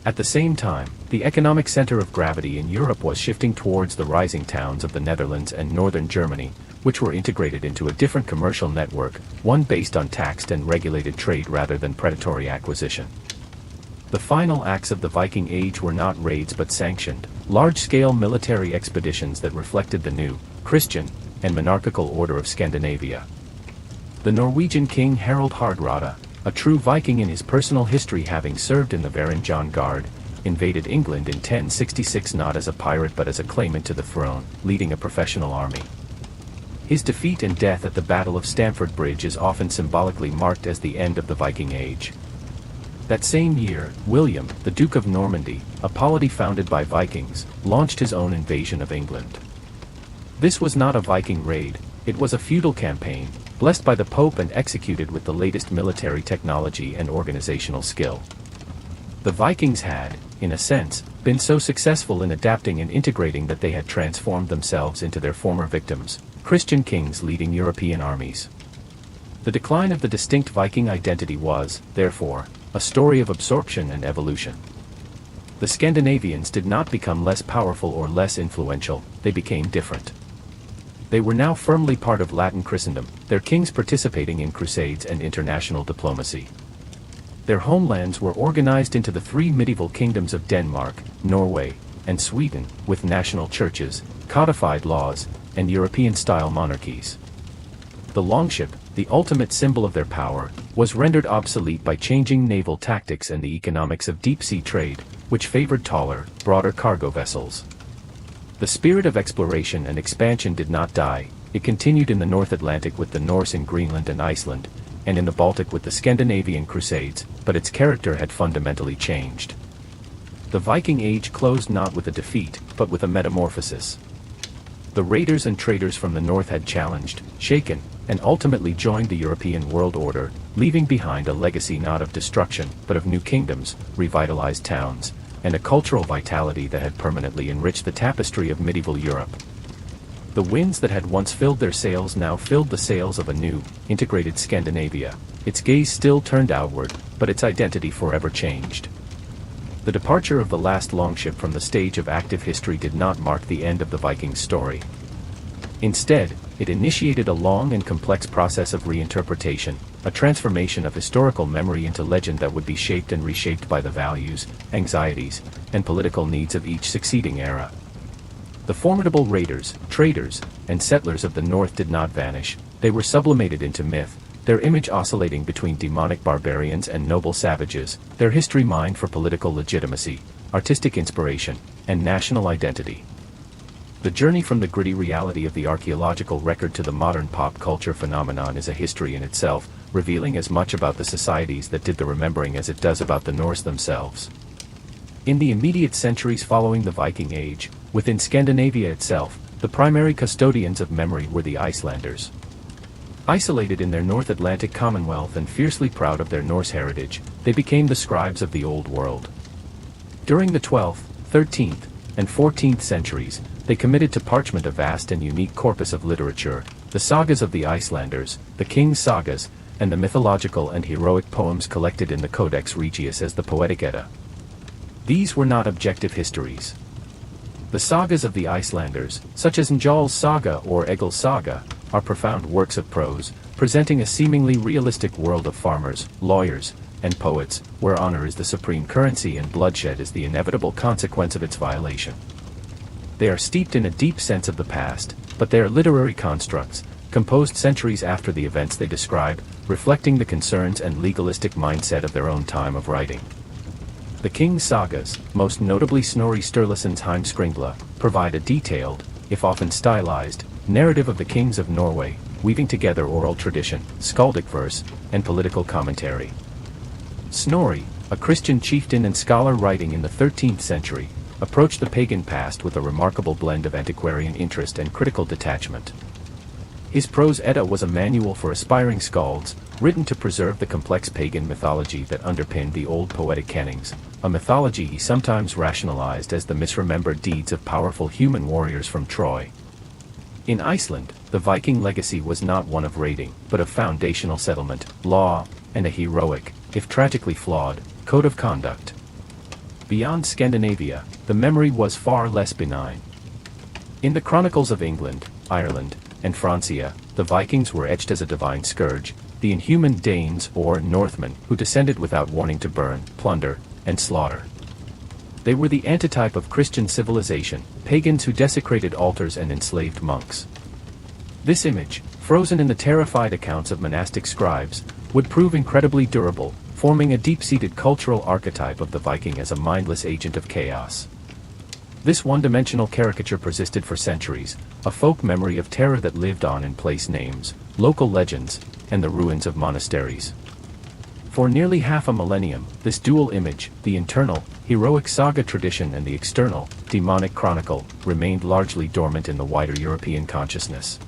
At the same time, the economic center of gravity in Europe was shifting towards the rising towns of the Netherlands and northern Germany, which were integrated into a different commercial network, one based on taxed and regulated trade rather than predatory acquisition. The final acts of the Viking Age were not raids but sanctioned, large-scale military expeditions that reflected the new, Christian, and monarchical order of Scandinavia. The Norwegian king Harald Hardrada, a true Viking in his personal history having served in the Varangian Guard, invaded England in 1066 not as a pirate but as a claimant to the throne, leading a professional army. His defeat and death at the Battle of Stamford Bridge is often symbolically marked as the end of the Viking Age. That same year, William, the Duke of Normandy, a polity founded by Vikings, launched his own invasion of England. This was not a Viking raid, it was a feudal campaign, blessed by the Pope and executed with the latest military technology and organizational skill. The Vikings had, in a sense, been so successful in adapting and integrating that they had transformed themselves into their former victims, Christian kings leading European armies. The decline of the distinct Viking identity was, therefore, a story of absorption and evolution. The Scandinavians did not become less powerful or less influential, they became different. They were now firmly part of Latin Christendom, their kings participating in crusades and international diplomacy. Their homelands were organized into the three medieval kingdoms of Denmark, Norway, and Sweden, with national churches, codified laws, and European-style monarchies. The longship, the ultimate symbol of their power, was rendered obsolete by changing naval tactics and the economics of deep-sea trade, which favored taller, broader cargo vessels. The spirit of exploration and expansion did not die, it continued in the North Atlantic with the Norse in Greenland and Iceland, and in the Baltic with the Scandinavian Crusades, but its character had fundamentally changed. The Viking Age closed not with a defeat, but with a metamorphosis. The raiders and traders from the north had challenged, shaken, and ultimately joined the European world order, leaving behind a legacy not of destruction, but of new kingdoms, revitalized towns, and a cultural vitality that had permanently enriched the tapestry of medieval Europe. The winds that had once filled their sails now filled the sails of a new, integrated Scandinavia. Its gaze still turned outward, but its identity forever changed. The departure of the last longship from the stage of active history did not mark the end of the Vikings' story. Instead, it initiated a long and complex process of reinterpretation, a transformation of historical memory into legend that would be shaped and reshaped by the values, anxieties, and political needs of each succeeding era. The formidable raiders, traders, and settlers of the north did not vanish, they were sublimated into myth, their image oscillating between demonic barbarians and noble savages, their history mined for political legitimacy, artistic inspiration, and national identity. The journey from the gritty reality of the archaeological record to the modern pop culture phenomenon is a history in itself, revealing as much about the societies that did the remembering as it does about the Norse themselves. In the immediate centuries following the Viking Age, within Scandinavia itself, the primary custodians of memory were the Icelanders. Isolated in their North Atlantic Commonwealth and fiercely proud of their Norse heritage, they became the scribes of the Old World. During the 12th, 13th, and 14th centuries, they committed to parchment a vast and unique corpus of literature, the sagas of the Icelanders, the King's sagas, and the mythological and heroic poems collected in the Codex Regius as the Poetic Edda. These were not objective histories. The sagas of the Icelanders, such as Njál's saga or Egil's saga, are profound works of prose, presenting a seemingly realistic world of farmers, lawyers, and poets, where honor is the supreme currency and bloodshed is the inevitable consequence of its violation. They are steeped in a deep sense of the past, but they are literary constructs, composed centuries after the events they describe, reflecting the concerns and legalistic mindset of their own time of writing. The King's sagas, most notably Snorri Sturluson's Heimskringla, provide a detailed, if often stylized, narrative of the kings of Norway, weaving together oral tradition, skaldic verse, and political commentary. Snorri, a Christian chieftain and scholar writing in the 13th century, approached the pagan past with a remarkable blend of antiquarian interest and critical detachment. His prose Edda was a manual for aspiring skalds, written to preserve the complex pagan mythology that underpinned the old poetic canons, a mythology he sometimes rationalized as the misremembered deeds of powerful human warriors from Troy. In Iceland, the Viking legacy was not one of raiding, but of foundational settlement, law, and a heroic, if tragically flawed, code of conduct. Beyond Scandinavia, the memory was far less benign. In the chronicles of England, Ireland, and Francia, the Vikings were etched as a divine scourge, the inhuman Danes or Northmen who descended without warning to burn, plunder, and slaughter. They were the antitype of Christian civilization, pagans who desecrated altars and enslaved monks. This image, frozen in the terrified accounts of monastic scribes, would prove incredibly durable, forming a deep-seated cultural archetype of the Viking as a mindless agent of chaos. This one-dimensional caricature persisted for centuries, a folk memory of terror that lived on in place names, local legends, and the ruins of monasteries. For nearly half a millennium, this dual image, the internal, heroic saga tradition and the external, demonic chronicle, remained largely dormant in the wider European consciousness.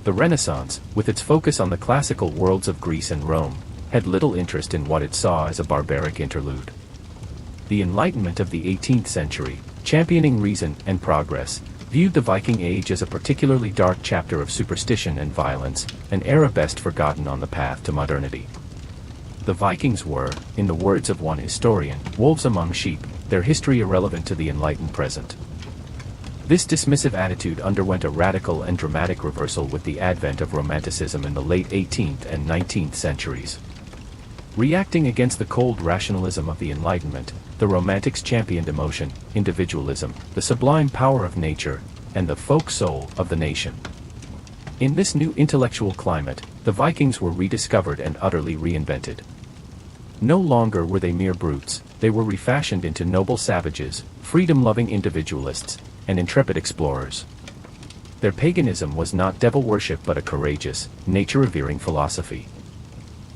The Renaissance, with its focus on the classical worlds of Greece and Rome, had little interest in what it saw as a barbaric interlude. The Enlightenment of the 18th century, championing reason and progress, viewed the Viking Age as a particularly dark chapter of superstition and violence, an era best forgotten on the path to modernity. The Vikings were, in the words of one historian, wolves among sheep, their history irrelevant to the enlightened present. This dismissive attitude underwent a radical and dramatic reversal with the advent of Romanticism in the late 18th and 19th centuries. Reacting against the cold rationalism of the Enlightenment, the Romantics championed emotion, individualism, the sublime power of nature, and the folk soul of the nation. In this new intellectual climate, the Vikings were rediscovered and utterly reinvented. No longer were they mere brutes, they were refashioned into noble savages, freedom-loving individualists, and intrepid explorers. Their paganism was not devil worship but a courageous, nature-revering philosophy.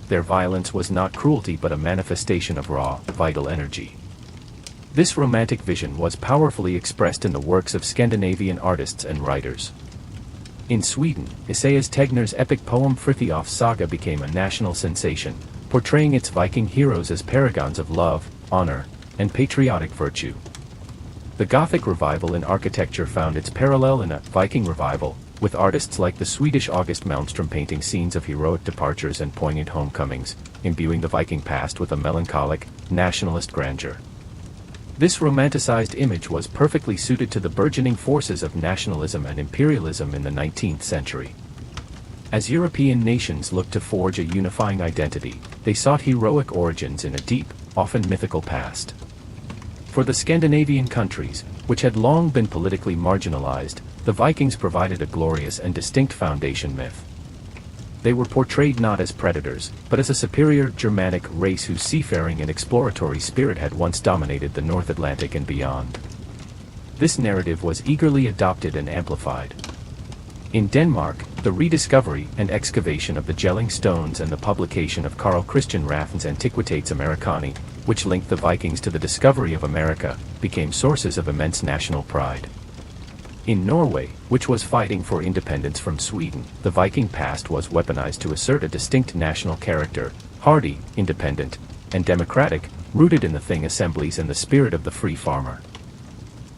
Their violence was not cruelty but a manifestation of raw, vital energy. This romantic vision was powerfully expressed in the works of Scandinavian artists and writers. In Sweden, Esaias Tegner's epic poem Frithiof's Saga became a national sensation, portraying its Viking heroes as paragons of love, honor, and patriotic virtue. The Gothic revival in architecture found its parallel in a Viking revival, with artists like the Swedish August Malmström painting scenes of heroic departures and poignant homecomings, imbuing the Viking past with a melancholic, nationalist grandeur. This romanticized image was perfectly suited to the burgeoning forces of nationalism and imperialism in the 19th century. As European nations looked to forge a unifying identity, they sought heroic origins in a deep, often mythical past. For the Scandinavian countries, which had long been politically marginalized, the Vikings provided a glorious and distinct foundation myth. They were portrayed not as predators, but as a superior Germanic race whose seafaring and exploratory spirit had once dominated the North Atlantic and beyond. This narrative was eagerly adopted and amplified. In Denmark, the rediscovery and excavation of the Jelling stones and the publication of Carl Christian Rathen's Antiquitates Americani, which linked the Vikings to the discovery of America, became sources of immense national pride. In Norway, which was fighting for independence from Sweden, the Viking past was weaponized to assert a distinct national character, hardy, independent, and democratic, rooted in the Thing assemblies and the spirit of the free farmer.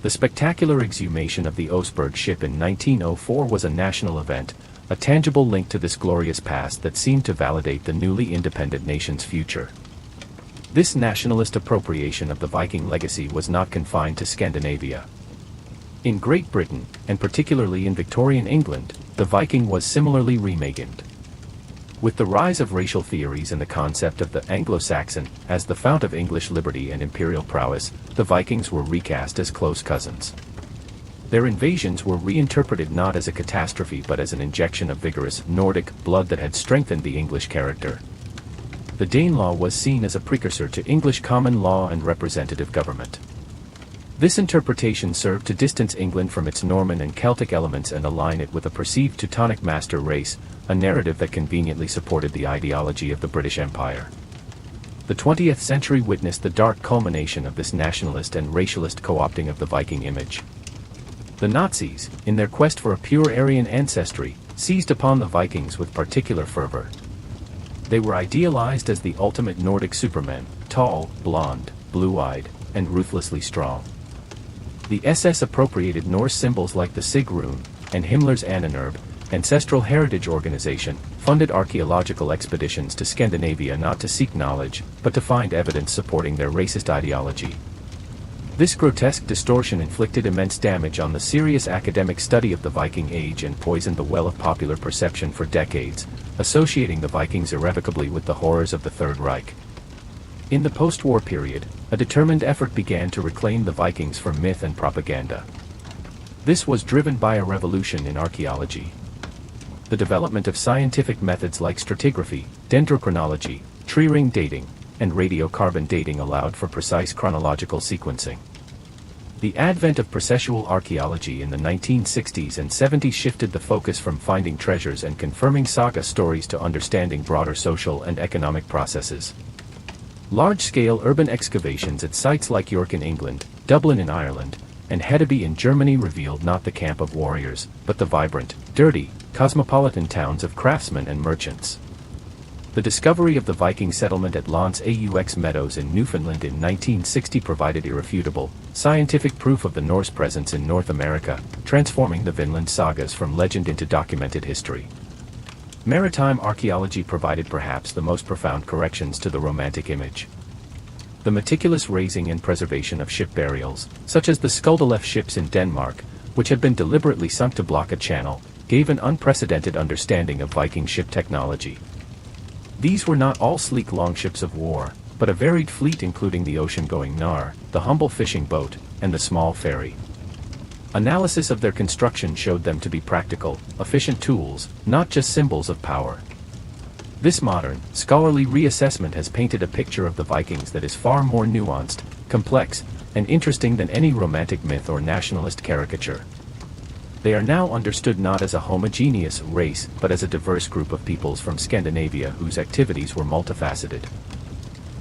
The spectacular exhumation of the Oseberg ship in 1904 was a national event, a tangible link to this glorious past that seemed to validate the newly independent nation's future. This nationalist appropriation of the Viking legacy was not confined to Scandinavia. In Great Britain, and particularly in Victorian England, the Viking was similarly reimagined. With the rise of racial theories and the concept of the Anglo-Saxon as the fount of English liberty and imperial prowess, the Vikings were recast as close cousins. Their invasions were reinterpreted not as a catastrophe but as an injection of vigorous Nordic blood that had strengthened the English character. The Danelaw was seen as a precursor to English common law and representative government. This interpretation served to distance England from its Norman and Celtic elements and align it with a perceived Teutonic master race, a narrative that conveniently supported the ideology of the British Empire. The 20th century witnessed the dark culmination of this nationalist and racialist co-opting of the Viking image. The Nazis, in their quest for a pure Aryan ancestry, seized upon the Vikings with particular fervor. They were idealized as the ultimate Nordic supermen, tall, blonde, blue-eyed, and ruthlessly strong. The SS appropriated Norse symbols like the Sig rune, and Himmler's Ahnenerbe, ancestral heritage organization, funded archaeological expeditions to Scandinavia not to seek knowledge, but to find evidence supporting their racist ideology. This grotesque distortion inflicted immense damage on the serious academic study of the Viking Age and poisoned the well of popular perception for decades, associating the Vikings irrevocably with the horrors of the Third Reich. In the post-war period, a determined effort began to reclaim the Vikings from myth and propaganda. This was driven by a revolution in archaeology. The development of scientific methods like stratigraphy, dendrochronology, tree-ring dating, and radiocarbon dating allowed for precise chronological sequencing. The advent of processual archaeology in the 1960s and 70s shifted the focus from finding treasures and confirming saga stories to understanding broader social and economic processes. Large-scale urban excavations at sites like York in England, Dublin in Ireland, and Hedeby in Germany revealed not the camp of warriors, but the vibrant, dirty, cosmopolitan towns of craftsmen and merchants. The discovery of the Viking settlement at Lance aux Meadows in Newfoundland in 1960 provided irrefutable, scientific proof of the Norse presence in North America, transforming the Vinland sagas from legend into documented history. Maritime archaeology provided perhaps the most profound corrections to the Romantic image. The meticulous raising and preservation of ship burials, such as the Skaldalef ships in Denmark, which had been deliberately sunk to block a channel, gave an unprecedented understanding of Viking ship technology. These were not all sleek longships of war, but a varied fleet including the ocean-going Nar, the humble fishing boat, and the small ferry. Analysis of their construction showed them to be practical, efficient tools, not just symbols of power. This modern, scholarly reassessment has painted a picture of the Vikings that is far more nuanced, complex, and interesting than any romantic myth or nationalist caricature. They are now understood not as a homogeneous race but as a diverse group of peoples from Scandinavia whose activities were multifaceted.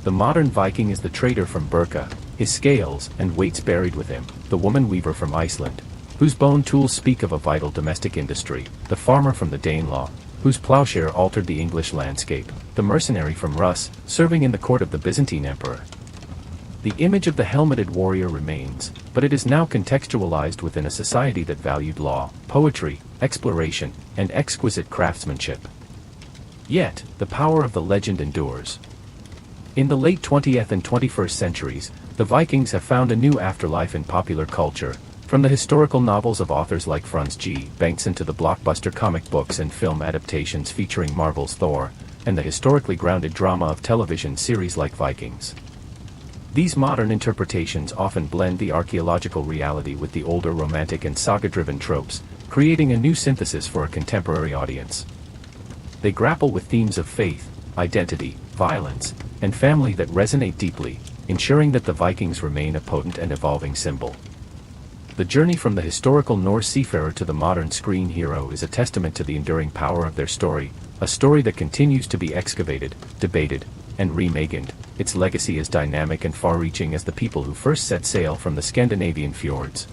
The modern Viking is the trader from Birka, his scales and weights buried with him, the woman weaver from Iceland, whose bone tools speak of a vital domestic industry, the farmer from the Danelaw, whose plowshare altered the English landscape, the mercenary from Rus, serving in the court of the Byzantine emperor. The image of the helmeted warrior remains, but it is now contextualized within a society that valued law, poetry, exploration, and exquisite craftsmanship. Yet, the power of the legend endures. In the late 20th and 21st centuries, the Vikings have found a new afterlife in popular culture, from the historical novels of authors like Franz G. Bengtsson to the blockbuster comic books and film adaptations featuring Marvel's Thor, and the historically grounded drama of television series like Vikings. These modern interpretations often blend the archaeological reality with the older romantic and saga-driven tropes, creating a new synthesis for a contemporary audience. They grapple with themes of faith, identity, violence, and family that resonate deeply, ensuring that the Vikings remain a potent and evolving symbol. The journey from the historical Norse seafarer to the modern screen hero is a testament to the enduring power of their story, a story that continues to be excavated, debated, and reimagined. Its legacy is dynamic and far-reaching as the people who first set sail from the Scandinavian fjords.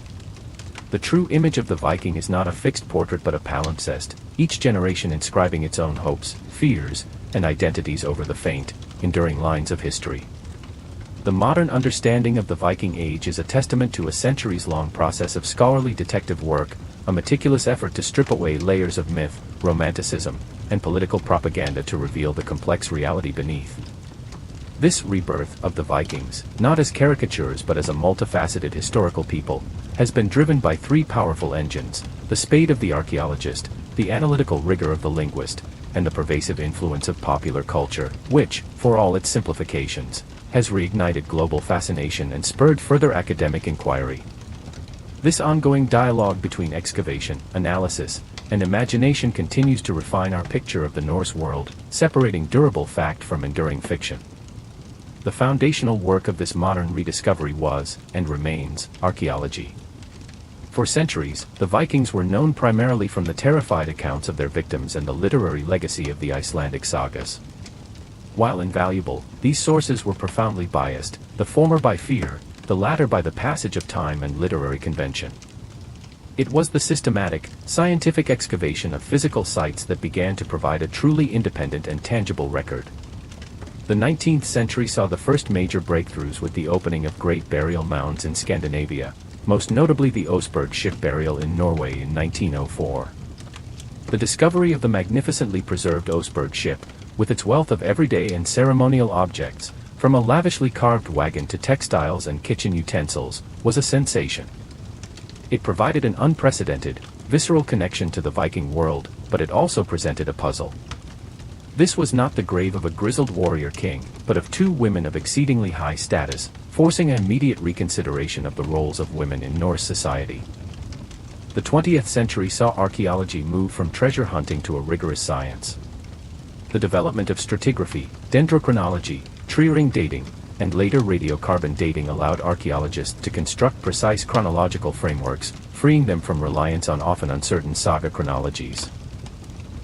The true image of the Viking is not a fixed portrait but a palimpsest, each generation inscribing its own hopes, fears, and identities over the faint, enduring lines of history. The modern understanding of the Viking Age is a testament to a centuries-long process of scholarly detective work, a meticulous effort to strip away layers of myth, romanticism, and political propaganda to reveal the complex reality beneath. This rebirth of the Vikings, not as caricatures but as a multifaceted historical people, has been driven by three powerful engines: the spade of the archaeologist, the analytical rigor of the linguist, and the pervasive influence of popular culture, which, for all its simplifications, has reignited global fascination and spurred further academic inquiry. This ongoing dialogue between excavation, analysis, and imagination continues to refine our picture of the Norse world, separating durable fact from enduring fiction. The foundational work of this modern rediscovery was, and remains, archaeology. For centuries, the Vikings were known primarily from the terrified accounts of their victims and the literary legacy of the Icelandic sagas. While invaluable, these sources were profoundly biased, the former by fear, the latter by the passage of time and literary convention. It was the systematic, scientific excavation of physical sites that began to provide a truly independent and tangible record. The 19th century saw the first major breakthroughs with the opening of great burial mounds in Scandinavia, most notably the Oseberg ship burial in Norway in 1904. The discovery of the magnificently preserved Oseberg ship, with its wealth of everyday and ceremonial objects, from a lavishly carved wagon to textiles and kitchen utensils, was a sensation. It provided an unprecedented, visceral connection to the Viking world, but it also presented a puzzle. This was not the grave of a grizzled warrior king, but of two women of exceedingly high status, forcing an immediate reconsideration of the roles of women in Norse society. The 20th century saw archaeology move from treasure hunting to a rigorous science. The development of stratigraphy, dendrochronology, tree ring dating, and later radiocarbon dating allowed archaeologists to construct precise chronological frameworks, freeing them from reliance on often uncertain saga chronologies.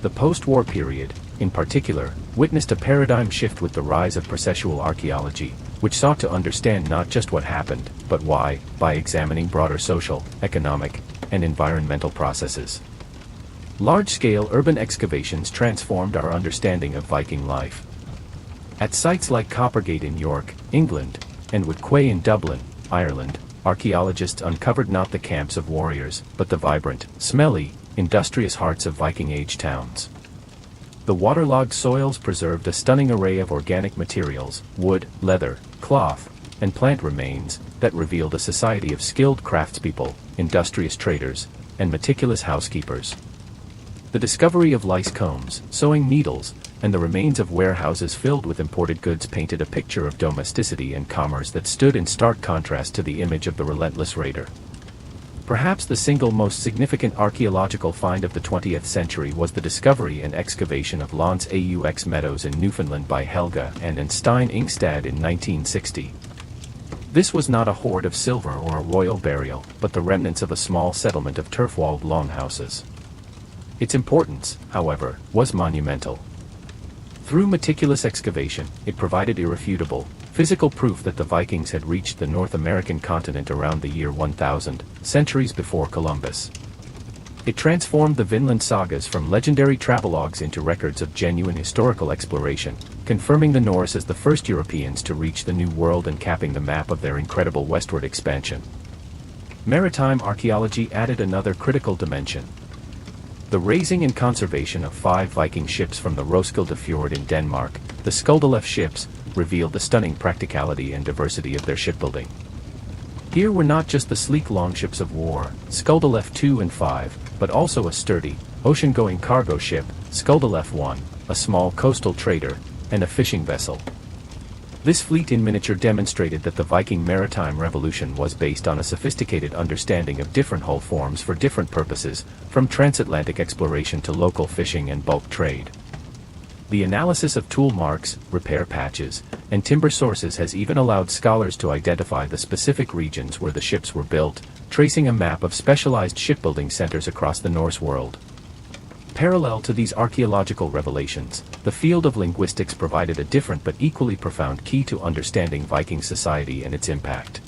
The post-war period, in particular, witnessed a paradigm shift with the rise of processual archaeology, which sought to understand not just what happened, but why, by examining broader social, economic, and environmental processes. Large-scale urban excavations transformed our understanding of Viking life. At sites like Coppergate in York, England, and Wood Quay in Dublin, Ireland, archaeologists uncovered not the camps of warriors, but the vibrant, smelly, industrious hearts of Viking Age towns. The waterlogged soils preserved a stunning array of organic materials, wood, leather, cloth, and plant remains, that revealed a society of skilled craftspeople, industrious traders, and meticulous housekeepers. The discovery of lice combs, sewing needles, and the remains of warehouses filled with imported goods painted a picture of domesticity and commerce that stood in stark contrast to the image of the relentless raider. Perhaps the single most significant archaeological find of the 20th century was the discovery and excavation of Lance aux Meadows in Newfoundland by Helga and Stein Ingstad in 1960. This was not a hoard of silver or a royal burial, but the remnants of a small settlement of turf-walled longhouses. Its importance, however, was monumental. Through meticulous excavation, it provided irrefutable, physical proof that the Vikings had reached the North American continent around the year 1000, centuries before Columbus. It transformed the Vinland sagas from legendary travelogues into records of genuine historical exploration, confirming the Norse as the first Europeans to reach the New World and capping the map of their incredible westward expansion. Maritime archaeology added another critical dimension. The raising and conservation of 5 Viking ships from the Roskilde Fjord in Denmark, the Skjaldelef ships, revealed the stunning practicality and diversity of their shipbuilding. Here were not just the sleek longships of war, Skjaldelef 2 and 5, but also a sturdy, ocean-going cargo ship, Skjaldelef 1, a small coastal trader, and a fishing vessel. This fleet in miniature demonstrated that the Viking maritime revolution was based on a sophisticated understanding of different hull forms for different purposes, from transatlantic exploration to local fishing and bulk trade. The analysis of tool marks, repair patches, and timber sources has even allowed scholars to identify the specific regions where the ships were built, tracing a map of specialized shipbuilding centers across the Norse world. Parallel to these archaeological revelations, the field of linguistics provided a different but equally profound key to understanding Viking society and its impact.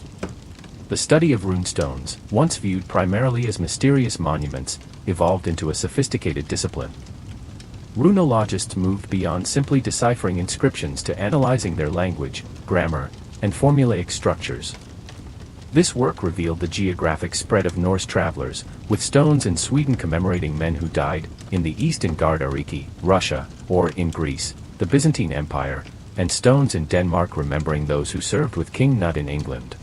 The study of runestones, once viewed primarily as mysterious monuments, evolved into a sophisticated discipline. Runologists moved beyond simply deciphering inscriptions to analyzing their language, grammar, and formulaic structures. This work revealed the geographic spread of Norse travelers, with stones in Sweden commemorating men who died, in the east in Gardariki, Russia, or in Greece, the Byzantine Empire, and stones in Denmark remembering those who served with King Nut in England.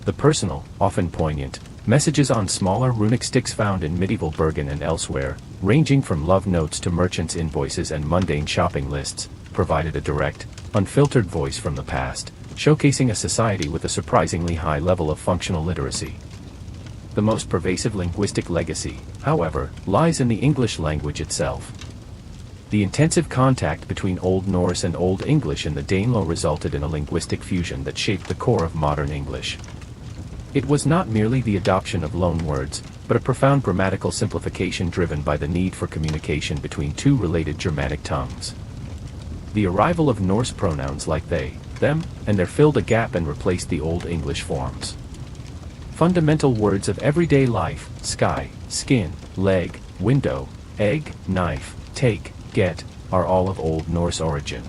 The personal, often poignant, messages on smaller runic sticks found in medieval Bergen and elsewhere, ranging from love notes to merchants' invoices and mundane shopping lists, provided a direct, unfiltered voice from the past, showcasing a society with a surprisingly high level of functional literacy. The most pervasive linguistic legacy, however, lies in the English language itself. The intensive contact between Old Norse and Old English in the Danelaw resulted in a linguistic fusion that shaped the core of modern English. It was not merely the adoption of loanwords, but a profound grammatical simplification driven by the need for communication between two related Germanic tongues. The arrival of Norse pronouns like they, them, and their filled a gap and replaced the Old English forms. Fundamental words of everyday life, sky, skin, leg, window, egg, knife, take, get, are all of Old Norse origin.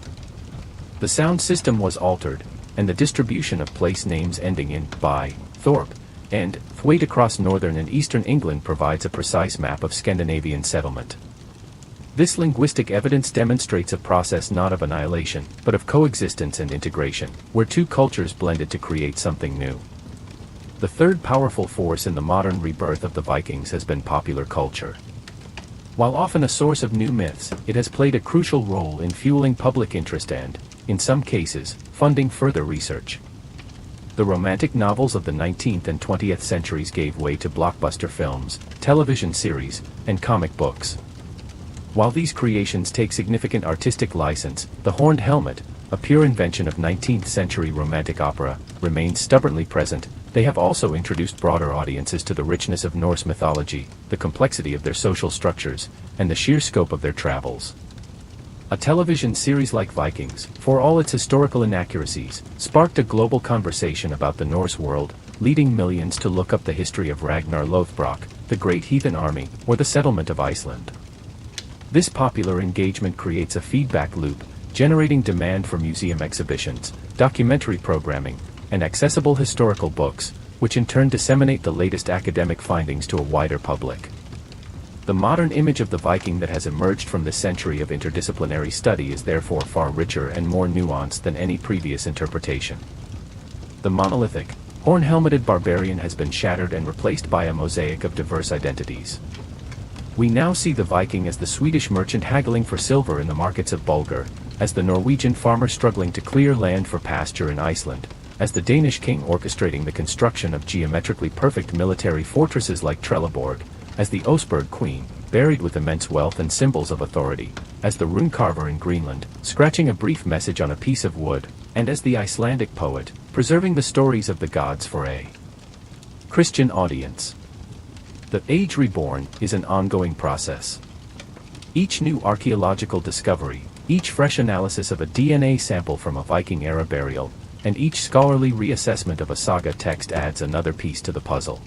The sound system was altered, and the distribution of place names ending in by, Thorpe, and Thwaite across northern and eastern England provides a precise map of Scandinavian settlement. This linguistic evidence demonstrates a process not of annihilation, but of coexistence and integration, where two cultures blended to create something new. The third powerful force in the modern rebirth of the Vikings has been popular culture. While often a source of new myths, it has played a crucial role in fueling public interest and, in some cases, funding further research. The romantic novels of the 19th and 20th centuries gave way to blockbuster films, television series, and comic books. While these creations take significant artistic license, the horned helmet, a pure invention of 19th century romantic opera, remains stubbornly present. They have also introduced broader audiences to the richness of Norse mythology, the complexity of their social structures, and the sheer scope of their travels. A television series like Vikings, for all its historical inaccuracies, sparked a global conversation about the Norse world, leading millions to look up the history of Ragnar Lothbrok, the Great Heathen Army, or the settlement of Iceland. This popular engagement creates a feedback loop, generating demand for museum exhibitions, documentary programming, and accessible historical books, which in turn disseminate the latest academic findings to a wider public. The modern image of the Viking that has emerged from this century of interdisciplinary study is therefore far richer and more nuanced than any previous interpretation. The monolithic, horn-helmeted barbarian has been shattered and replaced by a mosaic of diverse identities. We now see the Viking as the Swedish merchant haggling for silver in the markets of Bulgar, as the Norwegian farmer struggling to clear land for pasture in Iceland, as the Danish king orchestrating the construction of geometrically perfect military fortresses like Trelleborg, as the Oseberg queen, buried with immense wealth and symbols of authority, as the rune carver in Greenland, scratching a brief message on a piece of wood, and as the Icelandic poet, preserving the stories of the gods for a Christian audience. The Age Reborn is an ongoing process. Each new archaeological discovery, each fresh analysis of a DNA sample from a Viking-era burial, and each scholarly reassessment of a saga text adds another piece to the puzzle.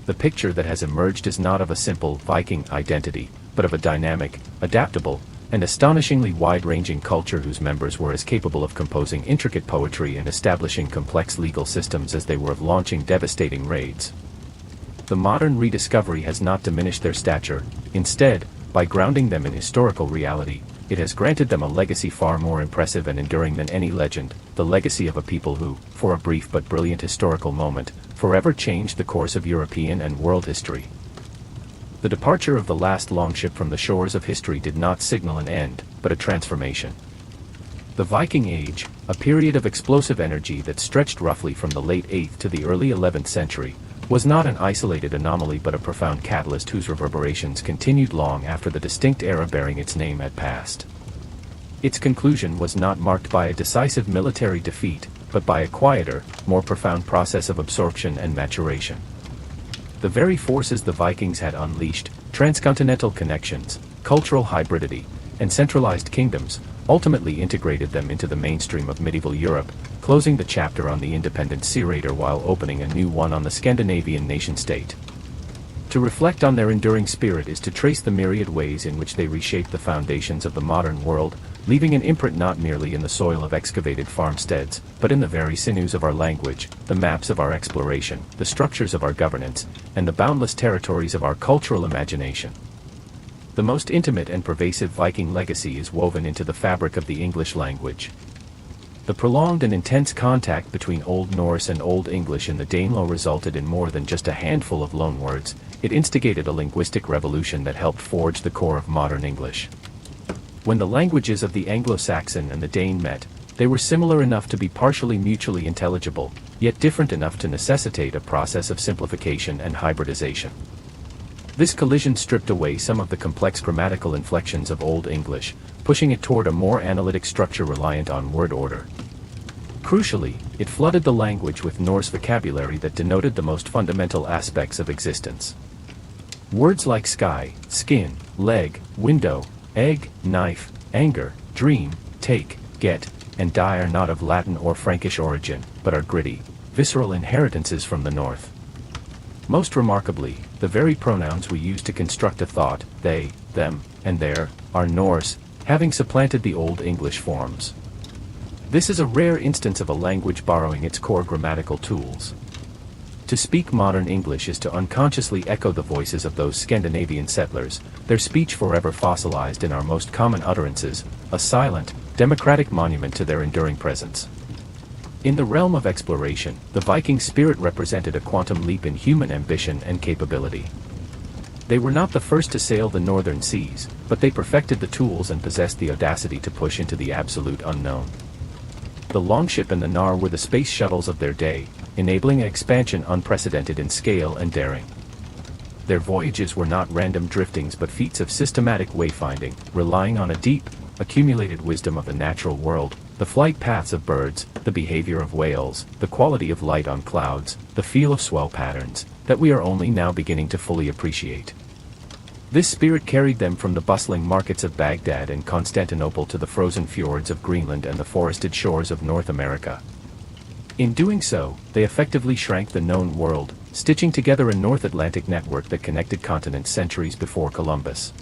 The picture that has emerged is not of a simple Viking identity, but of a dynamic, adaptable, and astonishingly wide-ranging culture whose members were as capable of composing intricate poetry and establishing complex legal systems as they were of launching devastating raids. The modern rediscovery has not diminished their stature. Instead, by grounding them in historical reality, it has granted them a legacy far more impressive and enduring than any legend, the legacy of a people who, for a brief but brilliant historical moment, forever changed the course of European and world history. The departure of the last longship from the shores of history did not signal an end, but a transformation. The Viking Age, a period of explosive energy that stretched roughly from the late 8th to the early 11th century, was not an isolated anomaly but a profound catalyst whose reverberations continued long after the distinct era bearing its name had passed. Its conclusion was not marked by a decisive military defeat, but by a quieter, more profound process of absorption and maturation. The very forces the Vikings had unleashed, transcontinental connections, cultural hybridity, and centralized kingdoms, ultimately integrated them into the mainstream of medieval Europe, closing the chapter on the independent sea raider while opening a new one on the Scandinavian nation-state. To reflect on their enduring spirit is to trace the myriad ways in which they reshaped the foundations of the modern world, leaving an imprint not merely in the soil of excavated farmsteads, but in the very sinews of our language, the maps of our exploration, the structures of our governance, and the boundless territories of our cultural imagination. The most intimate and pervasive Viking legacy is woven into the fabric of the English language. The prolonged and intense contact between Old Norse and Old English in the Danelaw resulted in more than just a handful of loanwords. It instigated a linguistic revolution that helped forge the core of modern English. When the languages of the Anglo-Saxon and the Dane met, they were similar enough to be partially mutually intelligible, yet different enough to necessitate a process of simplification and hybridization. This collision stripped away some of the complex grammatical inflections of Old English, pushing it toward a more analytic structure reliant on word order. Crucially, it flooded the language with Norse vocabulary that denoted the most fundamental aspects of existence. Words like sky, skin, leg, window, egg, knife, anger, dream, take, get, and die are not of Latin or Frankish origin, but are gritty, visceral inheritances from the North. Most remarkably, the very pronouns we use to construct a thought, they, them, and their, are Norse, having supplanted the Old English forms. This is a rare instance of a language borrowing its core grammatical tools. To speak modern English is to unconsciously echo the voices of those Scandinavian settlers, their speech forever fossilized in our most common utterances, a silent, democratic monument to their enduring presence. In the realm of exploration, the Viking spirit represented a quantum leap in human ambition and capability. They were not the first to sail the northern seas, but they perfected the tools and possessed the audacity to push into the absolute unknown. The Longship and the Nar were the space shuttles of their day, enabling an expansion unprecedented in scale and daring. Their voyages were not random driftings but feats of systematic wayfinding, relying on a deep, accumulated wisdom of the natural world, the flight paths of birds, the behavior of whales, the quality of light on clouds, the feel of swell patterns, that we are only now beginning to fully appreciate. This spirit carried them from the bustling markets of Baghdad and Constantinople to the frozen fjords of Greenland and the forested shores of North America. In doing so, they effectively shrank the known world, stitching together a North Atlantic network that connected continents centuries before Columbus.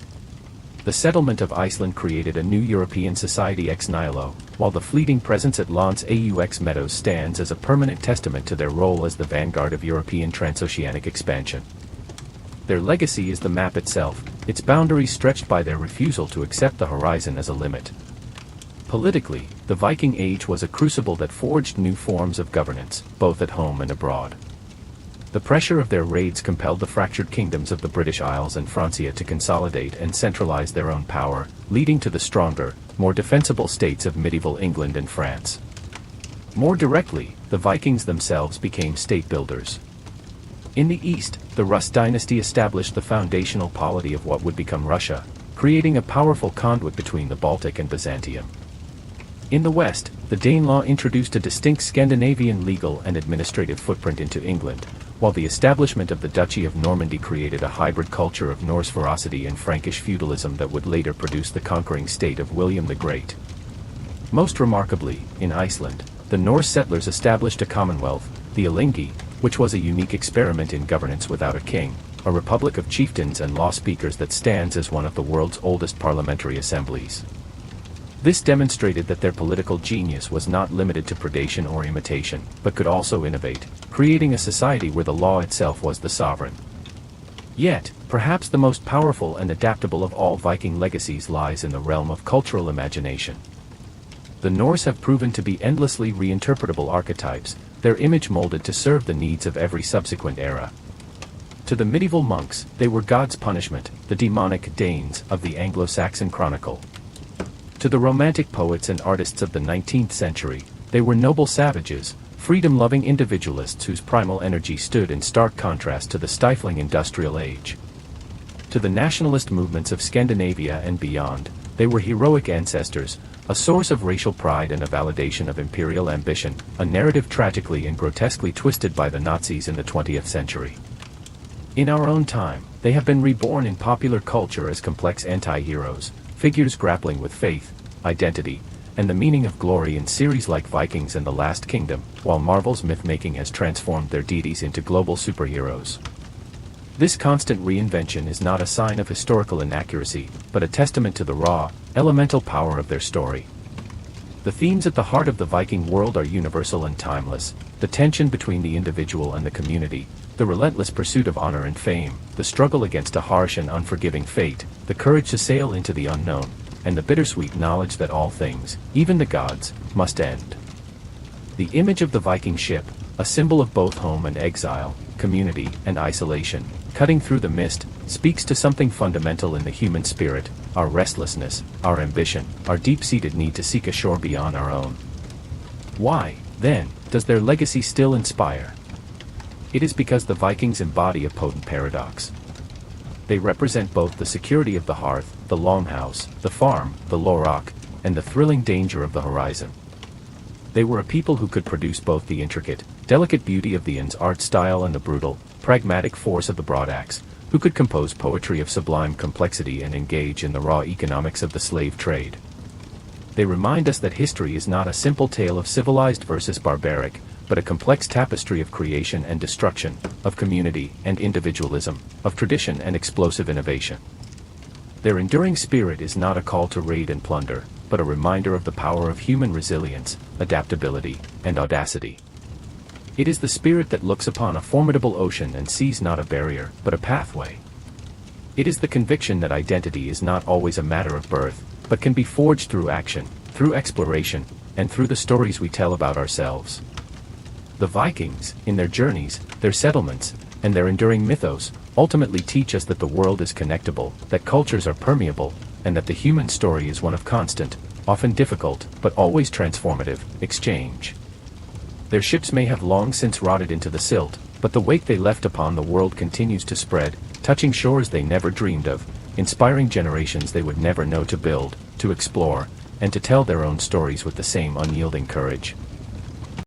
The settlement of Iceland created a new European society ex nihilo, while the fleeting presence at Lance aux Meadows stands as a permanent testament to their role as the vanguard of European transoceanic expansion. Their legacy is the map itself, its boundaries stretched by their refusal to accept the horizon as a limit. Politically, the Viking Age was a crucible that forged new forms of governance, both at home and abroad. The pressure of their raids compelled the fractured kingdoms of the British Isles and Francia to consolidate and centralize their own power, leading to the stronger, more defensible states of medieval England and France. More directly, the Vikings themselves became state builders. In the east, the Rus dynasty established the foundational polity of what would become Russia, creating a powerful conduit between the Baltic and Byzantium. In the west, the Danelaw introduced a distinct Scandinavian legal and administrative footprint into England, while the establishment of the Duchy of Normandy created a hybrid culture of Norse ferocity and Frankish feudalism that would later produce the conquering state of William the Great. Most remarkably, in Iceland, the Norse settlers established a commonwealth, the Alþingi, which was a unique experiment in governance without a king, a republic of chieftains and law speakers that stands as one of the world's oldest parliamentary assemblies. This demonstrated that their political genius was not limited to predation or imitation, but could also innovate, creating a society where the law itself was the sovereign. Yet, perhaps the most powerful and adaptable of all Viking legacies lies in the realm of cultural imagination. The Norse have proven to be endlessly reinterpretable archetypes, their image molded to serve the needs of every subsequent era. To the medieval monks, they were God's punishment, the demonic Danes of the Anglo-Saxon Chronicle. To the romantic poets and artists of the 19th century, they were noble savages, freedom-loving individualists whose primal energy stood in stark contrast to the stifling industrial age. To the nationalist movements of Scandinavia and beyond, they were heroic ancestors, a source of racial pride and a validation of imperial ambition, a narrative tragically and grotesquely twisted by the Nazis in the 20th century. In our own time, they have been reborn in popular culture as complex anti-heroes, figures grappling with faith, identity, and the meaning of glory in series like Vikings and The Last Kingdom, while Marvel's myth-making has transformed their deities into global superheroes. This constant reinvention is not a sign of historical inaccuracy, but a testament to the raw, elemental power of their story. The themes at the heart of the Viking world are universal and timeless: the tension between the individual and the community, the relentless pursuit of honor and fame, the struggle against a harsh and unforgiving fate, the courage to sail into the unknown, and the bittersweet knowledge that all things, even the gods, must end. The image of the Viking ship, a symbol of both home and exile, community and isolation, cutting through the mist, speaks to something fundamental in the human spirit: our restlessness, our ambition, our deep-seated need to seek a shore beyond our own. Why, then, does their legacy still inspire? It is because the Vikings embody a potent paradox. They represent both the security of the hearth, the longhouse, the farm, the lorok, and the thrilling danger of the horizon. They were a people who could produce both the intricate, delicate beauty of the Inn's art style and the brutal, pragmatic force of the broadaxe, who could compose poetry of sublime complexity and engage in the raw economics of the slave trade. They remind us that history is not a simple tale of civilized versus barbaric, but a complex tapestry of creation and destruction, of community and individualism, of tradition and explosive innovation. Their enduring spirit is not a call to raid and plunder, but a reminder of the power of human resilience, adaptability, and audacity. It is the spirit that looks upon a formidable ocean and sees not a barrier, but a pathway. It is the conviction that identity is not always a matter of birth, but can be forged through action, through exploration, and through the stories we tell about ourselves. The Vikings, in their journeys, their settlements, and their enduring mythos, ultimately teach us that the world is connectable, that cultures are permeable, and that the human story is one of constant, often difficult, but always transformative, exchange. Their ships may have long since rotted into the silt, but the wake they left upon the world continues to spread, touching shores they never dreamed of, inspiring generations they would never know to build, to explore, and to tell their own stories with the same unyielding courage.